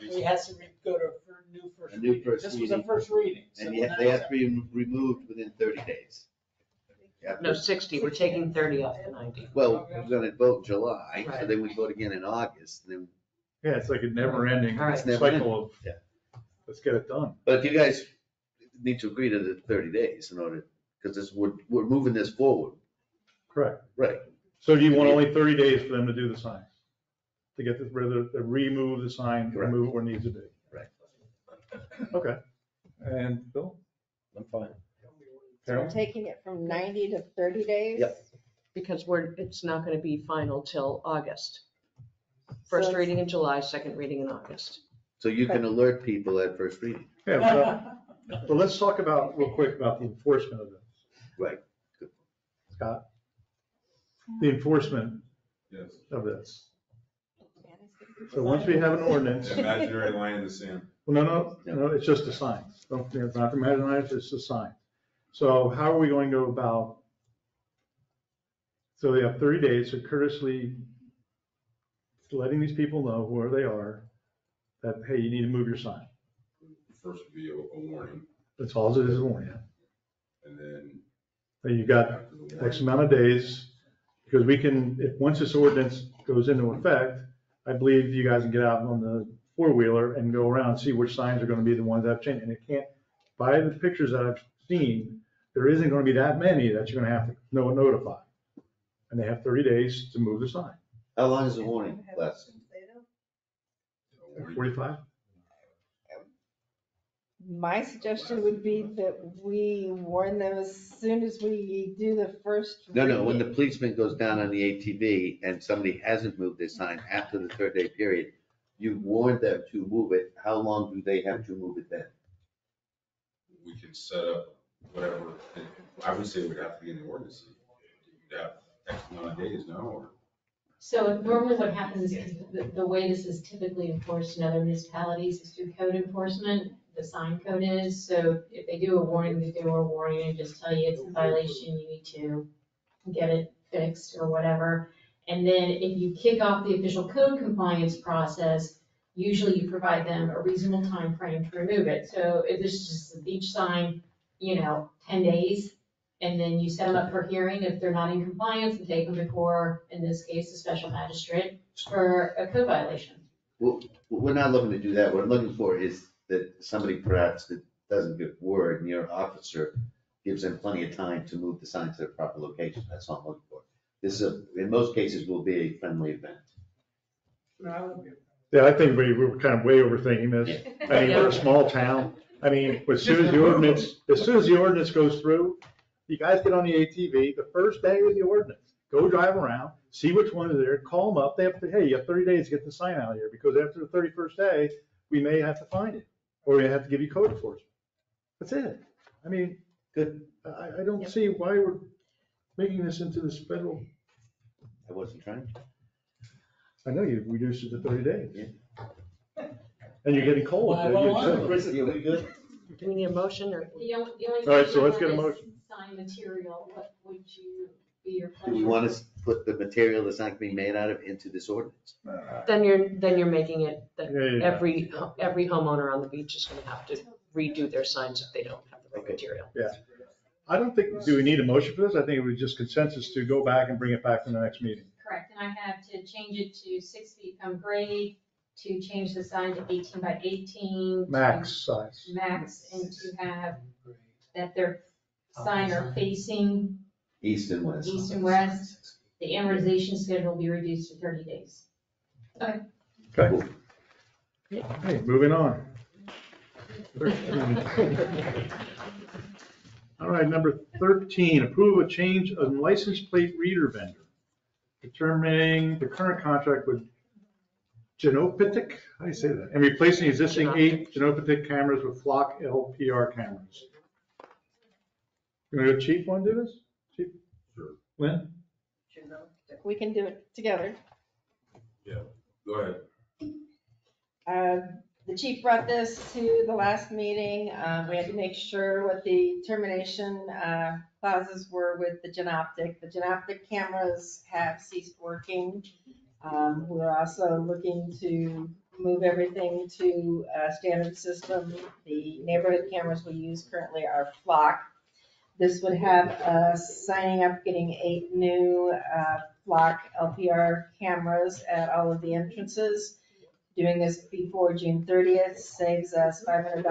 He has to go to a new first A new reading. This first was a reading. first reading. so And we're yet not they have to accepting. be removed within 30 days. No, 60, we're taking 30 off the 90. Well, we're gonna vote in July, so Right. then we vote again in August, and then. Yeah, it's like a never ending All right. It's never ending. cycle of, Yeah. let's get it done. But you guys need to agree to the 30 days in order, because we're moving this forward. Correct. Right. So do you want only 30 days for them to do the signs? To get this, rather, to remove the sign, Correct. remove it where it needs to be? Right. Okay. And Bill? I'm fine. So we're taking it from 90 to 30 days? Yep. Because it's not going to be final till August. So First it's- reading in July, second reading in August. So you can alert people at first reading. Yeah, well, let's talk real quick about the enforcement of this. Right. Scott? The enforcement Yes. of this. So once we have an ordinance. Imaginary line in the sand. Well, no, it's just a sign. It's not the imaginary, it's just a sign. So how are we going to go about? So they have 30 days to courteously letting these people know where they are, that, hey, you need to move your sign. First would be a warning, That's all it is, a warning. and then Then you got after the X warning, amount of days, because we can, once this ordinance goes into effect, I believe you guys can get out on the 4-wheeler and go around and see which signs are gonna be the ones that have changed. And it can't, by the pictures that I've seen, there isn't gonna be that many that you're gonna have to notify. And they have 30 days to move the sign. How long is the warning last? a warning. 45? My suggestion would be that we warn them as soon as we do the first. No, when the reading. policeman goes down on the ATV and somebody hasn't moved their sign after the 3rd-day period, you warned them to move it. How long do they have to move it then? We can set up whatever, I would say it would have to be in the ordinance. You'd have X amount of days now, or. So normally what happens is the way this is typically enforced in other municipalities is through code enforcement, the sign code is. So if they do a warning, they do a warning and just tell you it's a violation, you need to get it fixed or whatever. And then if you kick off the official code compliance process, usually you provide them a reasonable time frame to remove it. So if this is just a beach sign, 10 days, and then you set them up for hearing. If they're not in compliance, and take them before, in this case, the special magistrate for a code violation. Well, we're not looking to do that. What I'm looking for is that somebody perhaps that doesn't get word and your officer gives them plenty of time to move the sign to the proper location. That's all I'm looking for. This is, in most cases, will be a friendly event. Yeah, I think we were kind of way overthinking this. I mean, we're a small town. I mean, as soon as the ordinance goes through, you guys get on the ATV, the first day of the ordinance, go drive around, see which one is there, call them up. They have to, hey, you have 30 days to get the sign out of here, because after the 31st day, we may have to find it, or we have to give you code enforcement. That's it. I mean, Good. I don't see why we're making this into this federal. I wasn't trying to. I know you reduced it to 30 days. And you're getting cold. Christie, are we good? Do we need a motion or? The only All right, so let's get a thing on motion. this sign material, what would you be your Do pleasure? we want to put the material that's not being made out of into this ordinance? Then you're making it that Yeah, yeah. every homeowner on the beach is going to have to redo their signs if they don't have the right Okay. material. Yeah. I don't think, do we need a motion for this? I think it was just consensus to go back and bring it back to the next meeting. Correct, and I have to change it to 6 feet from grade, to change the sign to 18 by 18. Max size. Max, and to have that their sign are facing East and west. east and west. The amortization schedule will be reduced to 30 days. Okay. Okay. Hey, moving on. All right, number 13, approve a change of license plate reader vendor. Determining the current contract with Genopatic, how do you say that? And replacing existing 8 Genopatic cameras with Flock LPR cameras. You want to go Chief, want to do this? Chief? Sure. Lynn? We can do it together. Yeah, go ahead. The chief brought this to the last meeting. We had to make sure what the termination clauses were with the Genoptic. The Genoptic cameras have ceased working. We're also looking to move everything to a standard system. The neighborhood cameras we use currently are Flock. This would have us signing up, getting 8 new Flock LPR cameras at all of the entrances. Doing this before June 30th saves us $500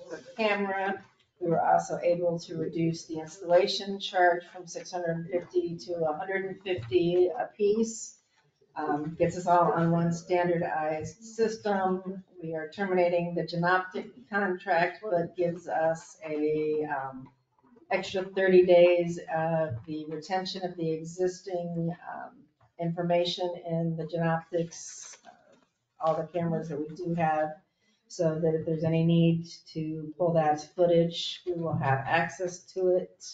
per camera. We were also able to reduce the installation charge from $650 to $150 a piece. Gets us all on one standardized system. We are terminating the Genoptic contract, but gives us a extra 30 days of the retention of the existing information in the Genoptics, all the cameras that we do have, so that if there's any need to pull that footage, we will have access to it.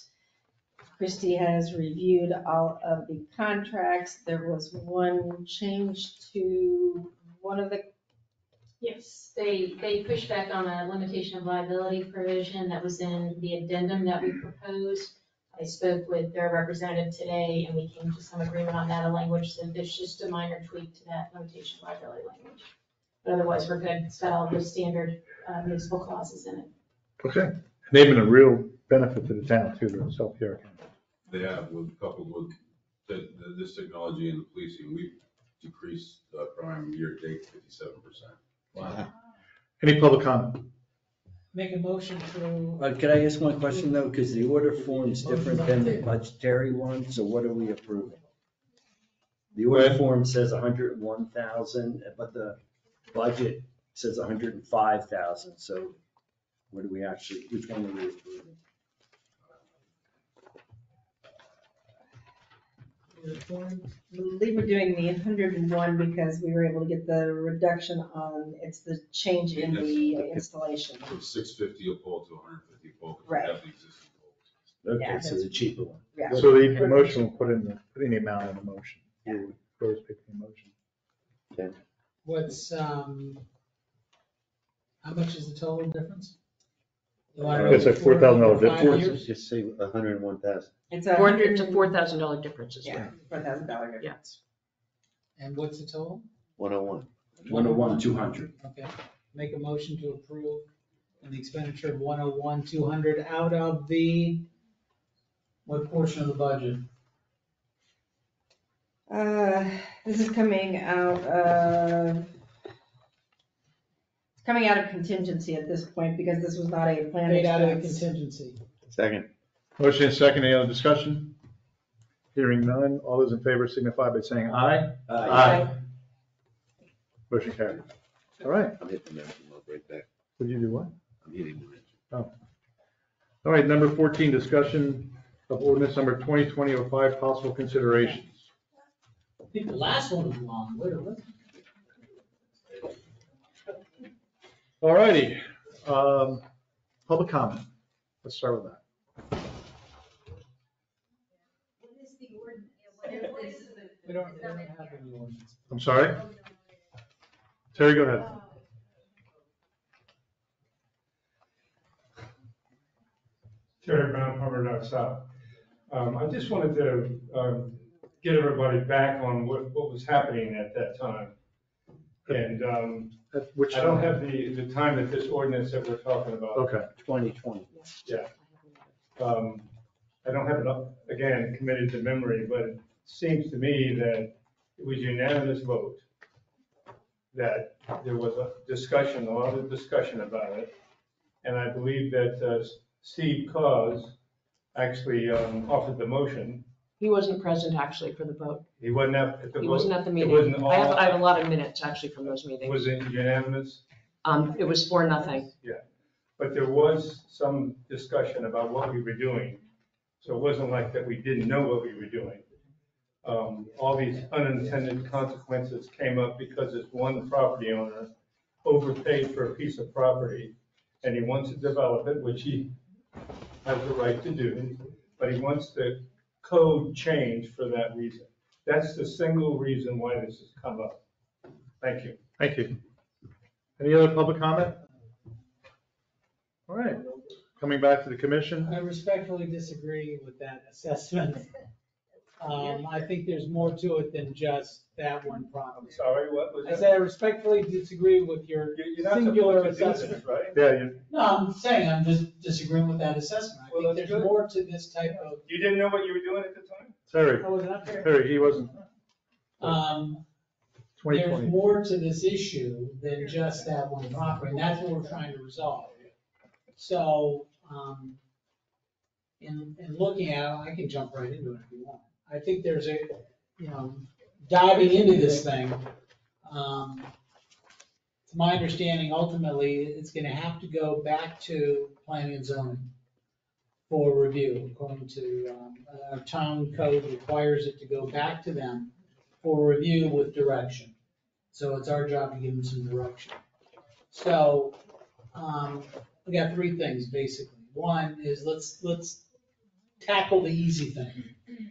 Christie has reviewed all of the contracts. There was one change to one of the. Yes, they pushed back on a limitation of liability provision that was in the addendum that we proposed. I spoke with their representative today and we came to some agreement on that language, so there's just a minor tweak to that limitation of liability language. But otherwise, we're good. It's got all the standard municipal clauses in it. Okay. And they've been a real benefit to the town too, the self-PR cameras. They have, coupled with this technology and the policing, we've decreased crime year to date 57%. Wow. Any public comment? Make a motion to. Could I ask one question though? Because the order form is different than the budgetary one, so what are we approving? The order form says 101,000, but the budget says 105,000, so what do we actually, which one are we approving? I believe we're doing the 101 because we were able to get the reduction on, it's the change in the installation. From 650 a pole to 150 a pole, because we Right. have the existing poles. Okay, so the cheaper one. Yeah. So the motion will putting the amount in the motion. You first pick the motion. Okay. What's, how much is the total difference? It's like $4,000 difference. Just say 101,000. It's $400 to $4,000 difference is Yeah, $4,000 difference. And what's the total? 101. 101, 200. Okay, make a motion to approve the expenditure of 101, 200 out of the, what portion of the budget? This is coming out of contingency at this point because this was not a planned Paid out of the expense. contingency. Second. Motion and second, any other discussion? Hearing none, all those in favor signify by saying aye. Aye. Motion carried. All right, I'm hitting the mention mode right back. would you do what? I'm hitting the mention. Oh. All right, number 14, discussion of ordinance number 2020-05, possible considerations. I think the last one was long, literally. All righty, public comment. Let's start with that. We don't have any ordinance. I'm sorry? Terry, go ahead. Terry Brown, Hubbard North South. I just wanted to get everybody back on what was happening at that time. And I don't have the time that this ordinance that we're talking about. Okay. 2020. Yeah. I don't have it, again, committed to memory, but it seems to me that it was unanimous vote that there was a discussion, a lot of discussion about it. And I believe that Steve Cause actually offered the motion. He wasn't present actually for the vote. He wasn't at the vote? He wasn't at the It meeting. wasn't all- I have a lot of minutes actually from those meetings. Was it unanimous? It was 4-0. Yeah, but there was some discussion about what we were doing. So it wasn't like that we didn't know what we were doing. all these unintended consequences came up because this one property owner overpaid for a piece of property, and he wants to develop it, which he has the right to do, but he wants the code changed for that reason. That's the single reason why this has come up. Thank you. Thank you. Any other public comment? All right, coming back to the commission. I respectfully disagree with that assessment. I think there's more to it than just that one problem. Sorry, what was I that? said I respectfully disagree with your You're not singular supposed to do assessment. this, right? Yeah, No, I'm saying I'm just disagreeing with that assessment. I Well, think that's there's good. more to this type of. You didn't know what you were doing at the time? Terry, I wasn't up there. Terry, he wasn't. There's 2020. more to this issue than just that one property, and that's what we're trying to resolve. So, in looking at it, I can jump right into it if you want. I think there's a, diving into this thing, to my understanding, ultimately, it's gonna have to go back to planning and zoning for review, according to, our town code requires it to go back to them for review with direction. So it's our job to give them some direction. So, we got three things, basically. One is let's tackle the easy thing.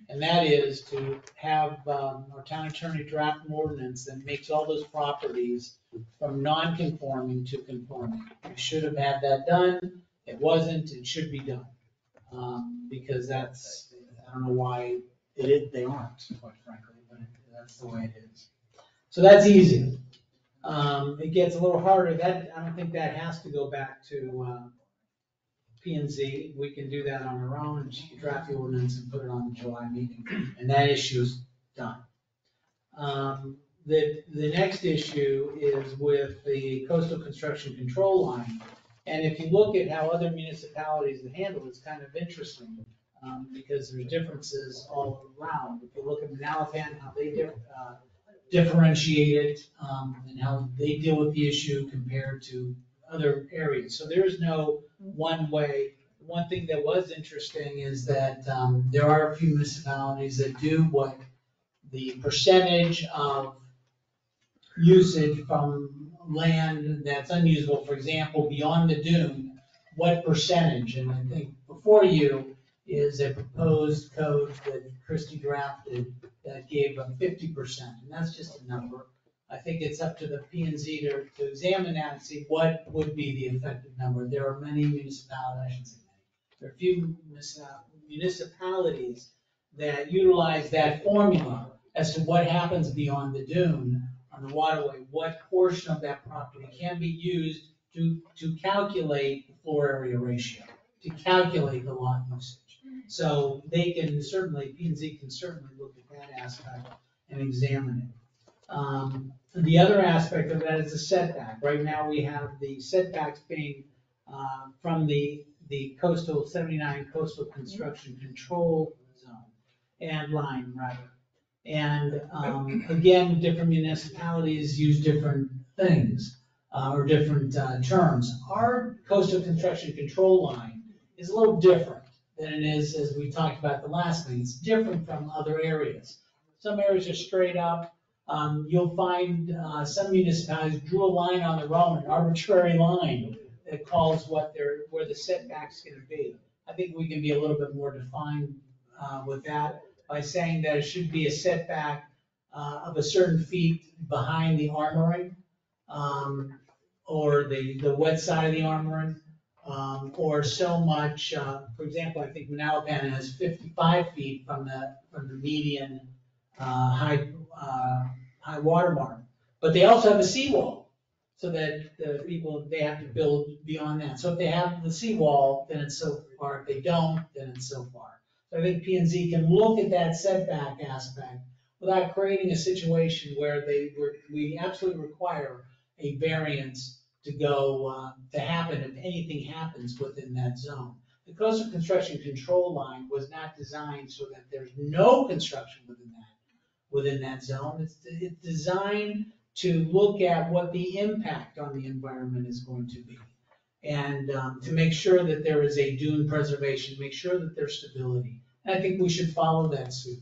And that is to have, our town attorney draft an ordinance that makes all those properties from non-conforming to conforming. We should have had that done. It wasn't, it should be done. Because that's, I don't know why they aren't, quite frankly, but that's the way it is. So that's easy. It gets a little harder. I don't think that has to go back to, P and Z. We can do that on our own, and she can draft the ordinance and put it on the July meeting, and that issue's done. The next issue is with the coastal construction control line. And if you look at how other municipalities have handled it, it's kind of interesting, because there's differences all around. If you look at Manalapan, how they differentiate it, and how they deal with the issue compared to other areas. So there's no one way. One thing that was interesting is that there are a few municipalities that do what the percentage of usage from land that's unusable, for example, beyond the dune, what percentage? And I think before you is a proposed code that Christie drafted that gave a 50%, and that's just a number. I think it's up to the P and Z to examine that and see what would be the effective number. There are many municipalities, I shouldn't say many, there are a few municipalities that utilize that formula as to what happens beyond the dune on the waterway, what portion of that property can be used to calculate the floor area ratio, to calculate the lot usage. So they can certainly, P and Z can certainly look at that aspect and examine it. The other aspect of that is the setback. Right now, we have the setbacks being from the coastal 79 coastal construction control zone and line, rather. And again, different municipalities use different things or different terms. Our coastal construction control line is a little different than it is, as we talked about the last thing. It's different from other areas. Some areas are straight up. You'll find some municipalities drew a line on their own, an arbitrary line that calls where the setback's gonna be. I think we can be a little bit more defined with that by saying that it should be a setback of a certain feet behind the armoring, or the wet side of the armoring, or so much, for example, I think Manalapan has 55 feet from the median high water mark. But they also have a seawall, so that the people, they have to build beyond that. So if they have the seawall, then it's so far. If they don't, then it's so far. So I think P and Z can look at that setback aspect without creating a situation where we absolutely require a variance to go, to happen if anything happens within that zone. The coastal construction control line was not designed so that there's no construction within that zone. It's designed to look at what the impact on the environment is going to be. And to make sure that there is a dune preservation, make sure that there's stability. And I think we should follow that suit.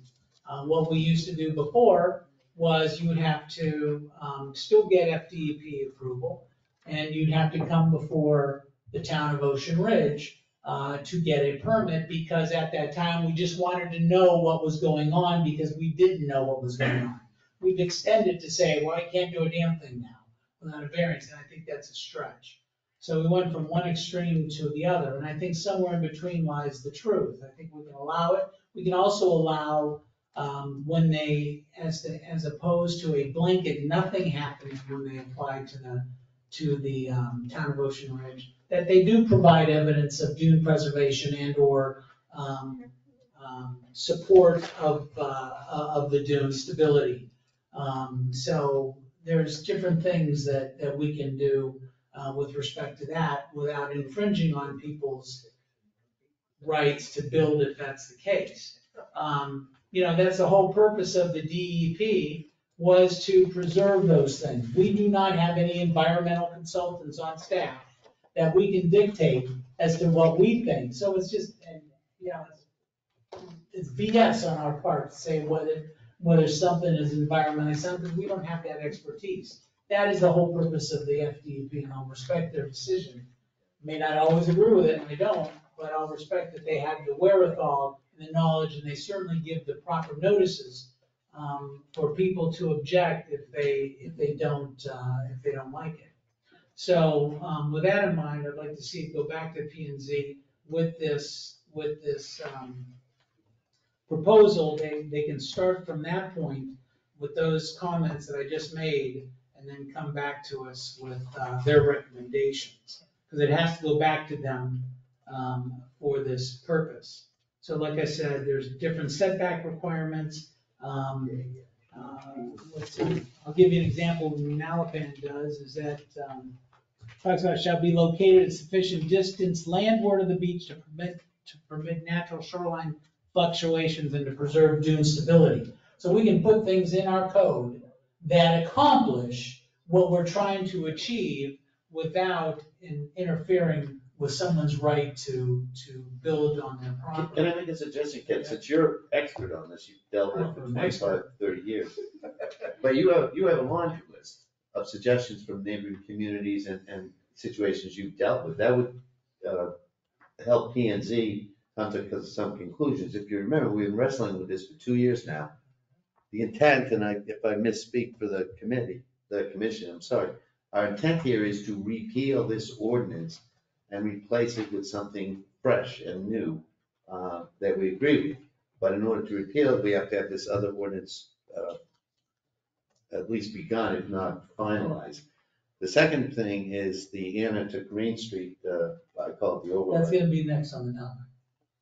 What we used to do before was you would have to still get FDEP approval, and you'd have to come before the town of Ocean Ridge to get a permit, because at that time, we just wanted to know what was going on, because we didn't know what was going on. We've extended to say, well, I can't do a damn thing now without a variance, and I think that's a stretch. So we went from one extreme to the other, and I think somewhere in between lies the truth. I think we can allow it. We can also allow when they, as opposed to a blanket, nothing happening when they apply to the town of Ocean Ridge, that they do provide evidence of dune preservation and or support of the dune stability. So there's different things that we can do with respect to that without infringing on people's rights to build if that's the case. That's the whole purpose of the DEP, was to preserve those things. We do not have any environmental consultants on staff that we can dictate as to what we think. So it's just, it's BS on our part to say whether something is environmentally sound, because we don't have that expertise. That is the whole purpose of the FDEP, and I'll respect their decision. May not always agree with it, and I don't, but I'll respect that they have the wherewithal and the knowledge, and they certainly give the proper notices for people to object if they don't like it. So with that in mind, I'd like to see it go back to P&Z with this proposal. They can start from that point with those comments that I just made, and then come back to us with their recommendations, because it has to go back to them for this purpose. So like I said, there's different setback requirements. Let's see, I'll give you an example. What Malapan does is that talks about shall be located at sufficient distance landward of the beach to permit natural shoreline fluctuations and to preserve dune stability. So we can put things in our code that accomplish what we're trying to achieve without interfering with someone's right to build on their property. Can I make a suggestion, Ken? Since you're expert on this, you've dealt with it for 25, 30 years. But you have a laundry list of suggestions from neighboring communities and situations you've dealt with. That would help P&Z come to some conclusions. If you remember, we've been wrestling with this for 2 years now. The intent, and if I misspeak for the commission, I'm sorry. Our intent here is to repeal this ordinance and replace it with something fresh and new that we agree with. But in order to repeal it, we have to have this other ordinance at least begun, if not finalized. The second thing is the Anna to Green Street, I call it the overlay. That's gonna be next on the docket.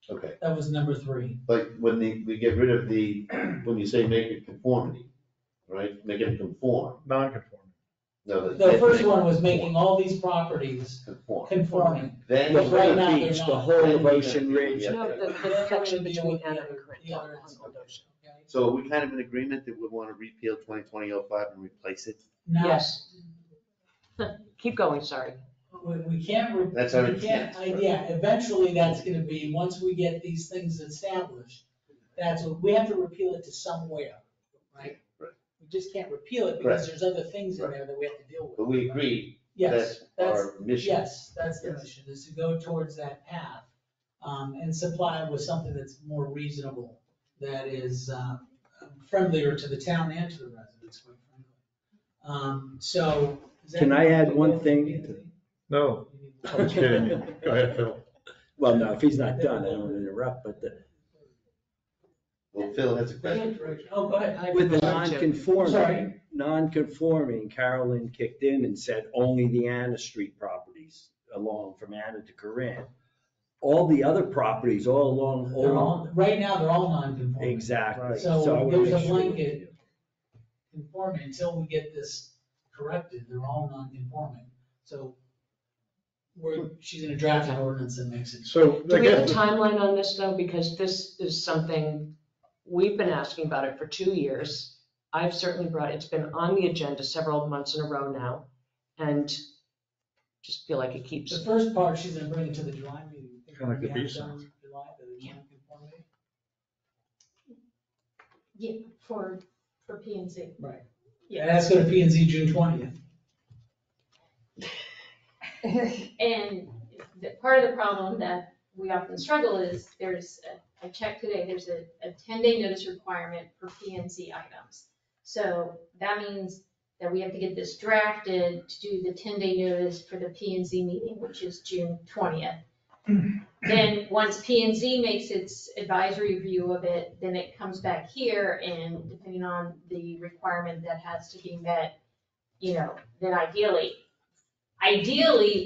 Okay. That was number 3. But when we get rid of when you say make it conformity, right? Make it conform. Non-conforming. No, The first one was making all these properties conforming. Then But right now, Beach, they're the not. whole of Ocean Ridge. No, the section between Anna and Corinth on Old Ocean. So are we kind of in agreement that we want to repeal 2020-05 and replace it? Now, Yes. Keep going, sorry. we can't, That's our we can't, yeah, eventually that's gonna be, once we get these things established, that's what, we have to repeal it to somewhere, right? Right. We just can't repeal it because there's other things in there that we have to deal with. But we agree Yes, that's our mission. Yes, that's the mission, is to go towards that path, and supply it with something that's more reasonable, that is, friendlier to the town and to the residents, quite frankly. So. is that- Can I add one thing? No, I'm just kidding you. Go ahead, Phil. Well, no, if he's not done, I don't want to interrupt, but Well, Phil has a question. Oh, go ahead. with the Sorry. non-conforming, Carolyn kicked in and said only the Anna Street properties along from Anna to Corinne. All the other properties all along. They're all, right now, they're all non-conforming. Exactly. So I wanna there's make a sure- blanket conforming, until we get this corrected, they're all non-conforming. So she's gonna draft an ordinance that makes it. So Do I we have a guess, timeline on this though? Because this is something, we've been asking about it for 2 years. I've certainly it's been on the agenda several months in a row now, and just feel like it keeps. The first part, she's gonna bring it to the July meeting. Kinda like the We have beach done signs. July, the non-conformity. Yeah, for P and Z. Right. Yeah. And that's going to P and Z June 20th. And part of the problem that we often struggle is I checked today, there's a 10-day notice requirement for P and Z items. So that means that we have to get this drafted to do the 10-day notice for the P and Z meeting, which is June 20th. Then once P and Z makes its advisory review of it, then it comes back here, and depending on the requirement that has to be met, then ideally,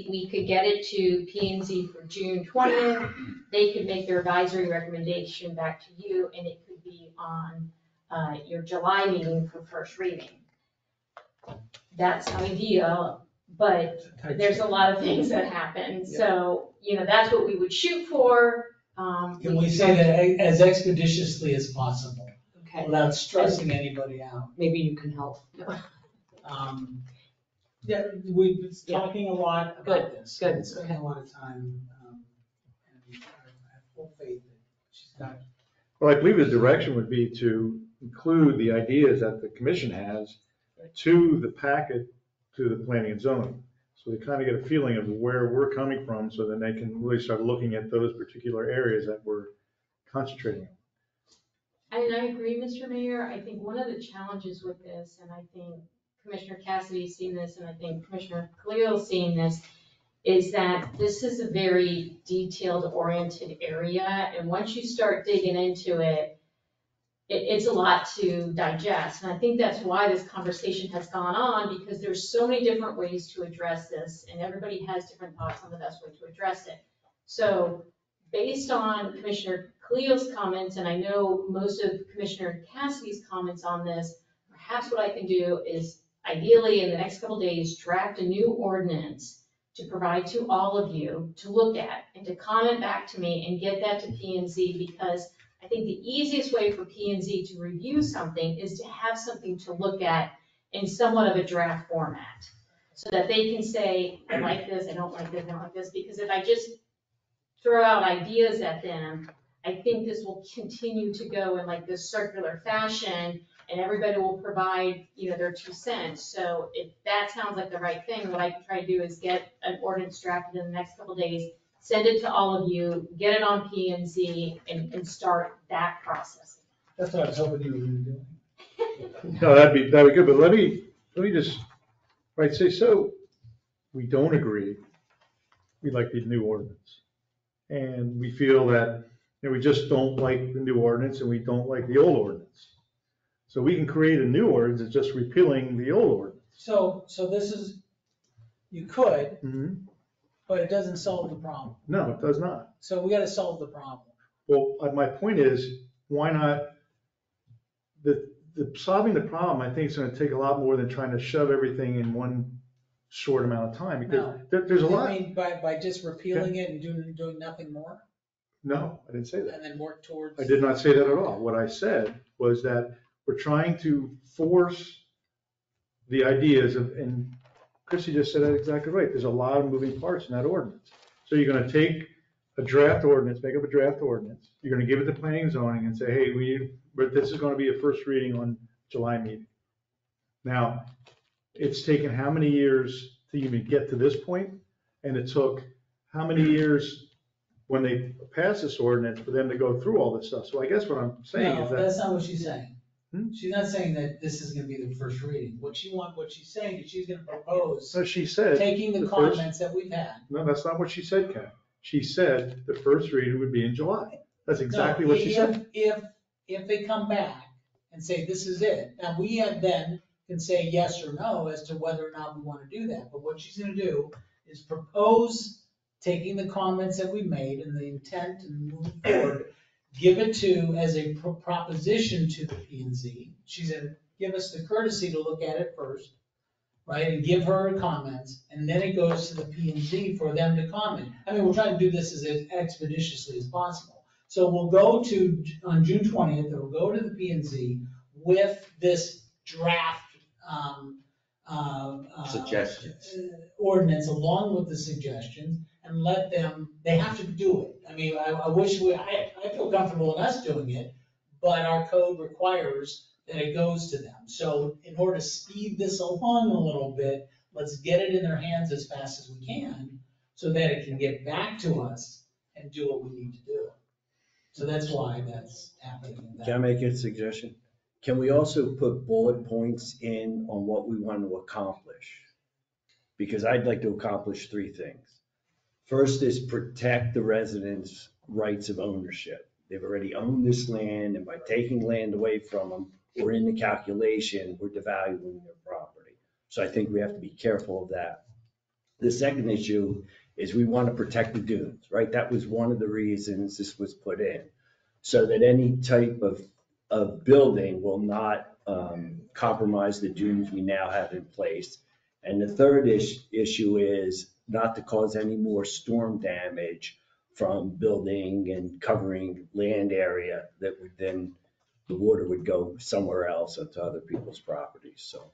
we could get it to P and Z for June 20th. They could make their advisory recommendation back to you, and it could be on your July meeting for first reading. That's ideal, but there's a lot of things that happen. So, that's what we would shoot for. Can we say that as expeditiously as possible? Okay. Without stressing anybody out. Maybe you can help. Yeah, we've been talking a lot about this. Good. We've spent a lot of time, and I have full faith that she's got. Well, I believe the direction would be to include the ideas that the commission has to the packet, to the planning and zoning. So they kind of get a feeling of where we're coming from, so then they can really start looking at those particular areas that we're concentrating on. And I agree, Mr. Mayor. I think one of the challenges with this, and I think Commissioner Cassidy's seen this, and I think Commissioner Khalil's seen this, is that this is a very detailed oriented area. And once you start digging into it, it's a lot to digest. And I think that's why this conversation has gone on, because there's so many different ways to address this, and everybody has different thoughts on the best way to address it. So based on Commissioner Khalil's comments, and I know most of Commissioner Cassidy's comments on this, perhaps what I can do is ideally in the next couple days, draft a new ordinance to provide to all of you to look at and to comment back to me and get that to P and Z, because I think the easiest way for P and Z to review something is to have something to look at in somewhat of a draft format, so that they can say, I like this, I don't like this, I don't like this, because if I just throw out ideas at them, I think this will continue to go in like this circular fashion, and everybody will provide, their 2 cents. So if that sounds like the right thing, what I can try to do is get an ordinance drafted in the next couple of days, send it to all of you, get it on P and Z, and start that process. That's what I was hoping you were going to do. No, that'd be good, but let me just, say, so we don't agree, we like the new ordinance. And we feel that, we just don't like the new ordinance and we don't like the old ordinance. So we can create a new ordinance that's just repealing the old ordinance. So this is, you could, but it doesn't solve the problem. No, it does not. So we gotta solve the problem. Well, my point is, why not, the solving the problem, I think is gonna take a lot more than trying to shove everything in one short amount of time, because there's a lot. I mean, by just repealing it and doing nothing more? No, I didn't say that. And then work towards? I did not say that at all. What I said was that we're trying to force the ideas of, and Chrissy just said that exactly right. There's a lot of moving parts in that ordinance. So you're gonna take a draft ordinance, make up a draft ordinance. You're gonna give it to planning and zoning and say, hey, but this is gonna be a first reading on July meeting. Now, it's taken how many years to even get to this point? And it took how many years when they passed this ordinance for them to go through all this stuff? So I guess what I'm saying is that. No, that's not what she's saying. She's not saying that this is gonna be the first reading. What she's saying is she's gonna propose. So she said. Taking the comments that we've had. No, that's not what she said, Ken. She said the first reading would be in July. That's exactly what she said. If they come back and say, this is it, now we then can say yes or no as to whether or not we want to do that. But what she's gonna do is propose taking the comments that we made and the intent and moving forward, give it as a proposition to the P and Z. She's gonna give us the courtesy to look at it first, right, and give her comments, and then it goes to the P and Z for them to comment. I mean, we're trying to do this as expeditiously as possible. So we'll go on June 20th, it'll go to the P and Z with this draft suggestions, ordinance along with the suggestions, and they have to do it. I mean, I wish I feel comfortable in us doing it, but our code requires that it goes to them. So in order to speed this along a little bit, let's get it in their hands as fast as we can so that it can get back to us and do what we need to do. So that's why that's happening. Can I make a suggestion? Can we also put bullet points in on what we want to accomplish? Because I'd like to accomplish 3 things. First is protect the residents' rights of ownership. They've already owned this land, and by taking land away from them, or in the calculation, we're devaluing their property. So I think we have to be careful of that. The second issue is we want to protect the dunes, right? That was one of the reasons this was put in, so that any type of building will not compromise the dunes we now have in place. And the third issue is not to cause any more storm damage from building and covering land area that would then, the water would go somewhere else onto other people's properties, so.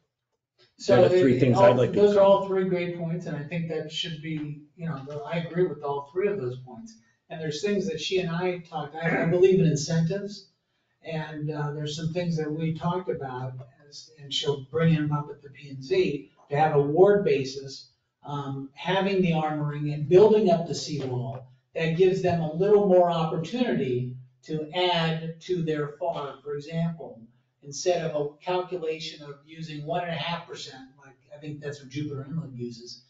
So Those are 3 things I'd like to. those are all 3 great points, and I think that should be, I agree with all 3 of those points. And there's things that she and I talked, I believe in incentives, and there's some things that we talked about, and she'll bring them up at the P&Z, to have a ward basis, having the armoring and building up the seawall, that gives them a little more opportunity to add to their farm. For example, instead of a calculation of using 1.5%, like I think that's what Jupiter Inland uses,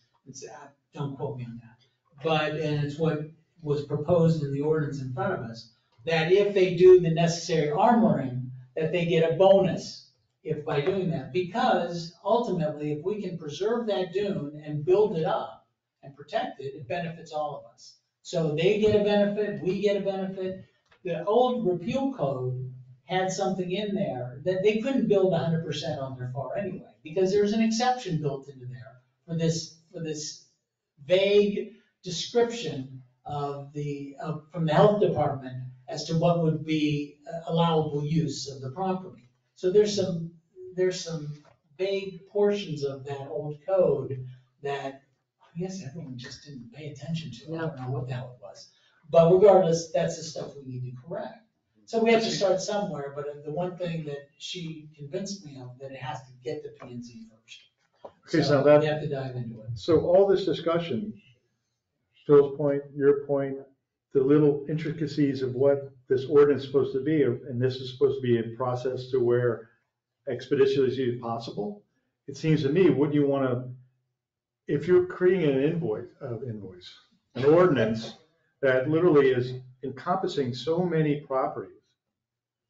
don't quote me on that, and it's what was proposed in the ordinance in front of us, that if they do the necessary armoring, that they get a bonus if by doing that. Because ultimately, if we can preserve that dune and build it up and protect it, it benefits all of us. So they get a benefit, we get a benefit. The old repeal code had something in there that they couldn't build 100% on their FAR anyway, because there's an exception built into there for this vague description of from the health department as to what would be allowable use of the property. So there's some vague portions of that old code that I guess everyone just didn't pay attention to. I don't know what the hell it was. But regardless, that's the stuff we need to correct. So we have to start somewhere, but the one thing that she convinced me of, that it has to get to P&Z first. Okay, so we have to dive into it. So all this discussion, Phil's point, your point, the little intricacies of what this ordinance is supposed to be, and this is supposed to be a process to where expeditiously as possible. It seems to me, wouldn't you want to, if you're creating an ordinance that literally is encompassing so many properties,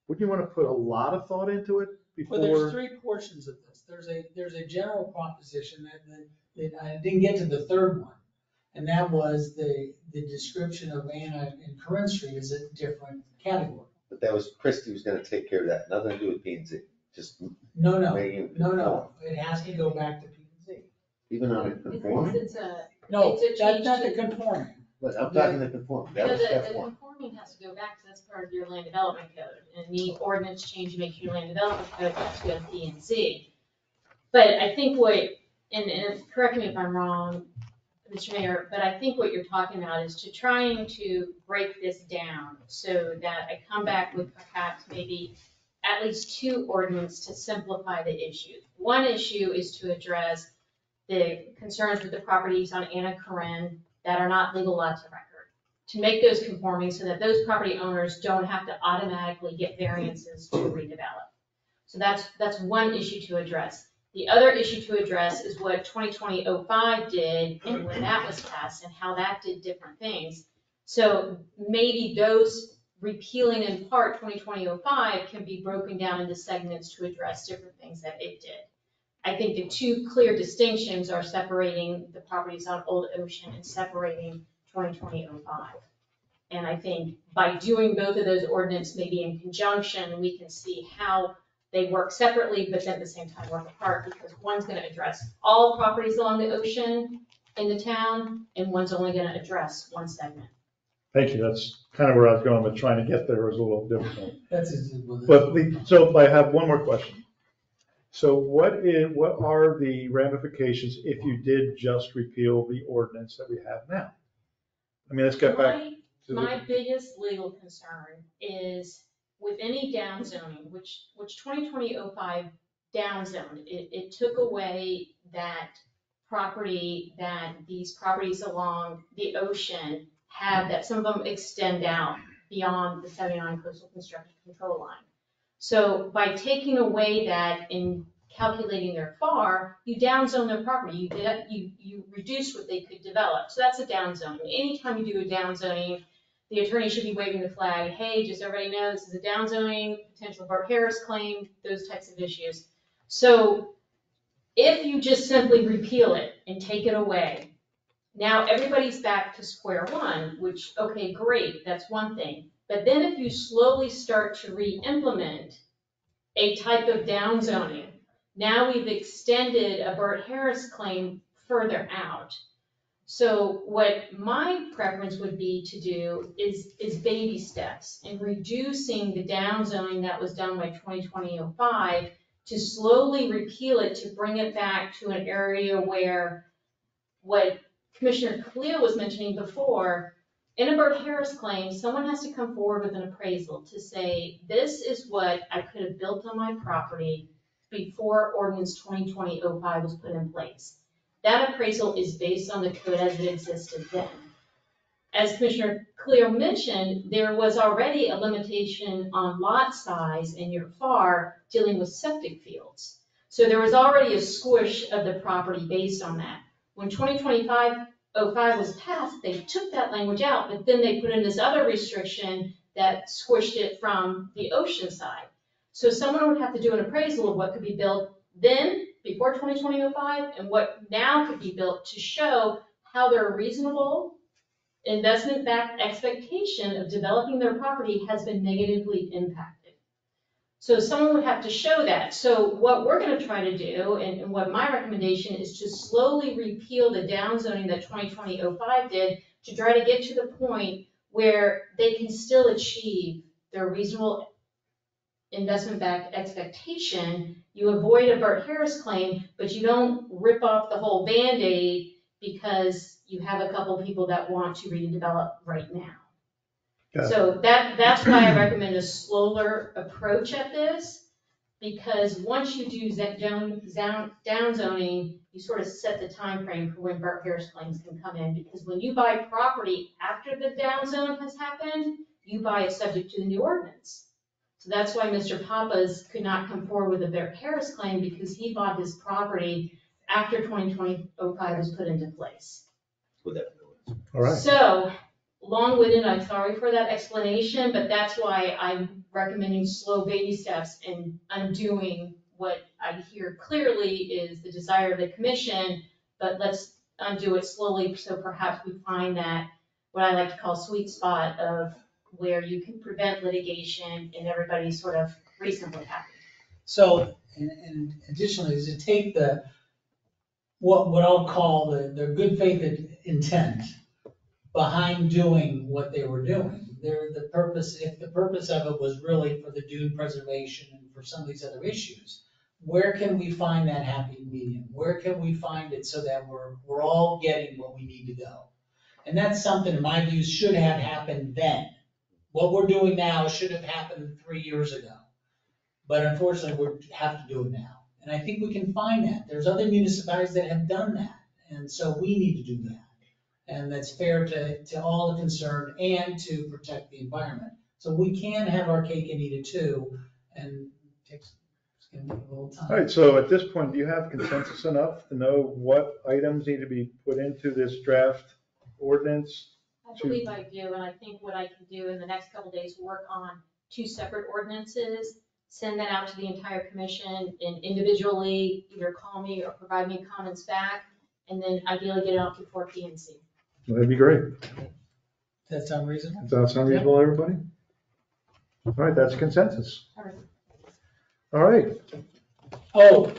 wouldn't you want to put a lot of thought into it before? Well, there's 3 portions of this. There's a general proposition that I didn't get to the third one. And that was the description of Anna and Corinne Street as a different category. But that was, Christie was gonna take care of that, nothing to do with P&Z, just. No, making it has to go back to P&Z. Even on a conforming, No, It's a that's change not to- the conforming. but I'm talking the conforming, that No, was step the 1. conforming has to go back, because that's part of your land development code, and the ordinance change to make your land development code has to go to P&Z. But I think and correct me if I'm wrong, Mr. Mayor, but I think what you're talking about is trying to break this down so that I come back with perhaps maybe at least 2 ordinances to simplify the issues. One issue is to address the concerns with the properties on Anna Corinne that are not legal lots of record, to make those conforming so that those property owners don't have to automatically get variances to redevelop. So that's one issue to address. The other issue to address is what 2020-05 did and when that was passed and how that did different things. So maybe those repealing in part 2020-05 can be broken down into segments to address different things that it did. I think the 2 clear distinctions are separating the properties on Old Ocean and separating 2020-05. And I think by doing both of those ordinances maybe in conjunction, we can see how they work separately, but then at the same time work apart, because one's gonna address all properties along the ocean in the town, and one's only gonna address one segment. Thank you, that's kind of where I was going, but trying to get there was a little difficult. That's So I have one more question. So what are the ramifications if you did just repeal the ordinance that we have now? I mean, let's get back to My biggest legal concern is with any downzoning, which 2020-05 downzoned, it took away that property that these properties along the ocean have, that some of them extend out beyond the 79 coastal construction control line. So by taking away that in calculating their FAR, you downzone their property, you reduce what they could develop. So that's a downzoning. Anytime you do a downzoning, the attorney should be waving the flag, hey, just everybody know this is a downzoning, potential Bart-Harris claim, those types of issues. So if you just simply repeal it and take it away, now everybody's back to square one, which, okay, great, that's one thing. But then if you slowly start to re-implement a type of downzoning, now we've extended a Bart-Harris claim further out. So what my preference would be to do is baby steps in reducing the downzoning that was done by 2020-05 to slowly repeal it, to bring it back to an area where what Commissioner Khalil was mentioning before, in a Bart-Harris claim, someone has to come forward with an appraisal to say, this is what I could have built on my property before ordinance 2020-05 was put in place. That appraisal is based on the code as it existed then. As Commissioner Khalil mentioned, there was already a limitation on lot size in your FAR dealing with septic fields. So there was already a squish of the property based on that. When 2025-05 was passed, they took that language out, but then they put in this other restriction that squished it from the ocean side. So someone would have to do an appraisal of what could be built then, before 2020-05, and what now could be built to show how their reasonable investment-backed expectation of developing their property has been negatively impacted. So someone would have to show that. So what we're going to try to do, and what my recommendation is, to slowly repeal the downzoning that 2020-05 did, to try to get to the point where they can still achieve their reasonable investment-backed expectation. You avoid a Bart-Harris claim, but you don't rip off the whole Band-Aid because you have a couple people that want to redevelop right now. So that's why I recommend a slower approach at this, because once you do downzoning, you sort of set the time frame for when Bart-Harris claims can come in, because when you buy property after the downzone has happened, you buy it subject to the new ordinance. So that's why Mr. Papas could not come forward with a Bart-Harris claim, because he bought his property after 2020-05 was put into place. All right. So, long-winded, I'm sorry for that explanation, but that's why I'm recommending slow baby steps in undoing what I hear clearly is the desire of the commission, but let's undo it slowly, so perhaps we find that, what I like to call sweet spot of where you can prevent litigation and everybody's sort of reasonably happy. So, and additionally, is to take what I'll call the good faith intent behind doing what they were doing. If the purpose of it was really for the dune preservation and for some of these other issues, where can we find that happy medium? Where can we find it so that we're all getting what we need to go? And that's something, in my view, should have happened then. What we're doing now should have happened 3 years ago. But unfortunately, we have to do it now. And I think we can find that. There's other municipalities that have done that. And so we need to do that. And that's fair to all the concerned and to protect the environment. So we can have our cake and eat it too. And it's going to take a little time. All right, so at this point, do you have consensus enough to know what items need to be put into this draft ordinance? I believe I do, and I think what I can do in the next couple of days, work on 2 separate ordinances, send that out to the entire commission, and individually either call me or provide me comments back, and then ideally get it out before PNC. Well, that'd be great. Does that sound reasonable? Does that sound reasonable, everybody? All right, that's consensus. All right. All right. Oh.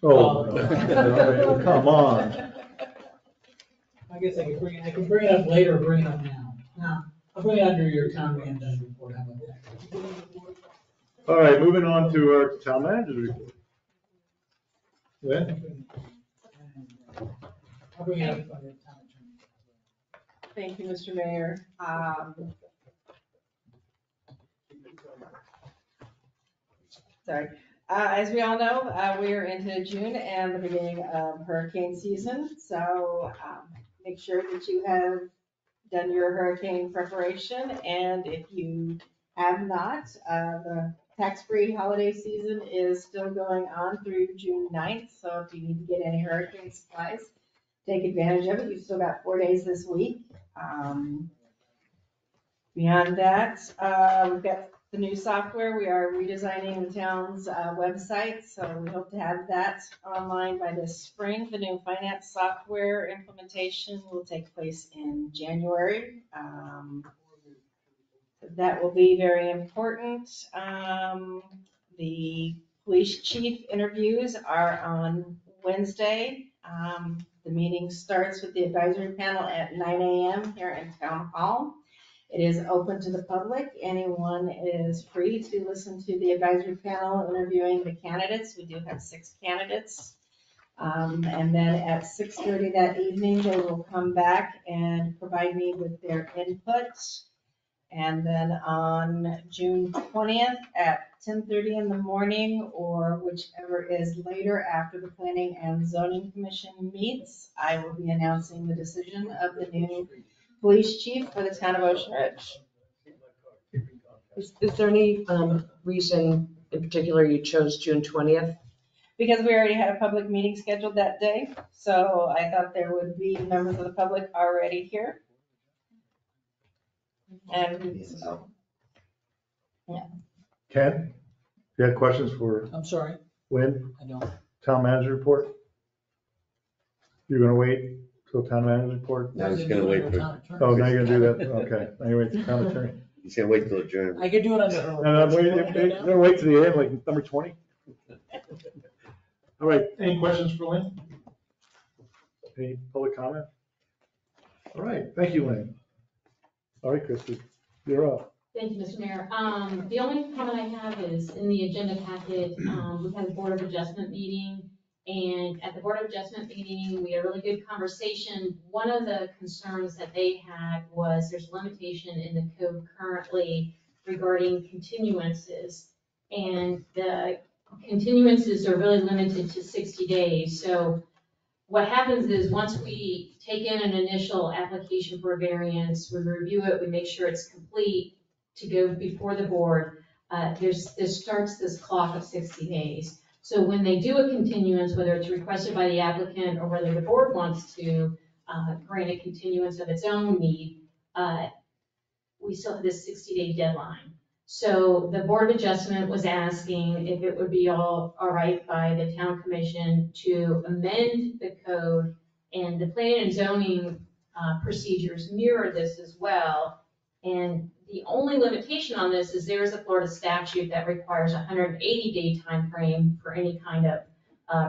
Oh, come on. I guess I can bring it up later, bring it up now. No, I'll bring it under your town manager's report. How about that? All right, moving on to our town manager's report. Lynn? I'll bring it up under the town attorney. Thank you, Mr. Mayor. Sorry. As we all know, we are into June and the beginning of hurricane season. So make sure that you have done your hurricane preparation. And if you have not, the tax-free holiday season is still going on through June 9th. So if you need to get any hurricane supplies, take advantage of it. You've still got 4 days this week. Beyond that, we've got the new software. We are redesigning the town's website, so we hope to have that online by this spring. The new finance software implementation will take place in January. That will be very important. The police chief interviews are on Wednesday. The meeting starts with the advisory panel at 9 a.m. here in Town Hall. It is open to the public. Anyone is free to listen to the advisory panel interviewing the candidates. We do have 6 candidates. And then at 6:30 that evening, they will come back and provide me with their input. And then on June 20th at 10:30 in the morning, or whichever is later after the Planning and Zoning Commission meets, I will be announcing the decision of the new police chief for the town of Ocean Ridge. Is there any reason in particular you chose June 20th? Because we already had a public meeting scheduled that day, so I thought there would be members of the public already here. And so, yeah. Ken, you had questions for I'm sorry, Lynn? I don't. Town manager report? You're gonna wait till town manager report? No, he's gonna wait for. Oh, now you're gonna do that, okay. Now you're waiting for town attorney. He's gonna wait till adjournment. I could do it under her. No, no, you're gonna wait till the end, like number 20? All right, any questions for Lynn? Any public comment? All right, thank you, Lynn. All right, Christie, you're up. Thank you, Mr. Mayor. The only comment I have is in the agenda packet, we had a Board of Adjustment meeting. And at the Board of Adjustment meeting, we had a really good conversation. One of the concerns that they had was there's limitation in the code currently regarding continuances. And the continuances are really limited to 60 days. So what happens is once we take in an initial application for a variance, we review it, we make sure it's complete to go before the board, this starts this clock of 60 days. So when they do a continuance, whether it's requested by the applicant or whether the board wants to grant a continuance of its own need, we still have this 60-day deadline. So the Board of Adjustment was asking if it would be all right by the town commission to amend the code, and the planning and zoning procedures mirror this as well. And the only limitation on this is there is a Florida statute that requires a 180-day time frame for any kind of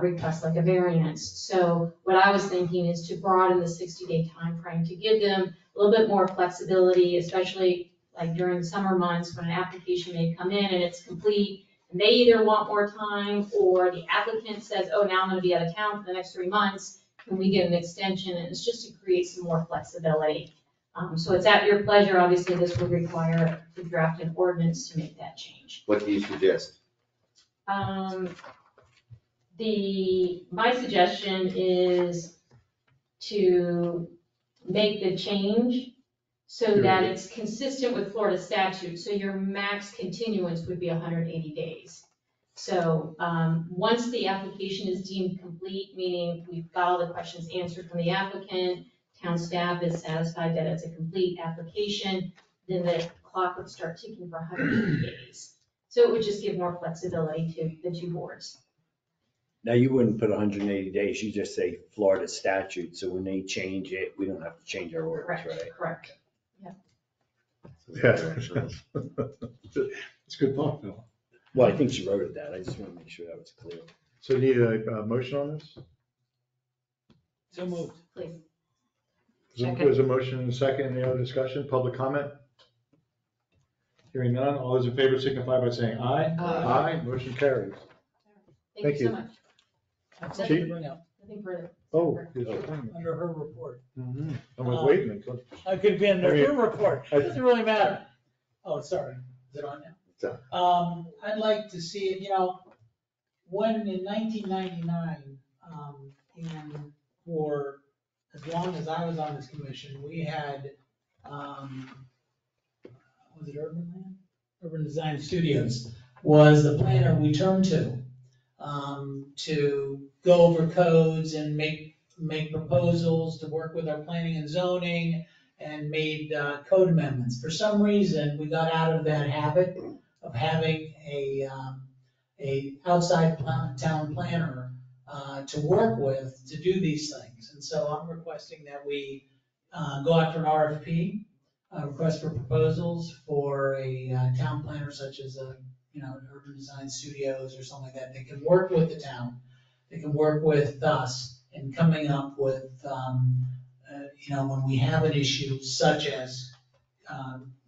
request like a variance. So what I was thinking is to broaden the 60-day time frame to give them a little bit more flexibility, especially like during summer months when an application may come in and it's complete, and they either want more time or the applicant says, oh, now I'm gonna be out of town for the next 3 months, can we get an extension? And it's just to create some more flexibility. So it's at your pleasure. Obviously, this would require to draft an ordinance to make that change. What do you suggest? My suggestion is to make the change so that it's consistent with Florida statute. So your max continuance would be 180 days. So once the application is deemed complete, meaning we've got all the questions answered from the applicant, town staff is satisfied that it's a complete application, then the clock would start ticking for 180 days. So it would just give more flexibility to the 2 boards. Now, you wouldn't put 180 days, you just say Florida statute, so when they change it, we don't have to change our orders, right? Correct. Yeah. It's good thought, Phil. Well, I think she wrote it down, I just want to make sure that was clear. So need a motion on this? So moved. Please. There's a motion and a second. Any other discussion, public comment? Hearing none, all those in favor signify by saying aye. Aye, motion carries. Thank you so much. That's Chief? to bring up Nothing further. under her report. I was waiting. I could be under I mean, her report. Doesn't really matter. Oh, sorry. Is it on now? I'd like to see it, when in 1999, and for as long as I was on this commission, we had, was it Urban Land? Urban Design Studios was the planner we turned to go over codes and make proposals, to work with our planning and zoning, and made code amendments. For some reason, we got out of that habit of having a outside town planner to work with to do these things. And so I'm requesting that we go out for an RFP, request for proposals for a town planner such as Urban Design Studios or something like that. They can work with the town, they can work with us in coming up with, when we have an issue such as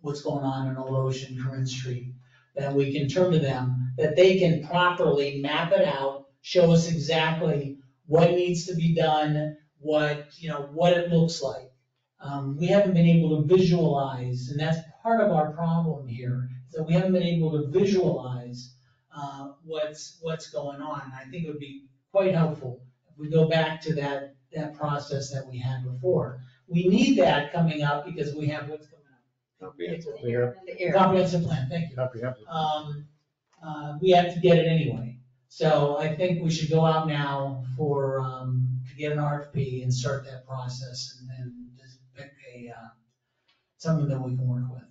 what's going on in Old Ocean, Corinne Street, that we can turn to them, that they can properly map it out, show us exactly what needs to be done, what it looks like. We haven't been able to visualize, and that's part of our problem here, is that we haven't been able to visualize what's going on. And I think it would be quite helpful if we go back to that process that we had before. We need that coming up because we have what's coming up. Comprehensive plan, thank you. Comprehensive. We have to get it anyway. So I think we should go out now to get an RFP and start that process and just pick something that we can work with.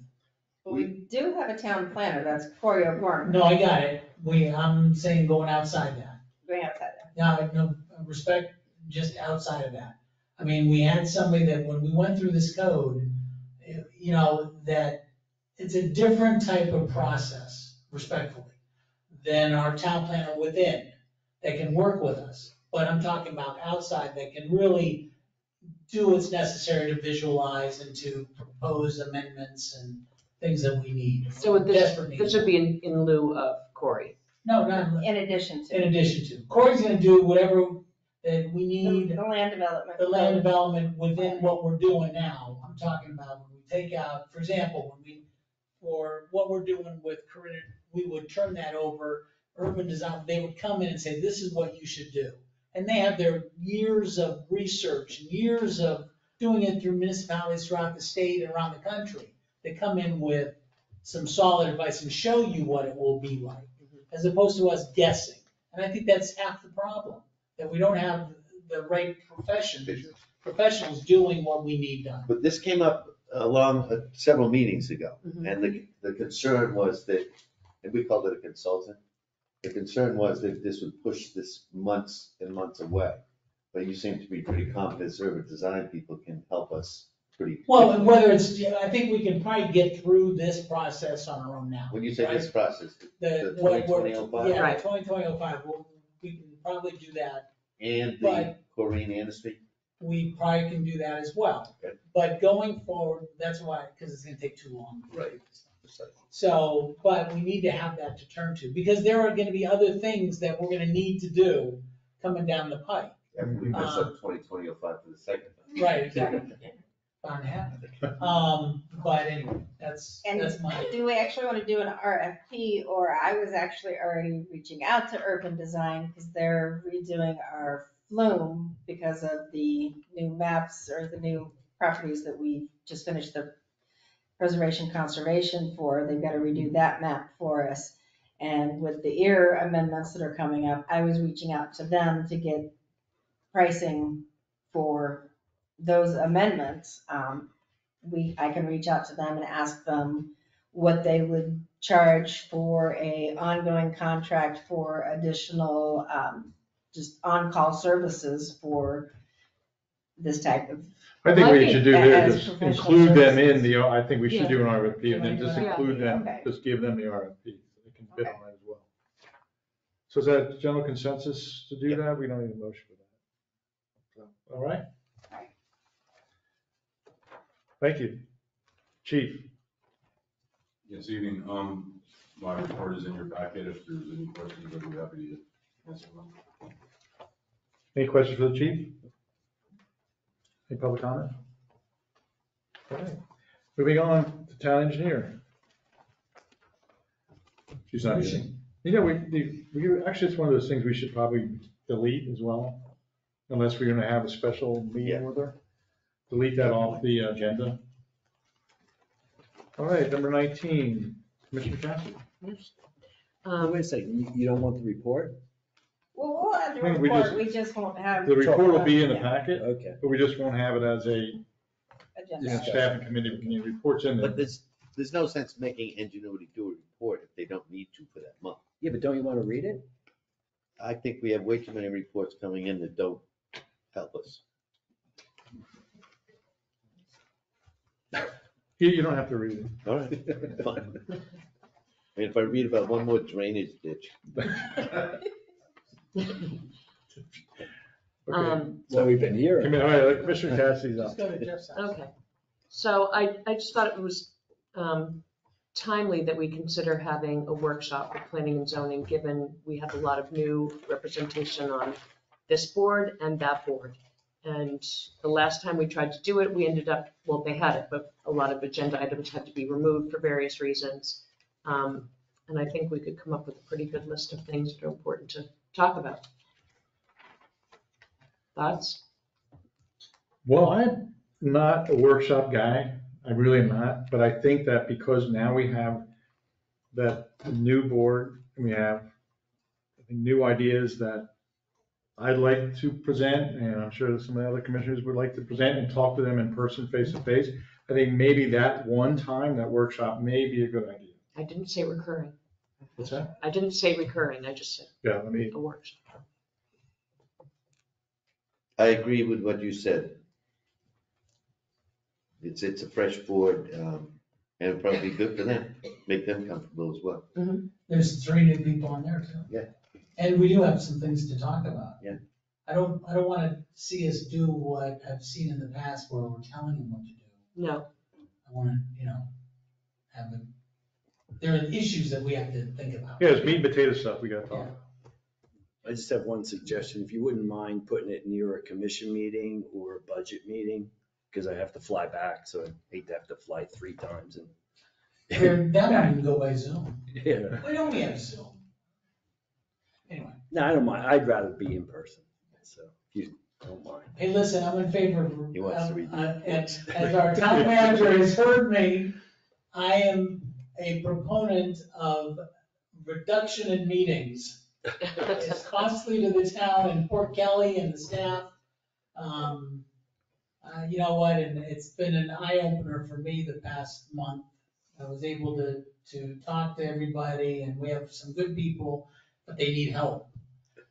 But we do have a town planner, that's Corey O'Gorman. No, I got it. I'm saying going outside that. Going outside that. Now, no respect, just outside of that. I mean, we had somebody that when we went through this code, that it's a different type of process, respectfully, than our town planner within that can work with us. But I'm talking about outside that can really do what's necessary to visualize and to propose amendments and things that we need. So would Desperate need. this would be in lieu of Corey? No, not In addition to. in addition to. Corey's gonna do whatever that we need. The land development. The land development within what we're doing now. I'm talking about when we take out, for example, for what we're doing with Corinne, we would turn that over, urban design, they would come in and say, this is what you should do. And they have their years of research and years of doing it through municipalities throughout the state and around the country. They come in with some solid advice and show you what it will be like, as opposed to us guessing. And I think that's half the problem, that we don't have the right professionals doing what we need done. But this came up along several meetings ago, and the concern was that, and we called it a consultant, the concern was that this would push this months and months away. But you seem to be pretty confident urban design people can help us pretty. Well, and whether I think we can probably get through this process on our own now. When you say this process, the what we're- 2020-05? Yeah, Right. 2020-05, we can probably do that. And the But- Corrine Anderson? We probably can do that as well. Okay. But going forward, that's why, because it's gonna take too long. Right. So, but we need to have that to turn to, because there are gonna be other things that we're gonna need to do coming down the pike. And we messed up 2020-05 for the second time. Right, exactly. Bound to happen. But anyway, that's my. Do we actually want to do an RFP, or I was actually already reaching out to Urban Design because they're redoing our flume because of the new maps or the new properties that we just finished the preservation conservation for. They've got to redo that map for us. And with the EAR amendments that are coming up, I was reaching out to them to get pricing for those amendments. I can reach out to them and ask them what they would charge for a ongoing contract for additional, just on-call services for this type of. I think what you should do there as is professional include them services. in I think we should Yeah. do an RFP and then just Yeah. include them, Okay. just give them the RFP, so they can bid Okay. on it as well. So is that general consensus to do that? We don't need a motion for that. So, all right? Thank you. Chief? Yes, evening. My report is in your packet. If there's any questions, I'd be happy to answer them. Any questions for the chief? Any public comment? Okay. Moving on to town engineer. She's not here. You know, actually, it's one of those things we should probably delete as well, unless we're gonna have a special meeting with her. Delete that off the agenda. All right, number 19, Commissioner Cassidy. Wait a second, you don't want the report? Well, we'll have the No, we report, just- we just won't have. The report will be in the Yeah. packet, Okay. but we just won't have it as a, Agenda. staff and committee reports in there. But there's no sense making Ingenuity do a report if they don't need to for that month. Yeah, but don't you want to read it? I think we have way too many reports coming in that don't help us. You don't have to read it. All right, fine. I mean, if I read about one more drainage ditch. So we've been hearing. All right, Commissioner Cassidy's Just up. go to Jeff's house. Okay. So I just thought it was timely that we consider having a workshop with planning and zoning, given we have a lot of new representation on this board and that board. And the last time we tried to do it, we ended up, well, they had it, but a lot of agenda items had to be removed for various reasons. And I think we could come up with a pretty good list of things that are important to talk about. Thoughts? Well, I'm not a workshop guy. I really am not, but I think that because now we have that new board, and we have I think, new ideas that I'd like to present, and I'm sure some of the other commissioners would like to present and talk to them in person, face to face. I think maybe that one time, that workshop may be a good idea. I didn't say recurring. What's that? I didn't say recurring, I just said Yeah, let me, a workshop. I agree with what you said. It's a fresh board, and it'd probably be good for them, make them comfortable as well. There's 3 new people on there too. Yeah. And we do have some things to talk about. Yeah. I don't want to see us do what I've seen in the past where we're telling them what to do. No. I want to, have them, there are issues that we have to think about. yeah, it's meat and potato stuff we gotta talk. I just have one suggestion. If you wouldn't mind putting it near a commission meeting or a budget meeting, because I have to fly back, so I hate to have to fly 3 times and. That one can go by Zoom. Yeah. Why don't we have Zoom? Anyway. No, I don't mind. I'd rather be in person, so if you don't mind. Hey, listen, I'm in favor of, He wants to read the as our town manager has heard me, I am a proponent of reduction in meetings. It's costly to the town and Port Kelly and the staff. You know what, and it's been an eye opener for me the past month. I was able to talk to everybody, and we have some good people, but they need help.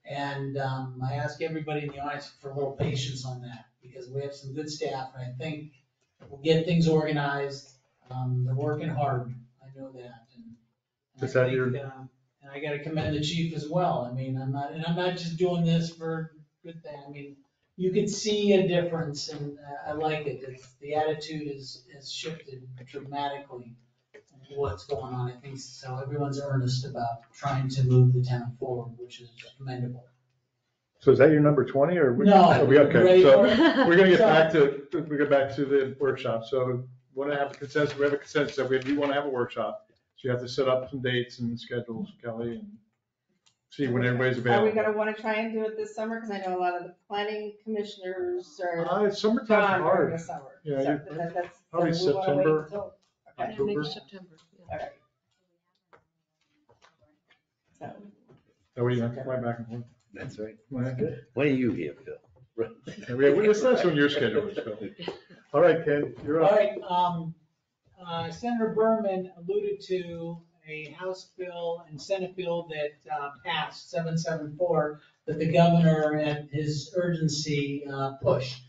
And I ask everybody in the audience for a little patience on that, because we have some good staff, and I think we'll get things organized. They're working hard, I know that. And Is that your- and I gotta commend the chief as well. I mean, I'm not just doing this for good thing. I mean, you could see a difference, and I like it. The attitude is shifted dramatically. What's going on, I think, so everyone's earnest about trying to move the town forward, which is commendable. So is that your number 20 or? No. Are we okay? Ready So for it? we're gonna get back to the workshop. So want to have a consensus, we have a consensus that we want to have a workshop. So you have to set up some dates and schedules, Kelly, and see when everybody's Are we available. gonna wanna try and do it this summer? Cause I know a lot of the planning commissioners are. Summertime's gone during hard. the summer. Yeah, So you- that's. probably so we wanna wait September, until- Yeah, Okay. maybe September. All right. So, That way you don't have to fly back and forth. That's right. Well, good. When are you here, Phil? Right. It's not on your schedule, Phil. All right, Ken, you're All up. right, Senator Berman alluded to a House bill and Senate bill that passed, 774, that the governor at his urgency pushed.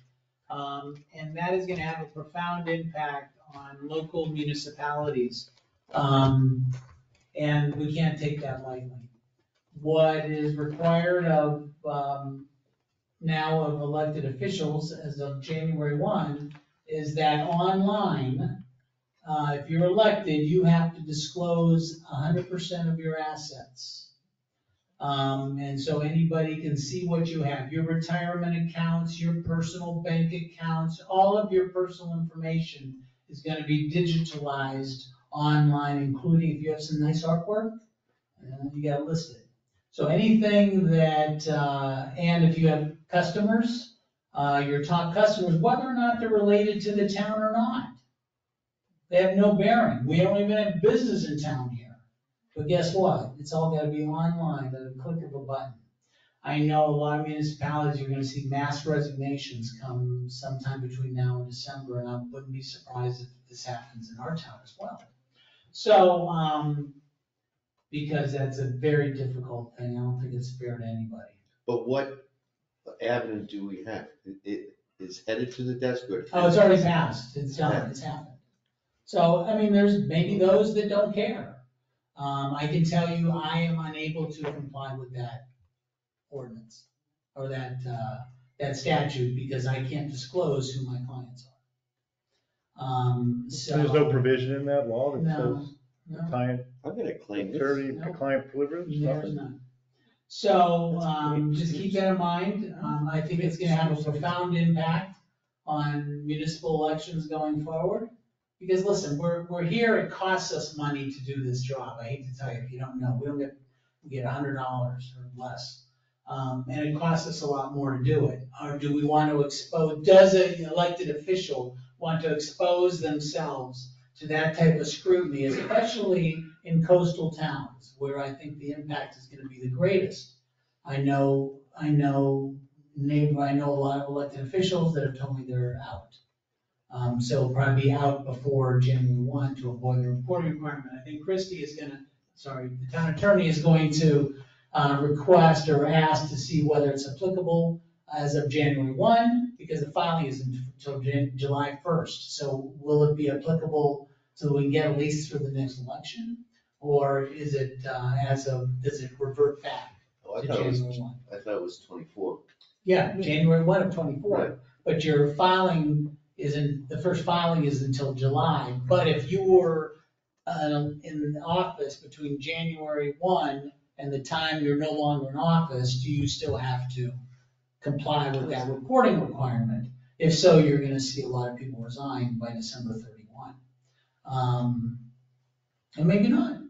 And that is gonna have a profound impact on local municipalities. And we can't take that lightly. What is required of, now of elected officials as of January 1 is that online, if you're elected, you have to disclose 100% of your assets. And so anybody can see what you have, your retirement accounts, your personal bank accounts, all of your personal information is gonna be digitalized online, including if you have some nice artwork, You gotta list it. So anything that, and if you have customers, your top customers, whether or not they're related to the town or not, they have no bearing. We don't even have business in town here. But guess what? It's all gotta be online at a click of a button. I know a lot of municipalities, you're gonna see mass resignations come sometime between now and December, and I wouldn't be surprised if this happens in our town as well. So, because that's a very difficult thing, I don't think it's fair to anybody. But what avenue do we have? It is headed to the desk or? Oh, it's already passed, it's done, it's happened. So, I mean, there's maybe those that don't care. I can tell you, I am unable to comply with that ordinance, or that statute, because I can't disclose who my clients are. So. There's no provision in that law that No, says no. client, I'm gonna claim this. attorney, client privilege, There's nothing? none. So, just keep that in mind. I think it's gonna have a profound impact on municipal elections going forward. Because listen, we're here, it costs us money to do this job. I hate to tell you, if you don't know, we get $100 or less. And it costs us a lot more to do it. Or do we want to expose, does an elected official want to expose themselves to that type of scrutiny, especially in coastal towns, where I think the impact is gonna be the greatest? I know a lot of elected officials that have told me they're out. So it'll probably be out before January 1 to avoid the reporting requirement. I think the town attorney is going to request or ask to see whether it's applicable as of January 1, because the filing is until July 1st. So will it be applicable so we can get at least through the next election? Or is it does it revert back to January 1? I thought it was 24. Yeah, January 1 of 24. Right. But your filing the first filing is until July. But if you were in office between January 1 and the time you're no longer in office, do you still have to comply with that reporting requirement? If so, you're gonna see a lot of people resign by December 31. And maybe not,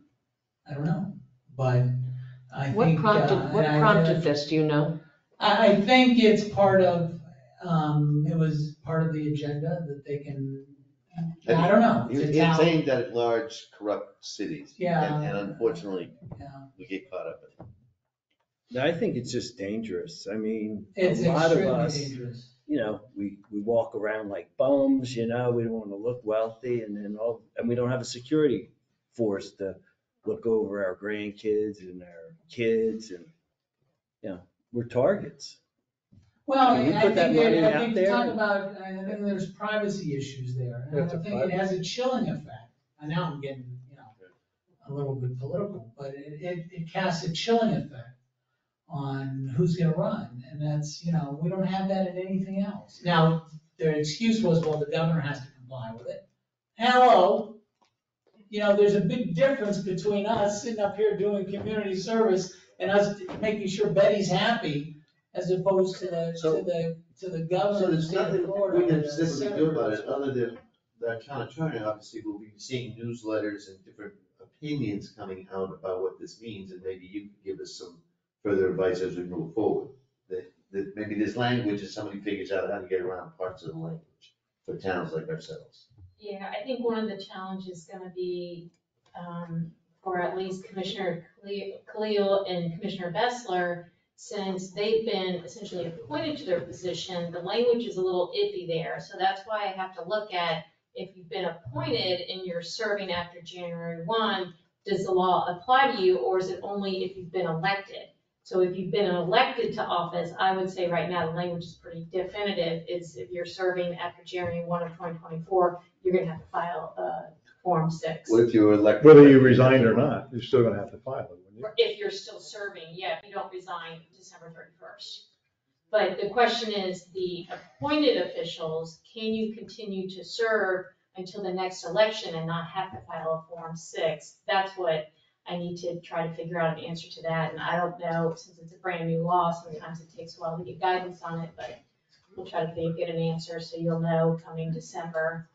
I don't know, but I think. What prompted this, do you know? I think it's part of, it was part of the agenda that they can, I don't know. It's aimed at large corrupt cities. Yeah. And unfortunately, Yeah. we get caught up in it. No, I think it's just dangerous. I mean, It's a lot of extremely us, dangerous. we walk around like bums, we don't want to look wealthy, and we don't have a security force to look over our grandkids and our kids, and, we're targets. Well, Can we I put that think, money I out think there? talk about, I think there's privacy issues there. And I That's a think it has a chilling effect. And now I'm getting, a little bit political, but it casts a chilling effect on who's gonna run. And that's, we don't have that in anything else. Now, their excuse was, well, the governor has to comply with it. Hello, there's a big difference between us sitting up here doing community service and us making sure Betty's happy, as opposed to the governor. So of the there's state of nothing Florida we can or the specifically do about it, senator. other than the town attorney obviously will be seeing newsletters and different opinions coming out about what this means, and maybe you could give us some further advice as we move forward. That maybe there's language, and somebody figures out how to get around parts of the language for towns like ourselves. Yeah, I think one of the challenges is gonna be, for at least Commissioner Khalil and Commissioner Bessler, since they've been essentially appointed to their position, the language is a little iffy there. So that's why I have to look at, if you've been appointed and you're serving after January 1, does the law apply to you, or is it only if you've been elected? So if you've been elected to office, I would say right now the language is pretty definitive, is if you're serving after January 1 of 2024, you're gonna have to file Form 6. What if you were elected? Whether you resigned or not, you're still gonna have to file it, wouldn't you? If you're still serving, yeah, if you don't resign December 31st. But the question is, the appointed officials, can you continue to serve until the next election and not have to file a Form 6? That's what I need to try to figure out an answer to that. And I don't know, since it's a brand new law, sometimes it takes a while to get guidance on it, but we'll try to get an answer so you'll know coming December.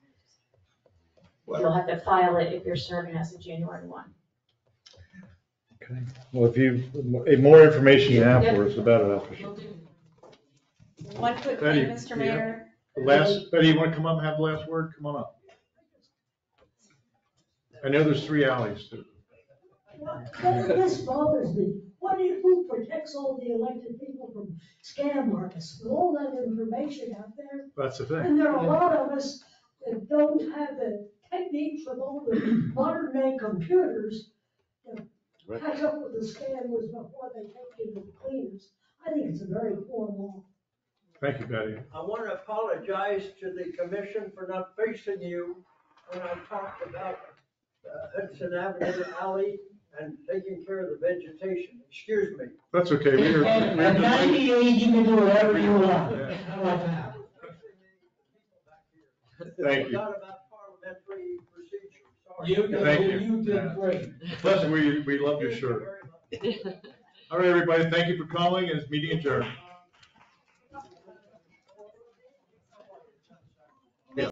You'll have to file it if you're serving as of January 1. Okay. Well, if you, the more information you have for us, the better, that's for sure. One quick Betty, thing, Mr. yeah. Mayor. Betty, you want to come up and have the last word? Come on up. I know there's 3 alleys too. This bothers me. Who protects all the elected people from scam artists with all that information out there? That's the thing. And there are a lot of us that don't have the techniques with all the modern day computers to catch up with the scammers before they take you to the cleaners. I think it's a very poor law. Thank you, Betty. I want to apologize to the commission for not facing you when I talked about Hudson Avenue Alley and taking care of the vegetation. Excuse me. That's okay. We were, At 98, you can do whatever you want. Yeah. How about that? Thank you. Forgot about parliamentary procedure. Sorry. Thank you. You did great. Plus, we love your shirt. All right, everybody, thank you for calling, and this meeting adjourned.